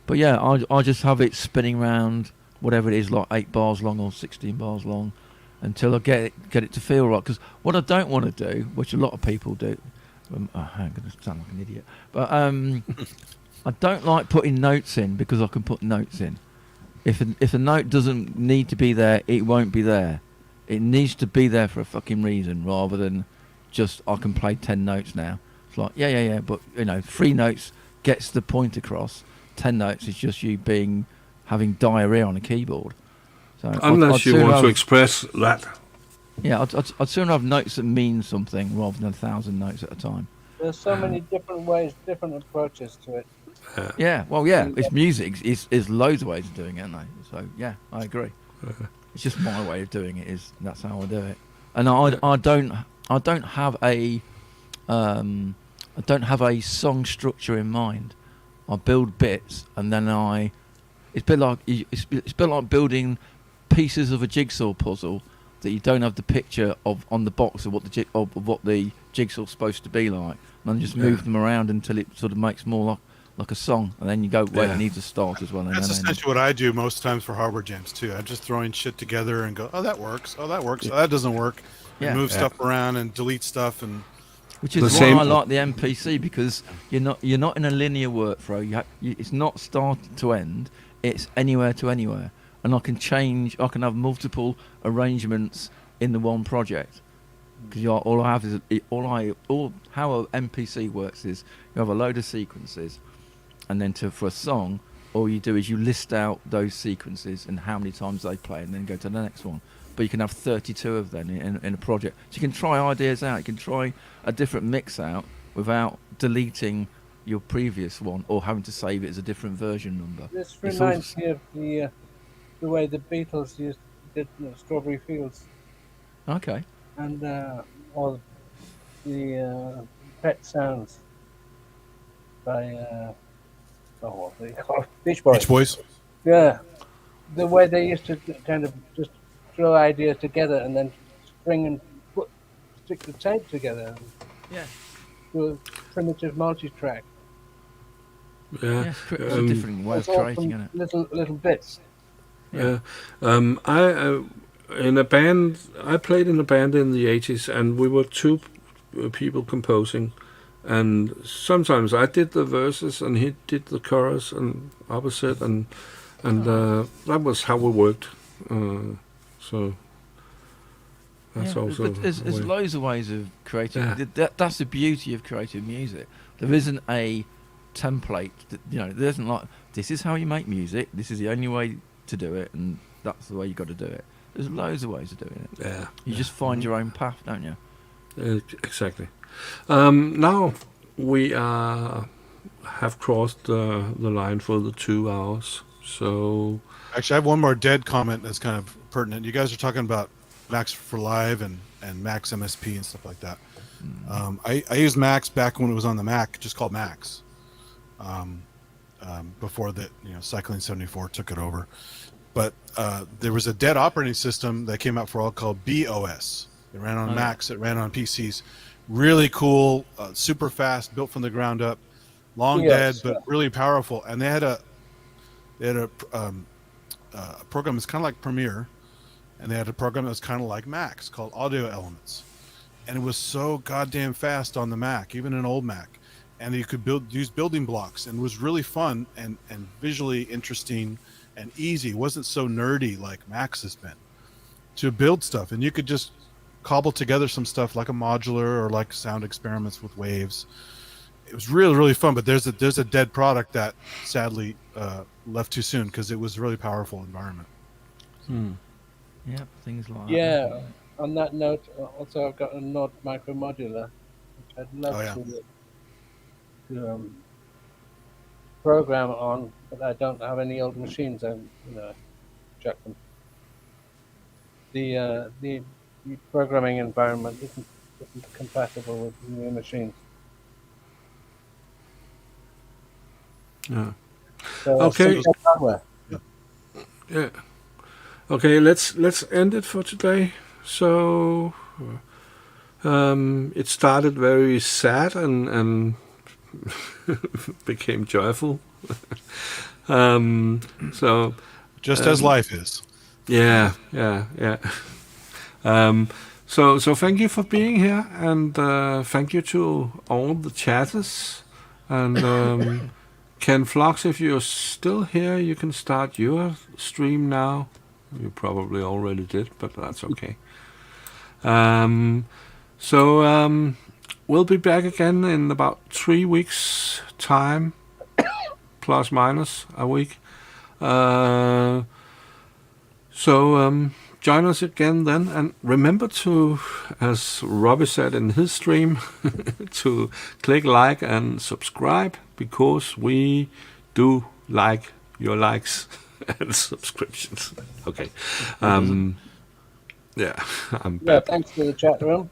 But yeah, I just have it spinning round, whatever it is, like 8 bars long or 16 bars long, until I get it to feel right. Because what I don't want to do, which a lot of people do, I'm going to sound like an idiot, but I don't like putting notes in because I can put notes in. If a note doesn't need to be there, it won't be there. It needs to be there for a fucking reason, rather than just I can play 10 notes now. It's like yeah, but 3 notes gets the point across. 10 notes is just you having diarrhea on a keyboard. So Unless you want to express that. Yeah, I'd sooner have notes that mean something rather than 1,000 notes at a time. There's so many different ways, different approaches to it. Yeah, well, yeah, it's music. It's loads of ways of doing it, aren't they? So yeah, I agree. It's just my way of doing it. That's how I do it. And I don't have a song structure in mind. I build bits, and then it's a bit like building pieces of a jigsaw puzzle that you don't have the picture of on the box of what the jigsaw's supposed to be like, and then just move them around until it sort of makes more like a song, and then you go, wait, it needs to start as well. That's essentially what I do most times for hardware jams too. I'm just throwing shit together and go, oh, that works. Oh, that works. Oh, that doesn't work. And move stuff around and delete stuff, and which is why I like the MPC, because you're not in a linear workflow. It's not start to end. It's anywhere to anywhere, and I can have multiple arrangements in the one project. Because how a MPC works is you have a load of sequences, and then for a song, all you do is you list out those sequences and how many times they play, and then go to the next one. But you can have 32 of them in a project. So you can try ideas out. You can try a different mix out without deleting your previous one or having to save it as a different version number. This reminds me of the way the Beatles did Strawberry Fields. Okay. And or the Pet Sounds by what do you call it? Beach Boys. Beach Boys. Yeah, the way they used to kind of just throw ideas together and then string and stick the tape together. Yeah. Do a primitive multi-track. Yeah, it's a different way of creating it. Little bits. Yeah. I played in a band in the 80s, and we were 2 people composing, and sometimes I did the verses and he did the chorus and opposite, and that was how we worked. So that's also. But there's loads of ways of creating. Yeah. That's the beauty of creative music. There isn't a template. There isn't like, this is how you make music. This is the only way to do it, and that's the way you got to do it. There's loads of ways of doing it. Yeah. You just find your own path, don't you? Exactly. Now we have crossed the line for the 2 hours. So actually, I have one more dead comment that's kind of pertinent. You guys are talking about Max for Live and Max MSP and stuff like that. I used Max back when it was on the Mac, just called Max. Before that, Cycling 74 took it over. But there was a dead operating system that came out for all called BOS. It ran on Macs. It ran on PCs. Really cool, super fast, built from the ground up. Long dead, but really powerful. And they had a program that's kind of like Premiere, and they had a program that was kind of like Max called Audio Elements. And it was so goddamn fast on the Mac, even an old Mac. And you could use building blocks, and it was really fun and visually interesting and easy. It wasn't so nerdy like Max has been to build stuff. And you could just cobble together some stuff like a modular or like sound experiments with waves. It was really, really fun. But there's a dead product that sadly left too soon because it was a really powerful environment. Yeah, things like that. Yeah. On that note, also I've got a Node micro modular, which I'd love to program on, but I don't have any old machines. I'm check them. The programming environment isn't compatible with the new machines. Yeah. So okay. Yeah. Okay. Let's end it for today. So it started very sad and became joyful. So Just as life is. yeah. So thank you for being here, and thank you to all the chatters. And Ken Flux, if you're still here, you can start your stream now. You probably already did, but that's okay. We'll be back again in about 3 weeks' time, plus minus a week. Join us again then, and remember to, as Robbie said in his stream, to click like and subscribe, because we do like your likes and subscriptions. Okay. Yeah, I'm Yeah, back. thanks for the chat room.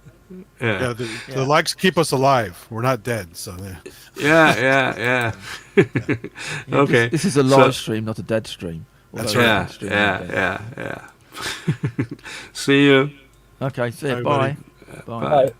Yeah, the likes keep us alive. We're not dead, so Yeah. Okay. This is a live stream, not a dead stream. That's Although a right. dead stream is dead. Yeah. See you. Okay, see you. Everybody. Bye. Bye.